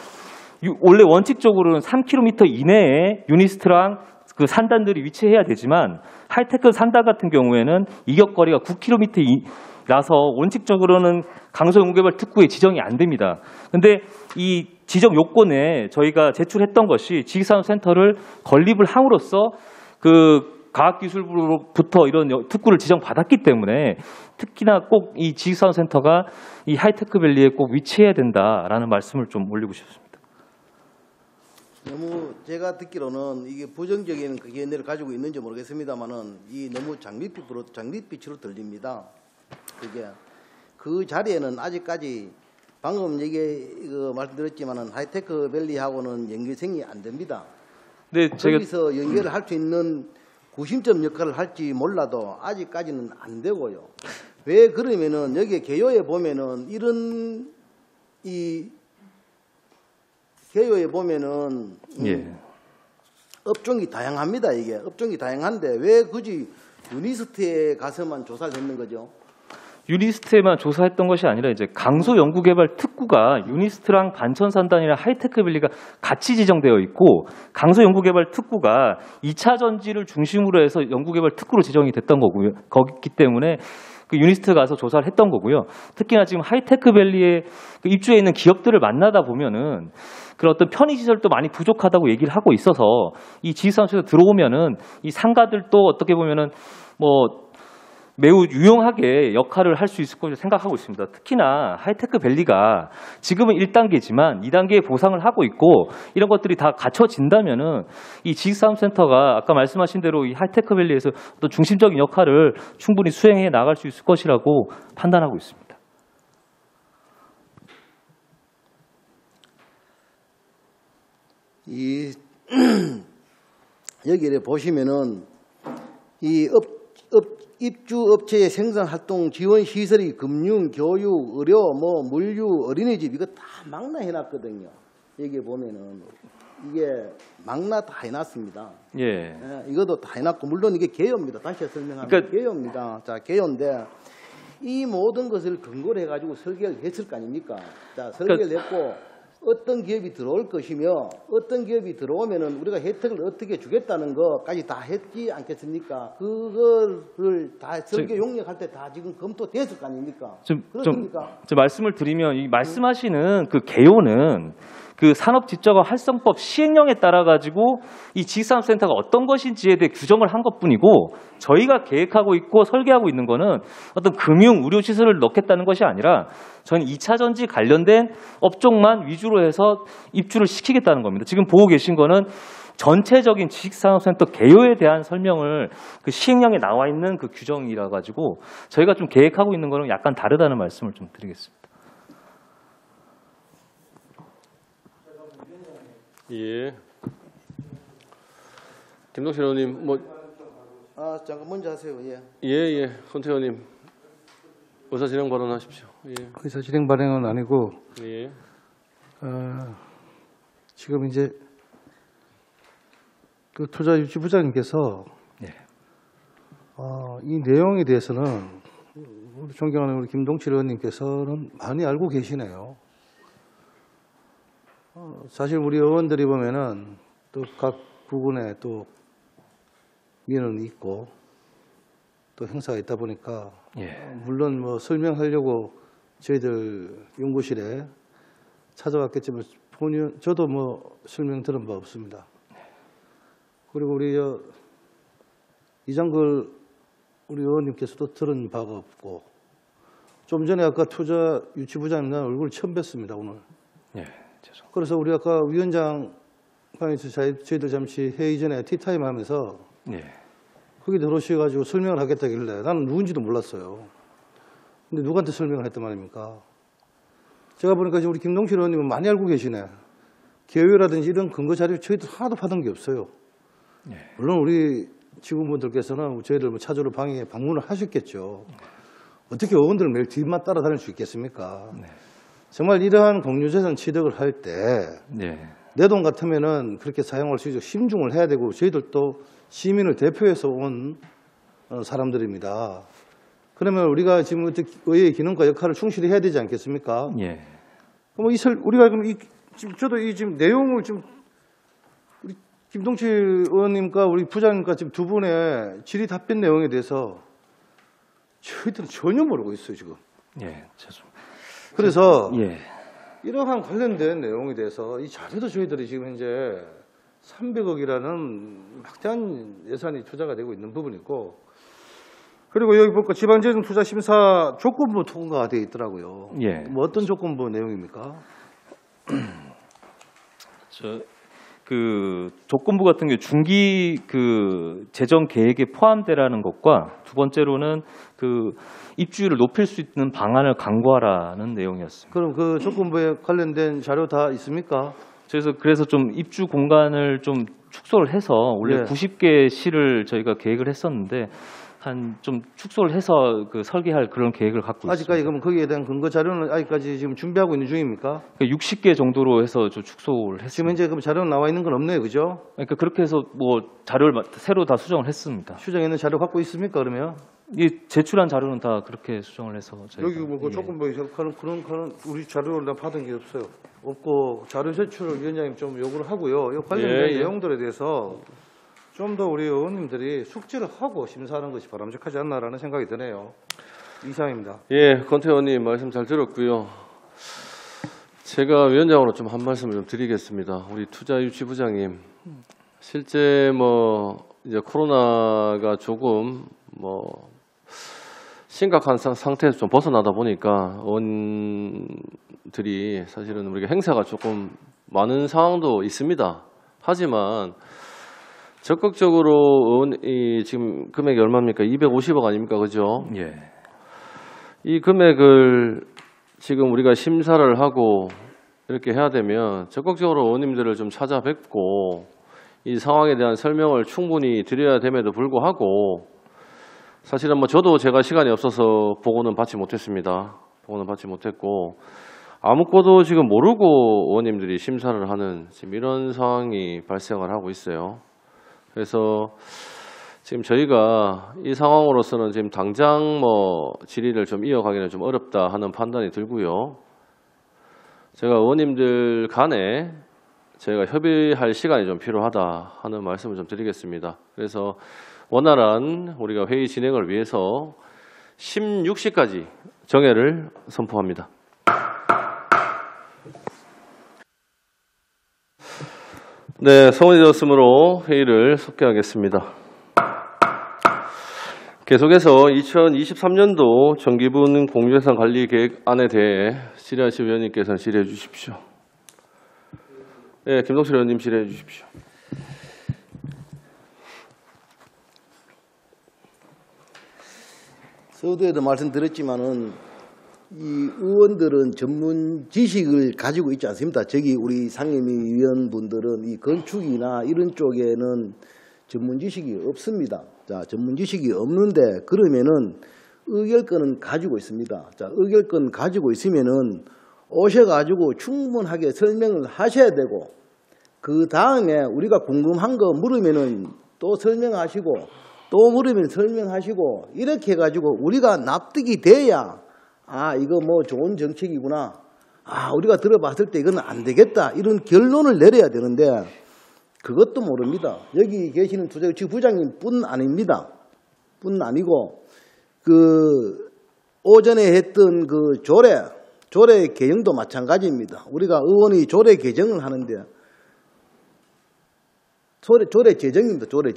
Speaker 15: 원래 원칙적으로는 3km 이내에 유니스트랑 그 산단들이 위치해야 되지만 하이테크 산단 같은 경우에는 이격거리가 9km라서 원칙적으로는 강소연구개발 특구에 지정이 안 됩니다. 그런데 이 지정 요건에 저희가 제출했던 것이 지식산업센터를 건립을 함으로써 그 과학기술부로부터 이런 특구를 지정받았기 때문에 특히나 꼭 이 지식산업센터가 이 하이테크밸리에 꼭 위치해야 된다라는 말씀을 좀 올리고 싶습니다.
Speaker 9: 너무 제가 듣기로는 이게 부정적인 그 견해를 가지고 있는지 모르겠습니다만은 이 너무 장밋빛으로 들립니다. 그게 그 자리에는 아직까지 방금 말씀드렸지만은 하이테크밸리하고는 연계성이 안 됩니다.
Speaker 15: 네,
Speaker 9: 거기서 연결을 할 수 있는 구심점 역할을 할지 몰라도 아직까지는 안 되고요. 왜 그러면은 여기 개요에 보면은 이런 개요에 보면은 업종이 다양합니다. 이게 업종이 다양한데 왜 굳이 유니스트에 가서만 조사를 했는 거죠?
Speaker 15: 유니스트에만 조사했던 것이 아니라 이제 강소연구개발 특구가 유니스트랑 반천산단이랑 하이테크밸리가 같이 지정되어 있고 강소연구개발 특구가 2차 전지를 중심으로 해서 연구개발 특구로 지정이 됐던 거고요. 거기 때문에 그 유니스트 가서 조사를 했던 거고요. 특히나 지금 하이테크밸리에 그 입주해 있는 기업들을 만나다 보면은 그런 어떤 편의시설도 많이 부족하다고 얘기를 하고 있어서 이 지식산업에서 들어오면은 이 상가들도 어떻게 보면은 뭐 매우 유용하게 역할을 할 수 있을 것으로 생각하고 있습니다. 특히나 하이테크밸리가 지금은 1단계지만 2단계의 보상을 하고 있고 이런 것들이 다 갖춰진다면은 이 지식산업센터가 아까 말씀하신 대로 이 하이테크밸리에서 어떤 중심적인 역할을 충분히 수행해 나갈 수 있을 것이라고 판단하고 있습니다.
Speaker 9: 여기를 보시면은 이 입주업체의 생산활동 지원 시설이 금융, 교육, 의료, 물류, 어린이집 이거 다 망라 해놨거든요. 여기 보면은 이게 망라 다 해놨습니다. 이것도 다 해놨고 물론 이게 개요입니다. 다시 설명하면 개요입니다. 자, 개요인데 이 모든 것을 근거로 해가지고 설계를 했을 거 아닙니까? 자, 설계를 했고 어떤 기업이 들어올 것이며 어떤 기업이 들어오면은 우리가 혜택을 어떻게 주겠다는 것까지 다 했지 않겠습니까? 그거를 다 설계 용역할 때 다 지금 검토됐을 거 아닙니까? 그렇습니까?
Speaker 15: 좀 말씀을 드리면 이 말씀하시는 그 개요는 그 산업집자가 활성법 시행령에 따라 가지고 이 지식산업센터가 어떤 것인지에 대해 규정을 한 것뿐이고 저희가 계획하고 있고 설계하고 있는 거는 어떤 금융, 의료 시설을 넣겠다는 것이 아니라 저는 2차 전지 관련된 업종만 위주로 해서 입주를 시키겠다는 겁니다. 지금 보고 계신 거는 전체적인 지식산업센터 개요에 대한 설명을 그 시행령에 나와 있는 그 규정이라 가지고 저희가 좀 계획하고 있는 거는 약간 다르다는 말씀을 좀 드리겠습니다.
Speaker 1: 예. 김동실 의원님,
Speaker 9: 잠깐 먼저 하세요. 예.
Speaker 1: 예, 손태 의원님, 의사 진행 발언하십시오. 예.
Speaker 5: 의사 진행 발언은 아니고,
Speaker 1: 예.
Speaker 5: 지금 이제 그 투자유치부장님께서 이 내용에 대해서는 우리 존경하는 우리 김동칠 의원님께서는 많이 알고 계시네요. 사실 우리 의원들이 보면은 또 각 부분에 또 민원이 있고 또 행사가 있다 보니까 물론 뭐 설명하려고 저희들 연구실에 찾아왔겠지만 저도 뭐 설명 들은 바 없습니다. 그리고 우리 이장글 우리 의원님께서도 들은 바가 없고 좀 전에 아까 투자 유치부장님 난 얼굴 처음 뵀습니다 오늘. 그래서 우리 아까 위원장방에서 저희들 잠시 회의 전에 티타임 하면서 거기 들어오셔가지고 설명을 하겠다길래 나는 누군지도 몰랐어요. 근데 누구한테 설명을 했단 말입니까? 제가 보니까 지금 우리 김동실 의원님은 많이 알고 계시네. 개요라든지 이런 근거 자료 저희들 하나도 받은 게 없어요. 물론 우리 직원분들께서는 저희들 뭐 찾으러 방에 방문을 하셨겠죠. 어떻게 의원들 매일 뒤만 따라다닐 수 있겠습니까? 정말 이러한 공유재산 취득을 할 때 내 돈 같으면은 그렇게 사용할 수 있도록 심중을 해야 되고 저희들도 시민을 대표해서 온 사람들입니다. 그러면 우리가 지금 의회의 기능과 역할을 충실히 해야 되지 않겠습니까? 그럼 우리가 그럼 저도 이 지금 내용을 좀 우리 김동칠 의원님과 우리 부장님과 지금 두 분의 질의 답변 내용에 대해서 저희들은 전혀 모르고 있어요 지금.
Speaker 15: 죄송합니다.
Speaker 5: 그래서 이러한 관련된 내용에 대해서 이 자료도 저희들이 지금 현재 300억이라는 막대한 예산이 투자가 되고 있는 부분이고 그리고 여기 보니까 지방재정투자심사 조건부 통과가 되어 있더라고요. 뭐 어떤 조건부 내용입니까?
Speaker 15: 그 조건부 같은 게 중기 그 재정 계획에 포함되라는 것과 두 번째로는 그 입주율을 높일 수 있는 방안을 강구하라는 내용이었습니다.
Speaker 5: 그럼 그 조건부에 관련된 자료 다 있습니까?
Speaker 15: 그래서 좀 입주 공간을 좀 축소를 해서 원래 90개 시를 저희가 계획을 했었는데 한 좀 축소를 해서 그 설계할 그런 계획을 갖고 있습니다.
Speaker 5: 아직까지 그럼 거기에 대한 근거 자료는 아직까지 지금 준비하고 있는 중입니까?
Speaker 15: 60개 정도로 해서 좀 축소를 했습니다.
Speaker 5: 지금 현재 그럼 자료는 나와 있는 건 없네요, 그죠?
Speaker 15: 그러니까 그렇게 해서 뭐 자료를 새로 다 수정을 했습니다.
Speaker 5: 수정했는 자료 갖고 있습니까, 그러면?
Speaker 15: 이 제출한 자료는 다 그렇게 수정을 해서 저희가.
Speaker 5: 여기 뭐 조건부 그런 우리 자료를 다 받은 게 없어요. 없고 자료 제출을 위원장님 좀 요구를 하고요. 이 관련된 내용들에 대해서 좀 더 우리 의원님들이 숙지를 하고 심사하는 것이 바람직하지 않나라는 생각이 드네요. 이상입니다.
Speaker 1: 권태 의원님 말씀 잘 들었고요. 제가 위원장으로 좀 한 말씀을 좀 드리겠습니다. 우리 투자유치부장님, 실제 이제 코로나가 조금 심각한 상태에서 좀 벗어나다 보니까 의원들이 사실은 우리가 행사가 조금 많은 상황도 있습니다. 하지만 적극적으로 의원이 지금 금액이 얼마입니까? 250억 아닙니까? 그죠? 이 금액을 지금 우리가 심사를 하고 이렇게 해야 되면 적극적으로 의원님들을 좀 찾아뵙고 이 상황에 대한 설명을 충분히 드려야 됨에도 불구하고 사실은 저도 제가 시간이 없어서 보고는 받지 못했습니다. 보고는 받지 못했고 아무것도 지금 모르고 의원님들이 심사를 하는 지금 이런 상황이 발생을 하고 있어요. 그래서 지금 저희가 이 상황으로서는 지금 당장 질의를 좀 이어가기는 좀 어렵다 하는 판단이 들고요. 제가 의원님들 간에 저희가 협의할 시간이 좀 필요하다 하는 말씀을 좀 드리겠습니다. 그래서 원활한 우리가 회의 진행을 위해서 16시까지 정회를 선포합니다. 네, 성원이 되었으므로 회의를 속개하겠습니다. 계속해서 2023년도 정기분 공유재산 관리 계획안에 대해 질의하실 위원님께서는 질의해 주십시오. 네, 김동실 의원님 질의해 주십시오.
Speaker 9: 서두에도 말씀드렸지만은 이 의원들은 전문 지식을 가지고 있지 않습니다. 저기 우리 상임위 위원분들은 이 건축이나 이런 쪽에는 전문 지식이 없습니다. 자, 전문 지식이 없는데 그러면은 의결권은 가지고 있습니다. 자, 의결권 가지고 있으면은 오셔가지고 충분하게 설명을 하셔야 되고 그 다음에 우리가 궁금한 거 물으면은 또 설명하시고 또 물으면 설명하시고 이렇게 해가지고 우리가 납득이 돼야 아 이거 뭐 좋은 정책이구나 아 우리가 들어봤을 때 이건 안 되겠다 이런 결론을 내려야 되는데 그것도 모릅니다. 여기 계시는 투자유치 부장님 뿐 아닙니다. 뿐 아니고 그 오전에 했던 그 조례 개정도 마찬가지입니다. 우리가 의원이 조례 개정을 하는데 조례 제정입니다. 조례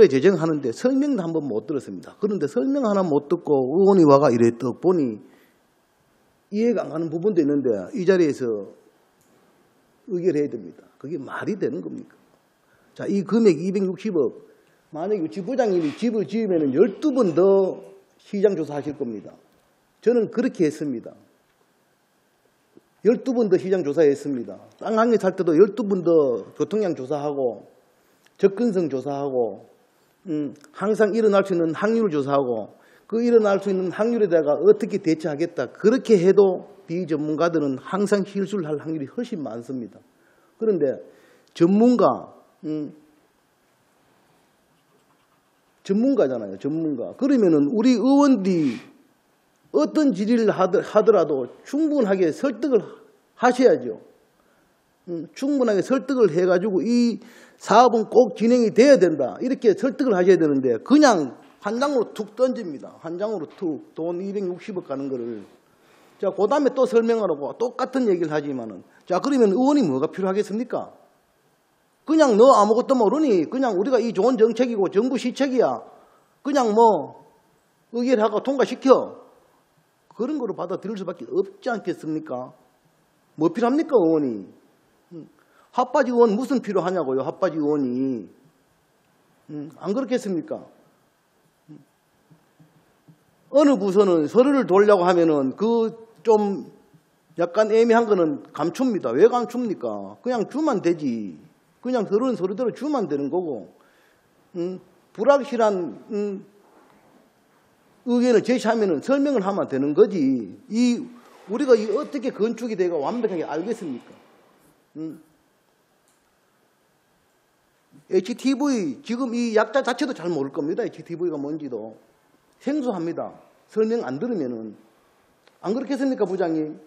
Speaker 9: 제정 하는데 설명도 한번 못 들었습니다. 그런데 설명 하나 못 듣고 의원이 와가 이랬더 보니 이해가 안 가는 부분도 있는데 이 자리에서 의결해야 됩니다. 그게 말이 되는 겁니까? 자, 이 금액 260억 만약에 유치부장님이 집을 지으면 12번 더 시장 조사하실 겁니다. 저는 그렇게 했습니다. 12번 더 시장 조사했습니다. 땅 한 개 살 때도 12번 더 교통량 조사하고 접근성 조사하고 항상 일어날 수 있는 확률 조사하고 그 일어날 수 있는 확률에다가 어떻게 대처하겠다. 그렇게 해도 비전문가들은 항상 실수를 할 확률이 훨씬 많습니다. 그런데 전문가잖아요. 전문가. 그러면은 우리 의원들이 어떤 질의를 하더라도 충분하게 설득을 하셔야죠. 충분하게 설득을 해가지고 이 사업은 꼭 진행이 돼야 된다. 이렇게 설득을 하셔야 되는데 그냥 한 장으로 툭 던집니다. 한 장으로 툭 돈 260억 가는 거를. 자, 그 다음에 또 설명하라고 똑같은 얘기를 하지만은 자, 그러면 의원이 뭐가 필요하겠습니까? 그냥 너 아무것도 모르니 그냥 우리가 이 좋은 정책이고 정부 시책이야. 그냥 뭐 의결하고 통과시켜. 그런 거로 받아들일 수밖에 없지 않겠습니까? 뭐 필요합니까, 의원이? 핫바지 의원 무슨 필요하냐고요, 핫바지 의원이. 안 그렇겠습니까? 어느 부서는 서류를 돌려고 하면은 그 좀 약간 애매한 거는 감춥니다. 왜 감춥니까? 그냥 주면 되지. 그냥 서류는 서류대로 주면 되는 거고. 불확실한 의견을 제시하면은 설명을 하면 되는 거지. 우리가 어떻게 건축에 대해 완벽하게 알겠습니까? HTV 지금 이 약자 자체도 잘 모를 겁니다. HTV가 뭔지도 생소합니다. 설명 안 들으면은 안 그렇겠습니까, 부장님?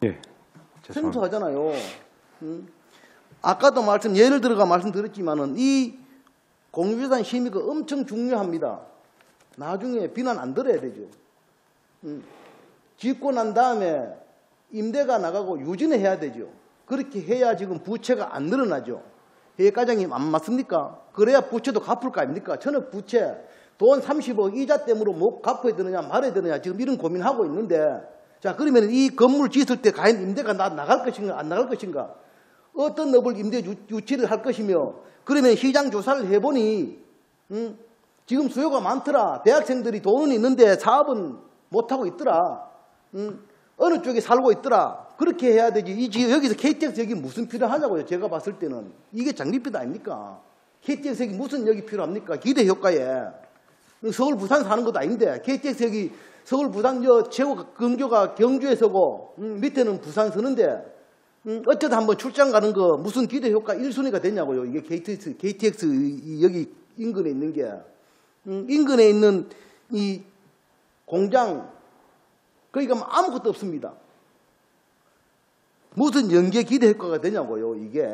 Speaker 15: 예.
Speaker 9: 생소하잖아요. 아까도 예를 들어가 말씀드렸지만은 이 공유재산 심의가 엄청 중요합니다. 나중에 비난 안 들어야 되죠. 짓고 난 다음에 임대가 나가고 유지는 해야 되죠. 그렇게 해야 지금 부채가 안 늘어나죠. 회계과장님 안 맞습니까? 그래야 부채도 갚을 거 아닙니까? 저는 부채 돈 30억 이자 때문에 못 갚아야 되느냐 말아야 되느냐 지금 이런 고민하고 있는데 자 그러면 이 건물 짓을 때 과연 임대가 나갈 것인가 안 나갈 것인가 어떤 업을 임대 유치를 할 것이며 그러면 시장 조사를 해보니 지금 수요가 많더라. 대학생들이 돈은 있는데 사업은 못하고 있더라. 어느 쪽에 살고 있더라. 그렇게 해야 되지. 여기서 KTX 여기 무슨 필요하냐고요. 제가 봤을 때는. 이게 장밋빛 아닙니까? KTX 여기 무슨 여기 필요합니까? 기대 효과에. 서울 부산 사는 것도 아닌데 KTX 여기 서울 부산 최고 근교가 경주에 서고 밑에는 부산 서는데 어쩌다 한번 출장 가는 거 무슨 기대 효과 1순위가 됐냐고요. 이게 KTX 여기 인근에 있는 게. 인근에 있는 이 공장 거기 가면 아무것도 없습니다. 무슨 연계 기대 효과가 되냐고요, 이게.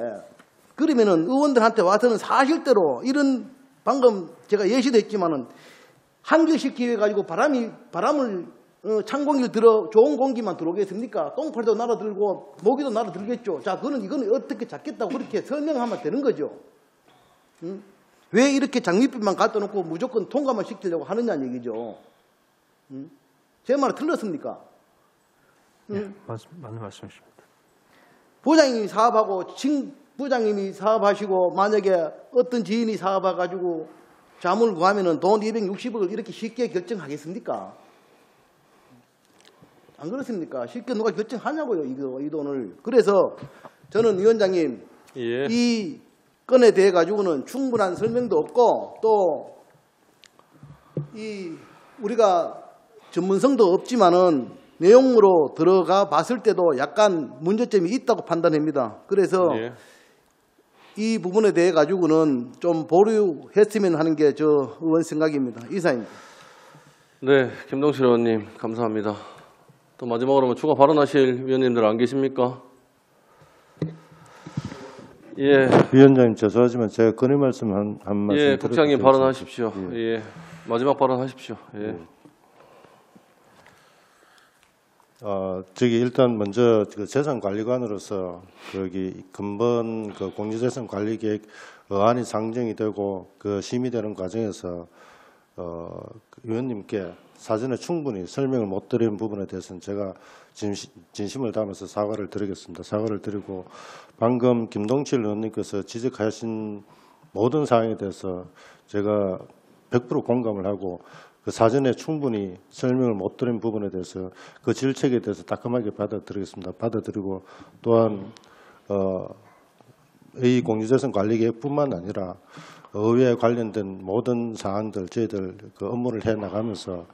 Speaker 9: 그러면은 의원들한테 와서는 사실대로 이런 방금 제가 예시도 했지만은 한겨식 기회 가지고 바람을 찬공기를 들어 좋은 공기만 들어오겠습니까? 똥파리도 날아들고 모기도 날아들겠죠. 자, 이거는 어떻게 잡겠다고 그렇게 설명하면 되는 거죠. 왜 이렇게 장밋빛만 갖다 놓고 무조건 통과만 시키려고 하느냐는 얘기죠. 제 말은 틀렸습니까?
Speaker 15: 맞는 말씀이십니다.
Speaker 9: 부장님이 사업하고 부장님이 사업하시고 만약에 어떤 지인이 사업해가지고 자문을 구하면은 돈 260억을 이렇게 쉽게 결정하겠습니까? 안 그렇습니까? 쉽게 누가 결정하냐고요, 이 돈을. 그래서 저는 위원장님,
Speaker 1: 예.
Speaker 9: 이 건에 대해 가지고는 충분한 설명도 없고 또 우리가 전문성도 없지만은 내용으로 들어가 봤을 때도 약간 문제점이 있다고 판단합니다. 그래서
Speaker 1: 예.
Speaker 9: 이 부분에 대해 가지고는 좀 보류했으면 하는 게 저 의원 생각입니다. 이사입니다.
Speaker 1: 네, 김동실 의원님 감사합니다. 또 마지막으로 추가 발언하실 위원님들 안 계십니까? 예.
Speaker 12: 위원장님 죄송하지만 제가 건의 말씀 한 말씀
Speaker 1: 예, 국장님
Speaker 12: 드려도
Speaker 1: 발언하십시오.
Speaker 12: 되겠습니까?
Speaker 1: 예. 마지막 발언하십시오. 예.
Speaker 12: 저기 일단 먼저 그 재산관리관으로서 거기 근본 그 공유재산관리계획 어안이 상정이 되고 그 심의되는 과정에서 위원님께 사전에 충분히 설명을 못 드린 부분에 대해서는 제가 진심을 담아서 사과를 드리겠습니다. 사과를 드리고 방금 김동칠 의원님께서 지적하신 모든 사항에 대해서 제가 100% 공감을 하고 그 사전에 충분히 설명을 못 드린 부분에 대해서 그 질책에 대해서 따끔하게 받아들이겠습니다. 받아들이고 또한 이 공유재산 관리계획뿐만 아니라 의회에 관련된 모든 사안들 저희들 그 업무를 해 나가면서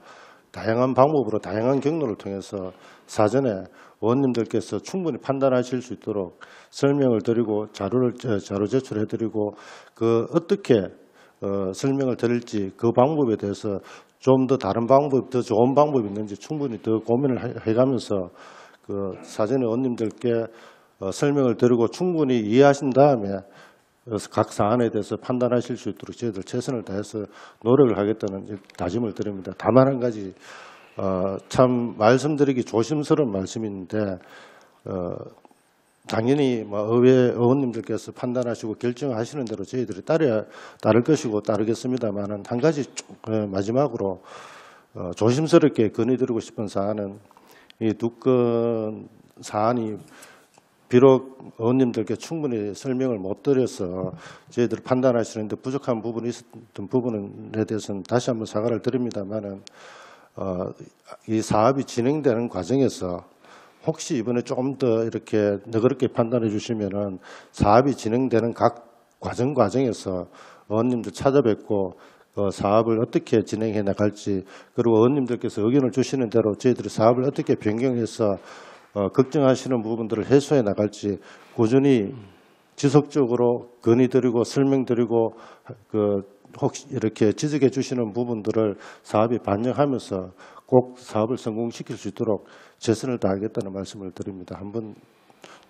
Speaker 12: 다양한 방법으로 다양한 경로를 통해서 사전에 의원님들께서 충분히 판단하실 수 있도록 설명을 드리고 자료 제출해 드리고 그 어떻게 설명을 드릴지 그 방법에 대해서 좀 더 다른 방법, 더 좋은 방법이 있는지 충분히 더 고민을 해가면서 그 사전에 의원님들께 설명을 드리고 충분히 이해하신 다음에 각 사안에 대해서 판단하실 수 있도록 저희들 최선을 다해서 노력을 하겠다는 다짐을 드립니다. 다만 한 가지 참 말씀드리기 조심스러운 말씀인데 당연히 의회 의원님들께서 판단하시고 결정하시는 대로 저희들이 따를 것이고 따르겠습니다만은 한 가지 마지막으로 조심스럽게 건의드리고 싶은 사안은 이 두 건 사안이 비록 의원님들께 충분히 설명을 못 드려서 저희들이 판단하시는데 부족한 부분이 있었던 부분에 대해서는 다시 한번 사과를 드립니다만은 이 사업이 진행되는 과정에서 혹시 이번에 조금 더 이렇게 너그럽게 판단해 주시면은 사업이 진행되는 각 과정에서 의원님들 찾아뵙고 사업을 어떻게 진행해 나갈지 그리고 의원님들께서 의견을 주시는 대로 저희들이 사업을 어떻게 변경해서 걱정하시는 부분들을 해소해 나갈지 꾸준히 지속적으로 건의드리고 설명드리고 혹시 이렇게 지적해 주시는 부분들을 사업에 반영하면서 꼭 사업을 성공시킬 수 있도록 최선을 다하겠다는 말씀을 드립니다. 한번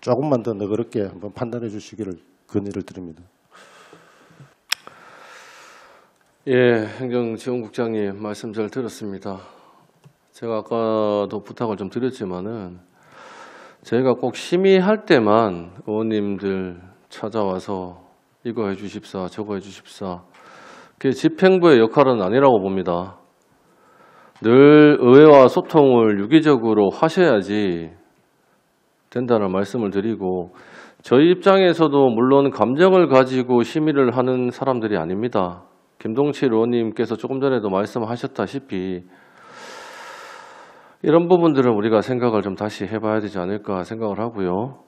Speaker 12: 조금만 더 너그럽게 한번 판단해 주시기를 건의를 드립니다.
Speaker 1: 예, 행정지원국장님 말씀 잘 들었습니다. 제가 아까도 부탁을 좀 드렸지만은 저희가 꼭 심의할 때만 의원님들 찾아와서 이거 해 주십사, 저거 해 주십사. 그게 집행부의 역할은 아니라고 봅니다. 늘 의회와 소통을 유기적으로 하셔야지 된다는 말씀을 드리고 저희 입장에서도 물론 감정을 가지고 심의를 하는 사람들이 아닙니다. 김동칠 의원님께서 조금 전에도 말씀하셨다시피 이런 부분들은 우리가 생각을 좀 다시 해봐야 되지 않을까 생각을 하고요.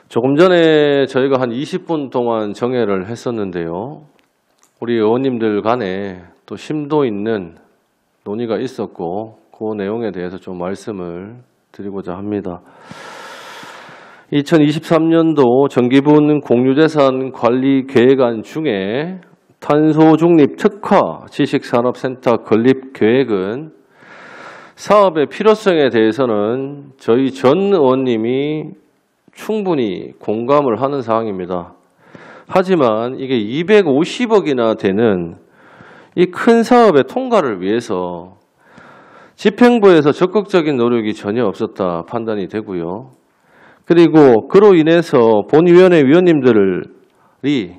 Speaker 1: 조금 전에 저희가 한 20분 동안 정회를 했었는데요. 우리 의원님들 간에 또 심도 있는 논의가 있었고 그 내용에 대해서 좀 말씀을 드리고자 합니다. 2023년도 정기분 공유재산 관리 계획안 중에 탄소중립 특화 지식산업센터 건립 계획은 사업의 필요성에 대해서는 저희 전 의원님이 충분히 공감을 하는 사항입니다. 하지만 이게 250억이나 되는 이 큰 사업의 통과를 위해서 집행부에서 적극적인 노력이 전혀 없었다 판단이 되고요. 그리고 그로 인해서 본위원회 위원님들이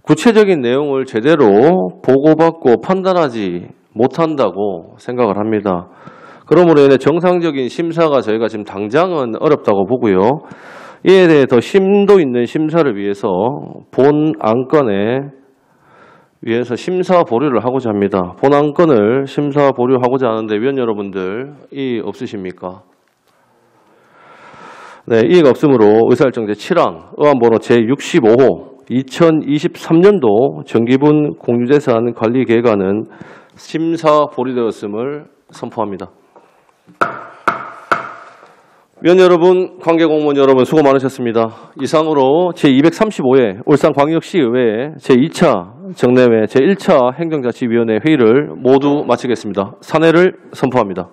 Speaker 1: 구체적인 내용을 제대로 보고받고 판단하지 못한다고 생각을 합니다. 그러므로 인해 정상적인 심사가 저희가 지금 당장은 어렵다고 보고요. 이에 대해 더 심도 있는 심사를 위해서 본 안건에 위해서 심사 보류를 하고자 합니다. 본안건을 심사 보류하고자 하는데 위원 여러분들 이의 없으십니까? 네, 이의가 없으므로 의사일정 제7항 의안번호 제65호 2023년도 정기분 공유재산 관리계획안은 심사 보류되었음을 선포합니다. 위원 여러분, 관계공무원 여러분 수고 많으셨습니다. 이상으로 제235회 울산광역시의회 제2차 정례회 제1차 행정자치위원회 회의를 모두 마치겠습니다. 산회를 선포합니다.